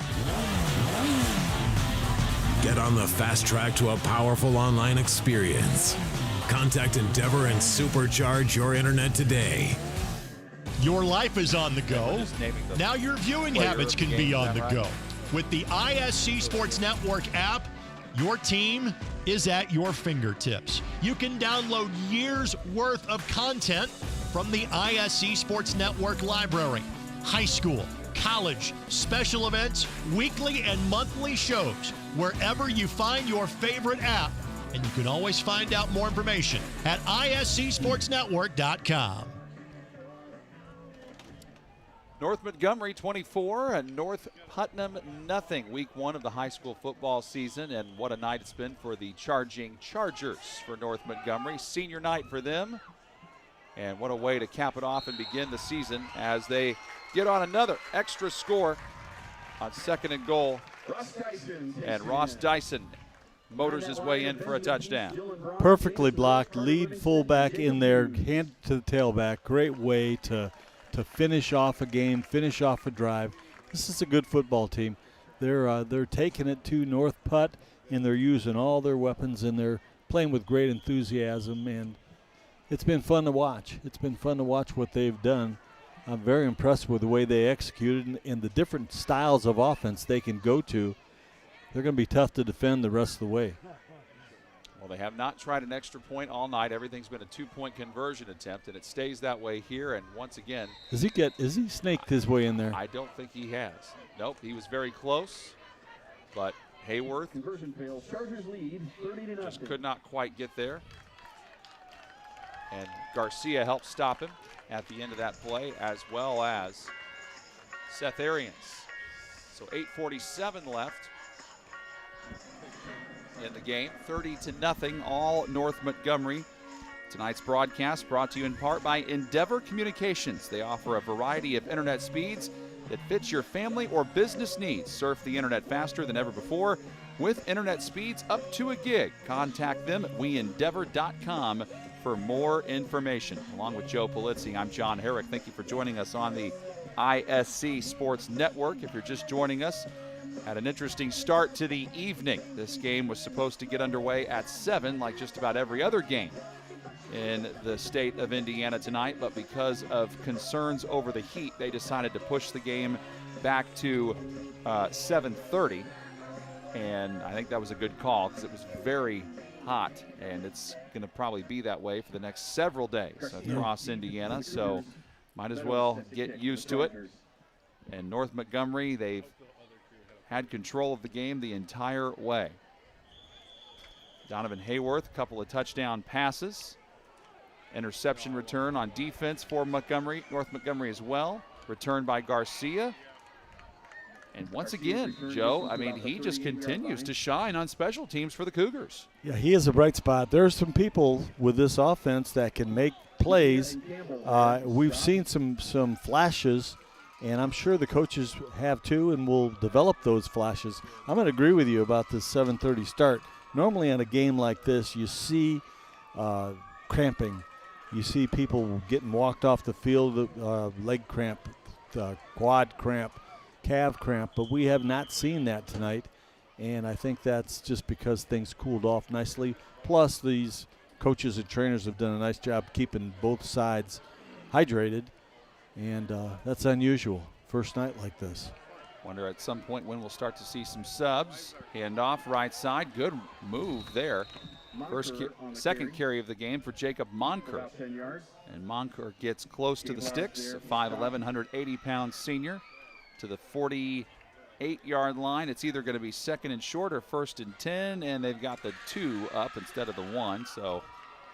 Get on the fast track to a powerful online experience. Contact Endeavor and supercharge your internet today. Your life is on the go. Now your viewing habits can be on the go. With the ISC Sports Network app, your team is at your fingertips. You can download years' worth of content from the ISC Sports Network library. High school, college, special events, weekly and monthly shows, wherever you find your favorite app. And you can always find out more information at iscsportsnetwork.com. North Montgomery 24 and North Putnam nothing. Week 1 of the high school football season, and what a night it's been for the Charging Chargers for North Montgomery. Senior night for them, and what a way to cap it off and begin the season as they get on another extra score on 2nd and goal. And Ross Dyson motors his way in for a touchdown. Perfectly blocked, lead fullback in there, hand to the tailback. Great way to finish off a game, finish off a drive. This is a good football team. They're taking it to North Putt, and they're using all their weapons, and they're playing with great enthusiasm, and it's been fun to watch. It's been fun to watch what they've done. I'm very impressed with the way they executed and the different styles of offense they can go to. They're going to be tough to defend the rest of the way. Well, they have not tried an extra point all night. Everything's been a 2-point conversion attempt, and it stays that way here. And once again, Is he snaked his way in there? I don't think he has. Nope, he was very close, but Hayworth Conversion fails. Chargers lead 30-0. just could not quite get there. And Garcia helped stop him at the end of that play, as well as Seth Arians. So 8:47 left in the game, 30-0, all North Montgomery. Tonight's broadcast brought to you in part by Endeavor Communications. They offer a variety of internet speeds that fits your family or business needs. Surf the internet faster than ever before with internet speeds up to a gig. Contact them at weendeavor.com for more information. Along with Joe Polizzi, I'm John Herrick. Thank you for joining us on the ISC Sports Network. If you're just joining us, had an interesting start to the evening. This game was supposed to get underway at 7, like just about every other game in the state of Indiana tonight, but because of concerns over the heat, they decided to push the game back to 7:30, and I think that was a good call because it was very hot, and it's going to probably be that way for the next several days across Indiana, so might as well get used to it. And North Montgomery, they've had control of the game the entire way. Donovan Hayworth, a couple of touchdown passes. Interception return on defense for Montgomery, North Montgomery as well. Returned by Garcia. And once again, Joe, I mean, he just continues to shine on special teams for the Cougars. Yeah, he is a bright spot. There's some people with this offense that can make plays. We've seen some flashes, and I'm sure the coaches have too, and will develop those flashes. I'm going to agree with you about this 7:30 start. Normally on a game like this, you see cramping. You see people getting walked off the field, leg cramp, quad cramp, calf cramp, but we have not seen that tonight, and I think that's just because things cooled off nicely. Plus, these coaches and trainers have done a nice job keeping both sides hydrated, and that's unusual first night like this. Wonder at some point when we'll start to see some subs. Handoff right side, good move there. Second carry of the game for Jacob Monker. And Monker gets close to the sticks, a 5'11", 180-pound senior, to the 48-yard line. It's either going to be second and short or first and 10, and they've got the 2 up instead of the 1, so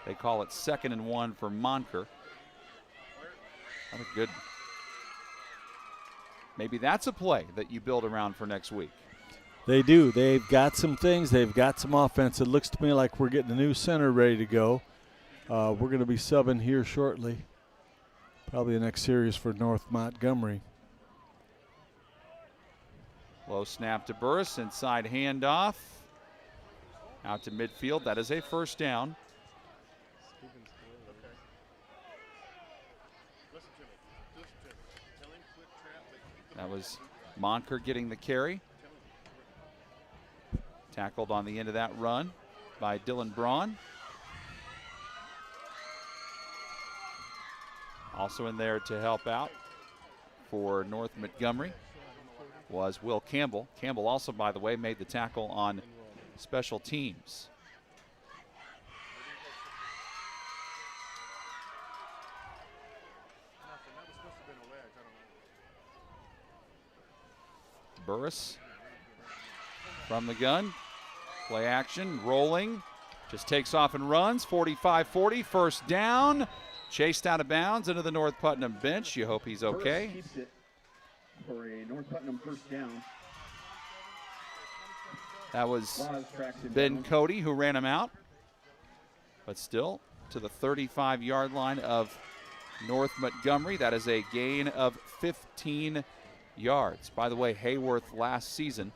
they call it second and 1 for Monker. What a good. Maybe that's a play that you build around for next week. They do. They've got some things. They've got some offense. It looks to me like we're getting a new center ready to go. We're going to be subbing here shortly. Probably the next series for North Montgomery. Low snap to Burris, inside handoff. Out to midfield. That is a first down. That was Monker getting the carry. Tackled on the end of that run by Dylan Braun. Also in there to help out for North Montgomery was Will Campbell. Campbell also, by the way, made the tackle on special teams. Burris from the gun. Play action, rolling. Just takes off and runs. 45-40, first down. Chased out of bounds into the North Putnam bench. You hope he's okay. Burris keeps it for a North Putnam first down. That was Ben Cody who ran him out. But still to the 35-yard line of North Montgomery. That is a gain of 15 yards. By the way, Hayworth last season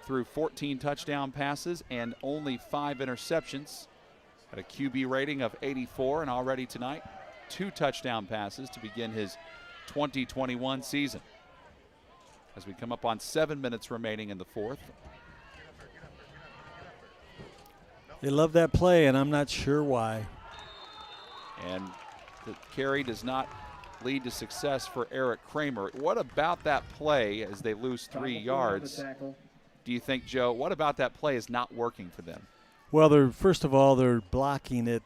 threw 14 touchdown passes and only 5 interceptions. Had a QB rating of 84, and already tonight 2 touchdown passes to begin his 2021 season. as we come up on 7 minutes remaining in the fourth. They love that play, and I'm not sure why. And the carry does not lead to success for Eric Kramer. What about that play as they lose 3 yards? Do you think, Joe, what about that play is not working for them? Well, first of all, they're blocking it.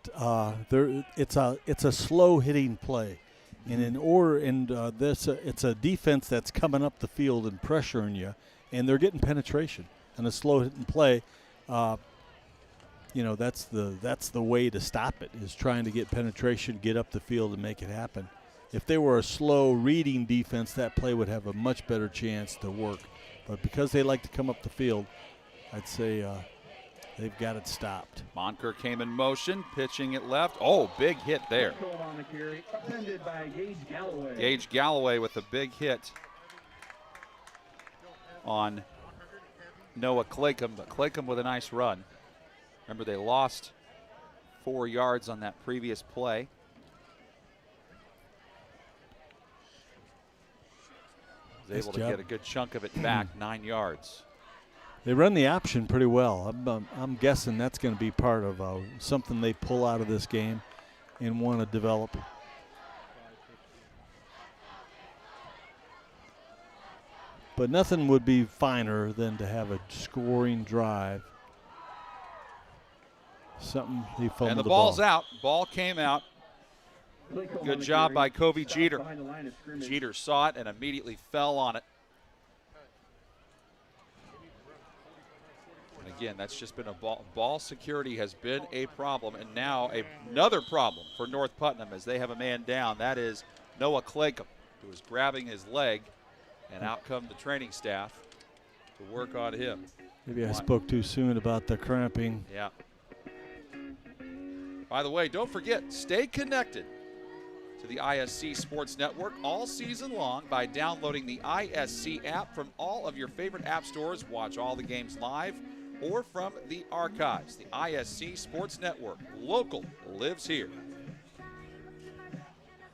It's a slow hitting play, and it's a defense that's coming up the field and pressuring you, and they're getting penetration. And a slow hitting play, that's the way to stop it, is trying to get penetration, get up the field, and make it happen. If they were a slow reading defense, that play would have a much better chance to work. But because they like to come up the field, I'd say they've got it stopped. Monker came in motion, pitching it left. Oh, big hit there. Gage Galloway with a big hit on Noah Claycomb, but Claycomb with a nice run. Remember, they lost 4 yards on that previous play. Was able to get a good chunk of it back, 9 yards. They run the option pretty well. I'm guessing that's going to be part of something they pull out of this game and want to develop. But nothing would be finer than to have a scoring drive. Something he fumbled and the ball. ball's out. Ball came out. Good job by Covey Jeter. Jeter saw it and immediately fell on it. And again, that's just been a ball security has been a problem, and now another problem for North Putnam as they have a man down. That is Noah Claycomb, who was grabbing his leg, and out come the training staff to work on him. Maybe I spoke too soon about the cramping. Yeah. By the way, don't forget, stay connected to the ISC Sports Network all season long by downloading the ISC app from all of your favorite app stores. Watch all the games live or from the archives. The ISC Sports Network, local, lives here.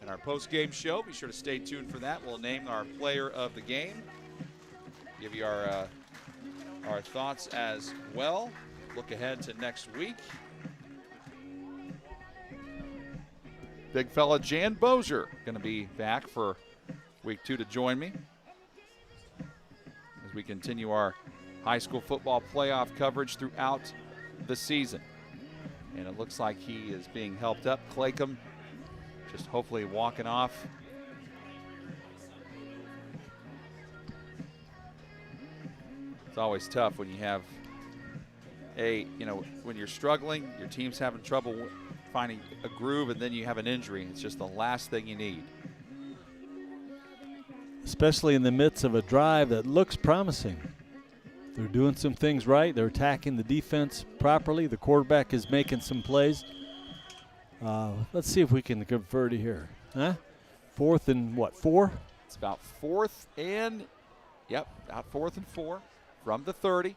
And our post-game show, be sure to stay tuned for that. We'll name our player of the game, give you our thoughts as well. Look ahead to next week. Big fella Jan Bozier going to be back for week 2 to join me as we continue our high school football playoff coverage throughout the season. And it looks like he is being helped up. Claycomb just hopefully walking off. It's always tough when you have when you're struggling, your team's having trouble finding a groove, and then you have an injury. It's just the last thing you need. Especially in the midst of a drive that looks promising. They're doing some things right. They're attacking the defense properly. The quarterback is making some plays. Let's see if we can convert it here. Huh? 4th and what, 4? It's about 4th and, about 4th and 4 from the 30.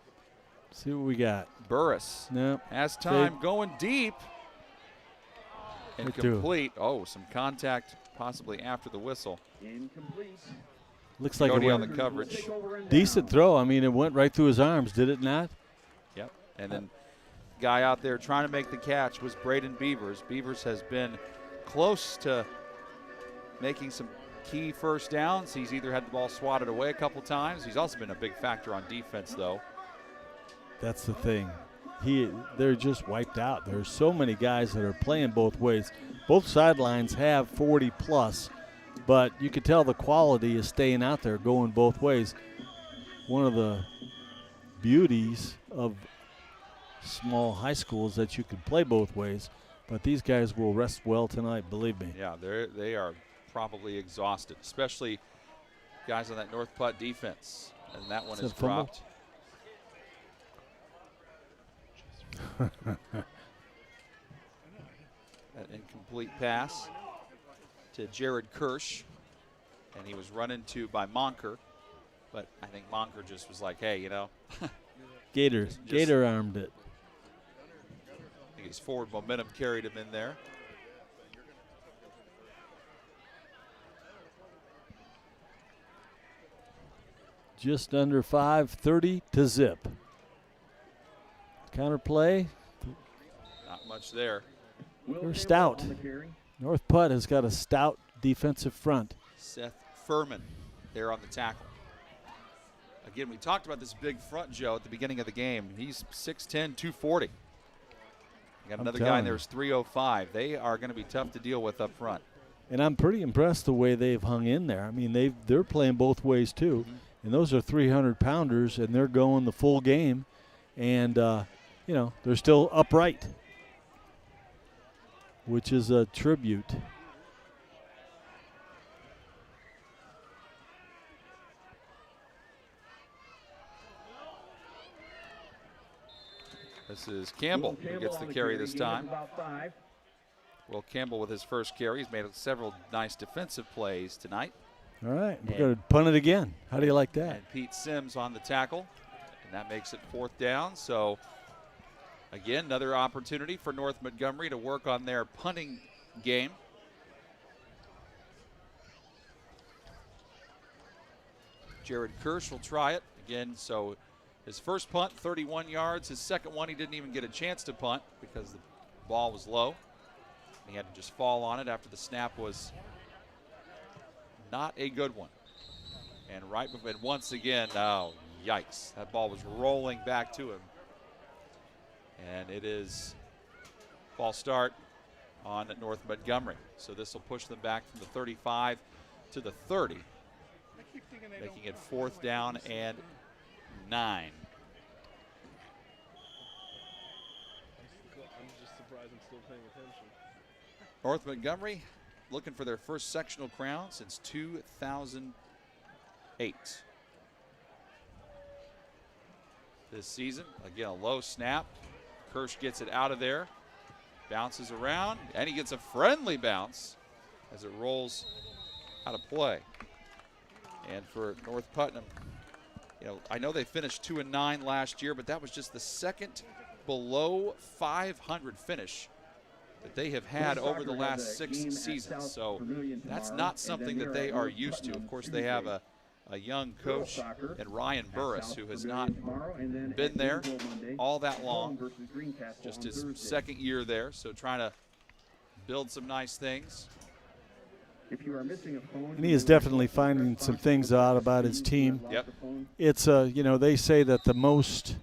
See what we got. Burris has time going deep. Incomplete. Oh, some contact possibly after the whistle. Incomplete. Looks like Cody on the coverage. Decent throw. I mean, it went right through his arms, did it not? Yep. And then guy out there trying to make the catch was Braden Beavers. Beavers has been close to making some key first downs. He's either had the ball swatted away a couple times. He's also been a big factor on defense, though. That's the thing. They're just wiped out. There's so many guys that are playing both ways. Both sidelines have 40+, but you can tell the quality is staying out there, going both ways. One of the beauties of small high schools that you can play both ways, but these guys will rest well tonight, believe me. Yeah, they are probably exhausted, especially guys on that North Putt defense, and that one is dropped. An incomplete pass to Jared Kirsch, and he was run into by Monker, but I think Monker just was like, hey, Gator armed it. I think his forward momentum carried him in there. just under 5, 30-0. Counter play. Not much there. They're stout. North Putt has got a stout defensive front. Seth Furman there on the tackle. Again, we talked about this big front, Joe, at the beginning of the game. He's 6'10", 240. You got another guy in there who's 305. They are going to be tough to deal with up front. And I'm pretty impressed the way they've hung in there. I mean, they're playing both ways too. And those are 300-pounders, and they're going the full game. And, you know, they're still upright, which is a tribute. This is Campbell who gets the carry this time. Will Campbell with his first carry. He's made several nice defensive plays tonight. All right, we're going to punt it again. How do you like that? And Pete Sims on the tackle, and that makes it 4th down. So, again, another opportunity for North Montgomery to work on their punting game. Jared Kirsch will try it again. So his first punt, 31 yards. His second one, he didn't even get a chance to punt because the ball was low. He had to just fall on it after the snap was not a good one. And right before, and once again, oh, yikes. That ball was rolling back to him. And it is false start on North Montgomery. So this will push them back from the 35 to the 30, making it 4th down and 9. I'm just surprised I'm still paying attention. North Montgomery looking for their first sectional crown since 2008. This season, again, a low snap. Kirsch gets it out of there, bounces around, and he gets a friendly bounce as it rolls out of play. And for North Putnam, you know, I know they finished 2-9 last year, but that was just the second below 500 finish that they have had over the last 6 seasons. So that's not something that they are used to. Of course, they have a young coach in Ryan Burris who has not been there all that long, just his second year there. So trying to build some nice things. And he is definitely finding some things out about his team. Yep. It's, you know, they say that the most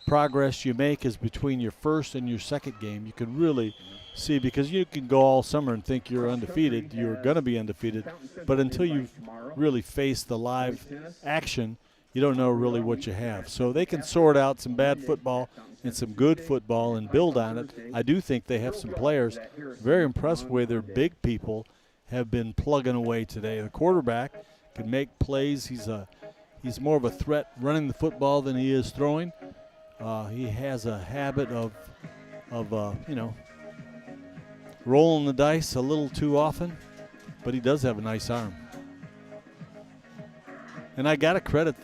progress you make is between your first and your second game. You can really see, because you can go all summer and think you're undefeated. You're going to be undefeated. But until you really face the live action, you don't know really what you have. So they can sort out some bad football and some good football and build on it. I do think they have some players. Very impressed with their big people have been plugging away today. The quarterback can make plays. He's more of a threat running the football than he is throwing. He has a habit of you know, rolling the dice a little too often, but he does have a nice arm. And I got to credit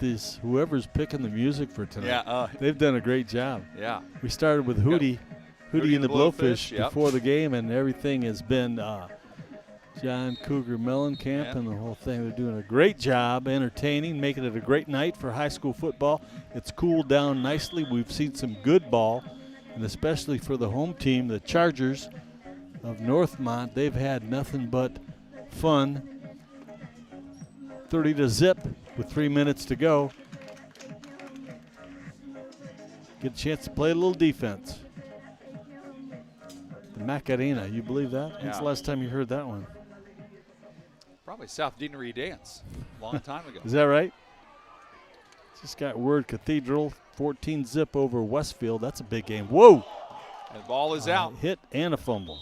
whoever's picking the music for tonight. Yeah, they've done a great job. Yeah. We started with Hootie and the Blowfish yep. before the game, and everything has been John Cougar Mellencamp and the whole thing. They're doing a great job entertaining, making it a great night for high school football. It's cooled down nicely. We've seen some good ball, and especially for the home team, the Chargers of Northmont. They've had nothing but fun. 30-0 with 3 minutes to go. Get a chance to play a little defense. The Macarena, you believe that? Yeah. When's the last time you heard that one? Probably South Deanery Dance, a long time ago. Is that right? Just got word Cathedral, 14-0 over Westfield. That's a big game. Whoa! And the ball is out. Hit and a fumble.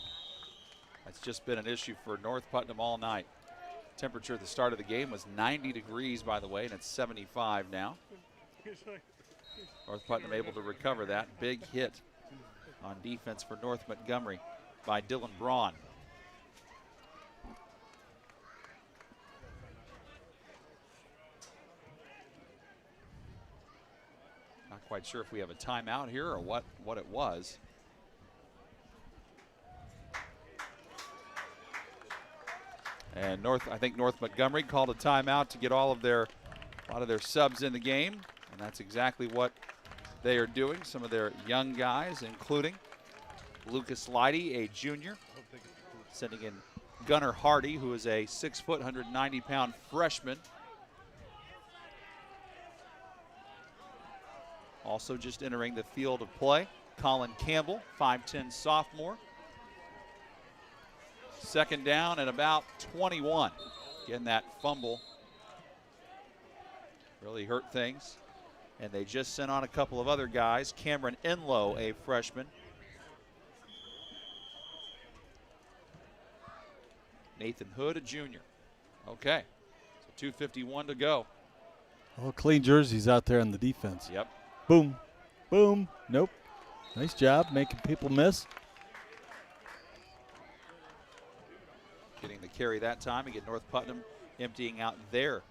That's just been an issue for North Putnam all night. Temperature at the start of the game was 90 degrees, by the way, and it's 75 now. North Putnam able to recover that. Big hit on defense for North Montgomery by Dylan Braun. Not quite sure if we have a timeout here or what it was. And I think North Montgomery called a timeout to get all of their A lot of their subs in the game, and that's exactly what they are doing. Some of their young guys, including Lucas Leidy, a junior, sending in Gunnar Hardy, who is a 6 foot, 190-pound freshman. Also just entering the field of play, Colin Campbell, 5'10" sophomore. Second down and about 21. Again, that fumble really hurt things. And they just sent on a couple of other guys. Cameron Enlow, a freshman. Nathan Hood, a junior. Okay, so 2:51 to go. Well, clean jerseys out there on the defense. Yep. Boom, boom, nope. Nice job making people miss. Getting the carry that time. Again, North Putnam emptying out their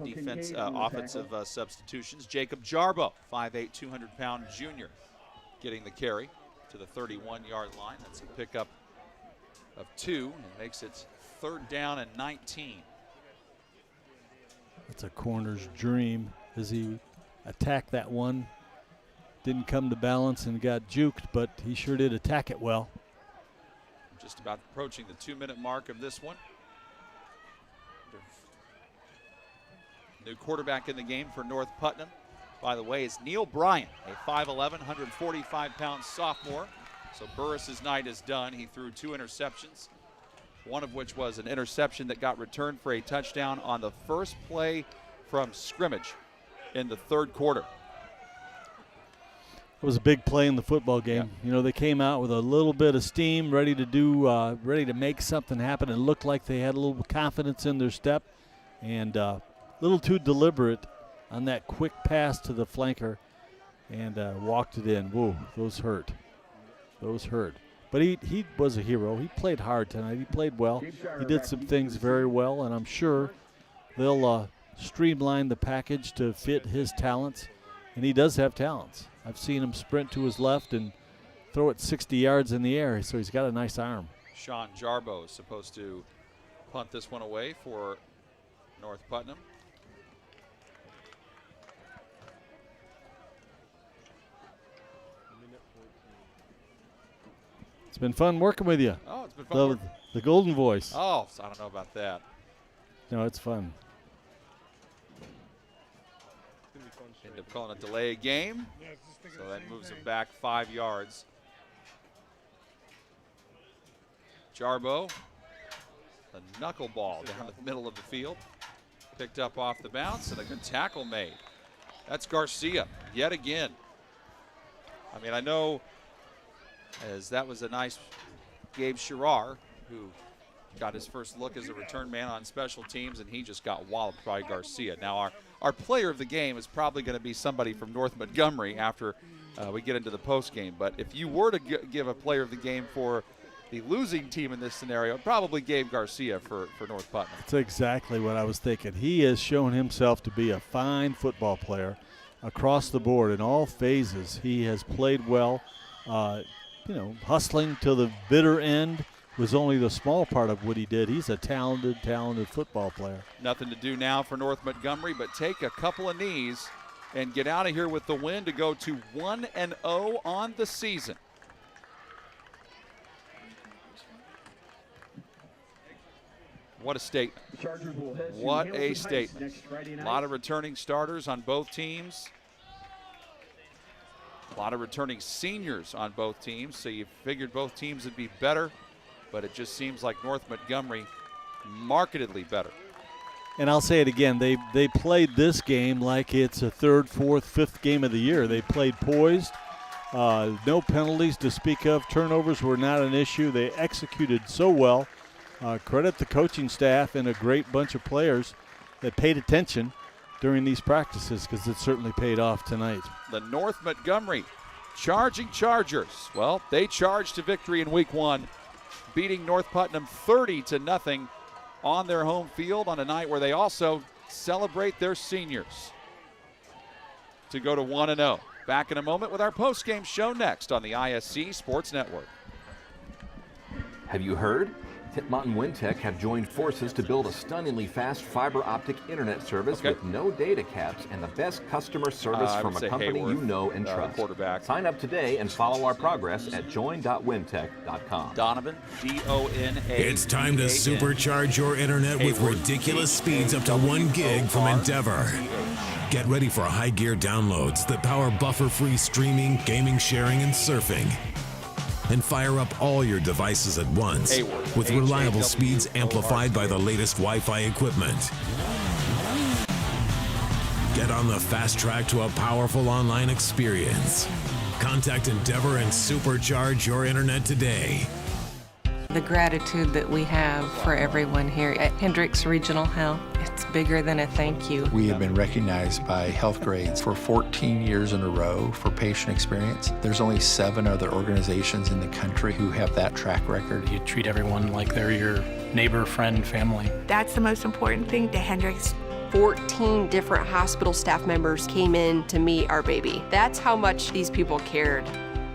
defense, offensive substitutions. Jacob Jarbo, 5'8", 200-pound junior, getting the carry to the 31-yard line. That's a pickup of 2 and makes it 3rd down and 19. That's a corner's dream as he attacked that one. Didn't come to balance and got juked, but he sure did attack it well. Just about approaching the 2-minute mark of this one. New quarterback in the game for North Putnam, by the way, is Neil Bryant, a 5'11", 145-pound sophomore. So Burris's night is done. He threw 2 interceptions, one of which was an interception that got returned for a touchdown on the first play from scrimmage in the 3rd quarter. It was a big play in the football game. Yeah. You know, they came out with a little bit of steam, ready to make something happen. It looked like they had a little confidence in their step, and a little too deliberate on that quick pass to the flanker, and walked it in. Whoa, those hurt. Those hurt. But he was a hero. He played hard tonight. He played well. He did some things very well, and I'm sure they'll streamline the package to fit his talents. And he does have talents. I've seen him sprint to his left and throw it 60 yards in the air, so he's got a nice arm. Sean Jarbo is supposed to punt this one away for North Putnam. It's been fun working with you. Oh, it's been fun. The golden voice. Oh, so I don't know about that. No, it's fun. End up calling a delay game, so that moves him back 5 yards. Jarbo, a knuckleball down the middle of the field. Picked up off the bounce and a good tackle made. That's Garcia yet again. I mean, I know as that was a nice Gabe Sherrar who got his first look as a return man on special teams, and he just got walloped by Garcia. Now our player of the game is probably going to be somebody from North Montgomery after we get into the post game. But if you were to give a player of the game for the losing team in this scenario, probably Gabe Garcia for North Putnam. That's exactly what I was thinking. He has shown himself to be a fine football player across the board in all phases. He has played well. Hustling till the bitter end was only the small part of what he did. He's a talented football player. Nothing to do now for North Montgomery but take a couple of knees and get out of here with the win to go to 1-0 on the season. What a statement. What a statement. A lot of returning starters on both teams. A lot of returning seniors on both teams, so you figured both teams would be better, but it just seems like North Montgomery markedly better. And I'll say it again, they played this game like it's a 3rd, 4th, 5th game of the year. They played poised, no penalties to speak of. Turnovers were not an issue. They executed so well. Credit the coaching staff and a great bunch of players that paid attention during these practices, because it certainly paid off tonight. The North Montgomery Charging Chargers, well, they charged to victory in week 1, beating North Putnam 30-0 on their home field on a night where they also celebrate their seniors to go to 1-0. Back in a moment with our post-game show next on the ISC Sports Network. Have you heard? Titmont and Wintech have joined forces to build a stunningly fast fiber optic internet service with no data caps and the best customer service from a company you know and trust. Quarterback. Sign up today and follow our progress at join.wintech.com. Donovan, D-O-N-A. It's time to supercharge your internet with ridiculous speeds up to 1 gig from Endeavor. Get ready for high gear downloads that power buffer-free streaming, gaming, sharing, and surfing. And fire up all your devices at once with reliable speeds amplified by the latest Wi-Fi equipment. Get on the fast track to a powerful online experience. Contact Endeavor and supercharge your internet today. The gratitude that we have for everyone here at Hendricks Regional Health, it's bigger than a thank you. We have been recognized by Health Grades for 14 years in a row for patient experience. There's only 7 other organizations in the country who have that track record. You treat everyone like they're your neighbor, friend, family. That's the most important thing to Hendricks. 14 different hospital staff members came in to meet our baby. That's how much these people cared.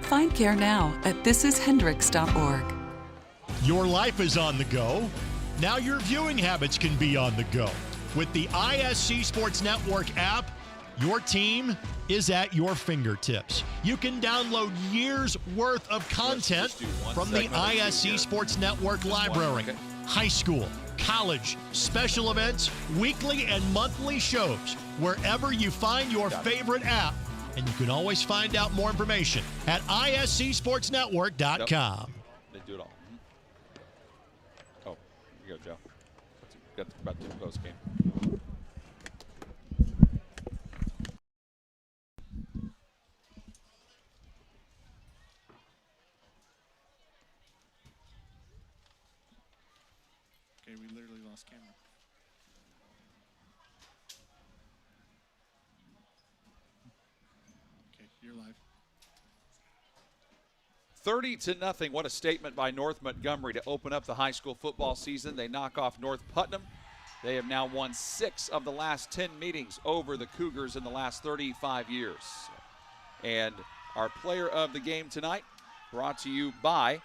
Find care now at thisishendricks.org. Your life is on the go. Now your viewing habits can be on the go. With the ISC Sports Network app, your team is at your fingertips. You can download years' worth of content from the ISC Sports Network library. High school, college, special events, weekly and monthly shows, wherever you find your favorite app. And you can always find out more information at iscsportsnetwork.com. They do it all. Oh, here you go, Joe. Got about to do the post game. Okay, we literally lost camera. Okay, you're live. 30-0. What a statement by North Montgomery to open up the high school football season. They knock off North Putnam. They have now won 6 of the last 10 meetings over the Cougars in the last 35 years. And our player of the game tonight, brought to you by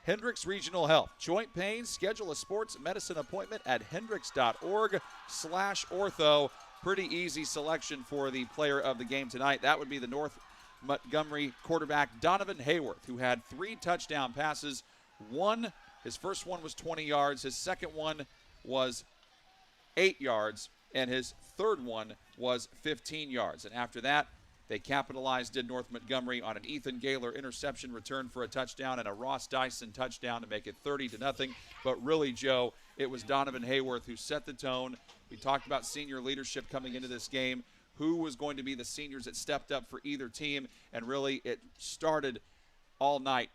Hendricks Regional Health. Joint pain, schedule a sports medicine appointment at hendricks.org/ortho. Pretty easy selection for the player of the game tonight. That would be the North Montgomery quarterback Donovan Hayworth, who had 3 touchdown passes. His first one was 20 yards. His second one was 8 yards. And his third one was 15 yards. And after that, they capitalized, did North Montgomery, on an Ethan Gaylor interception return for a touchdown and a Ross Dyson touchdown to make it 30-0. But really, Joe, it was Donovan Hayworth who set the tone. We talked about senior leadership coming into this game, who was going to be the seniors that stepped up for either team, and really it started all night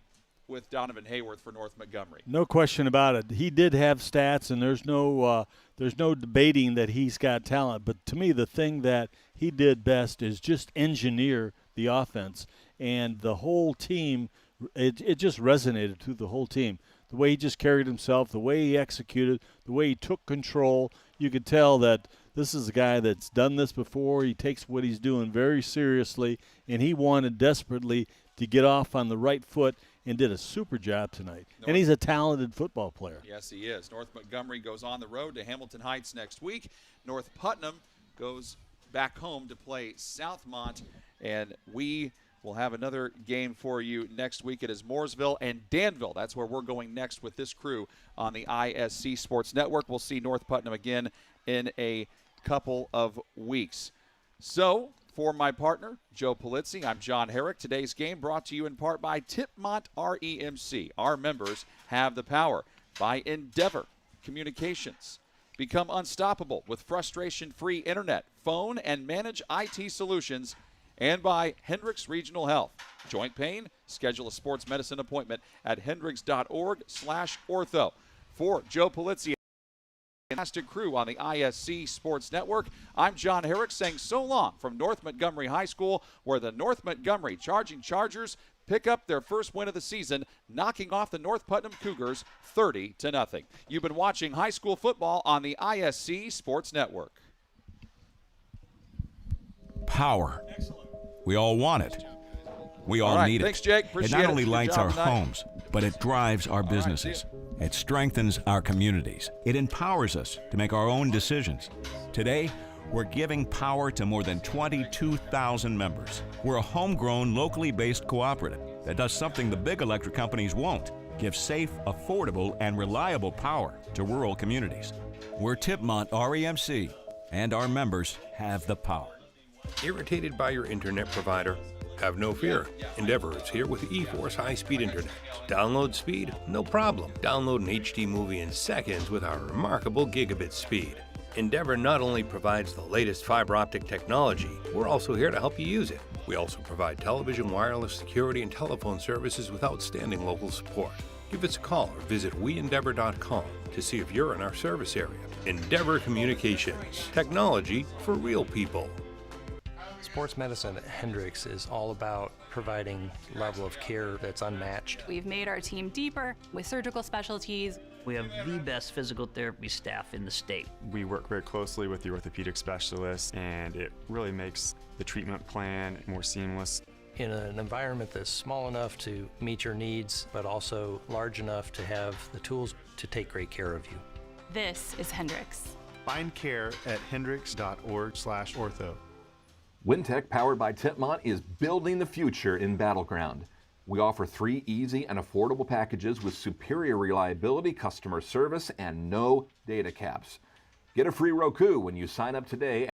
with Donovan Hayworth for North Montgomery. No question about it. He did have stats, and there's no debating that he's got talent. But to me, the thing that he did best is just engineer the offense, and the whole team. It just resonated through the whole team. The way he just carried himself, the way he executed, the way he took control. You could tell that this is a guy that's done this before. He takes what he's doing very seriously, and he wanted desperately to get off on the right foot and did a super job tonight. And he's a talented football player. Yes, he is. North Montgomery goes on the road to Hamilton Heights next week. North Putnam goes back home to play Southmont, and we will have another game for you next week. It is Mooresville and Danville. That's where we're going next with this crew on the ISC Sports Network. We'll see North Putnam again in a couple of weeks. So, for my partner, Joe Polizzi, I'm John Herrick. Today's game brought to you in part by Tipmont REMC. Our members have the power. By Endeavor Communications. Become unstoppable with frustration-free internet, phone, and manage IT solutions. And by Hendricks Regional Health. Joint pain? Schedule a sports medicine appointment at hendricks.org/ortho. For Joe Polizzi and the fantastic crew on the ISC Sports Network, I'm John Herrick saying so long from North Montgomery High School, where the North Montgomery Chargers pick up their first win of the season, knocking off the North Putnam Cougars 30-0. You've been watching high school football on the ISC Sports Network. Power. We all want it. We all need it. Thanks, Jake. Appreciate it not only it. lights our homes, but it drives our businesses. It strengthens our communities. It empowers us to make our own decisions. Today, we're giving power to more than 22,000 members. We're a homegrown, locally based cooperative that does something the big electric companies won't: give safe, affordable, and reliable power to rural communities. We're Tipmont REMC, and our members have the power. Irritated by your internet provider? Have no fear. Endeavor is here with eForce high-speed internet. Download speed? No problem. Download an HD movie in seconds with our remarkable gigabit speed. Endeavor not only provides the latest fiber optic technology, we're also here to help you use it. We also provide television, wireless, security, and telephone services with outstanding local support. Give us a call or visit weendeavor.com to see if you're in our service area. Endeavor Communications. Technology for real people. Sports medicine at Hendricks is all about providing level of care that's unmatched. We've made our team deeper with surgical specialties. We have the best physical therapy staff in the state. We work very closely with the orthopedic specialists, and it really makes the treatment plan more seamless. In an environment that's small enough to meet your needs, but also large enough to have the tools to take great care of you. This is Hendricks. Find care at hendricks.org/ortho. Wintech, powered by Tipmont, is building the future in Battleground. We offer 3 easy and affordable packages with superior reliability, customer service, and no data caps. Get a free Roku when you sign up today.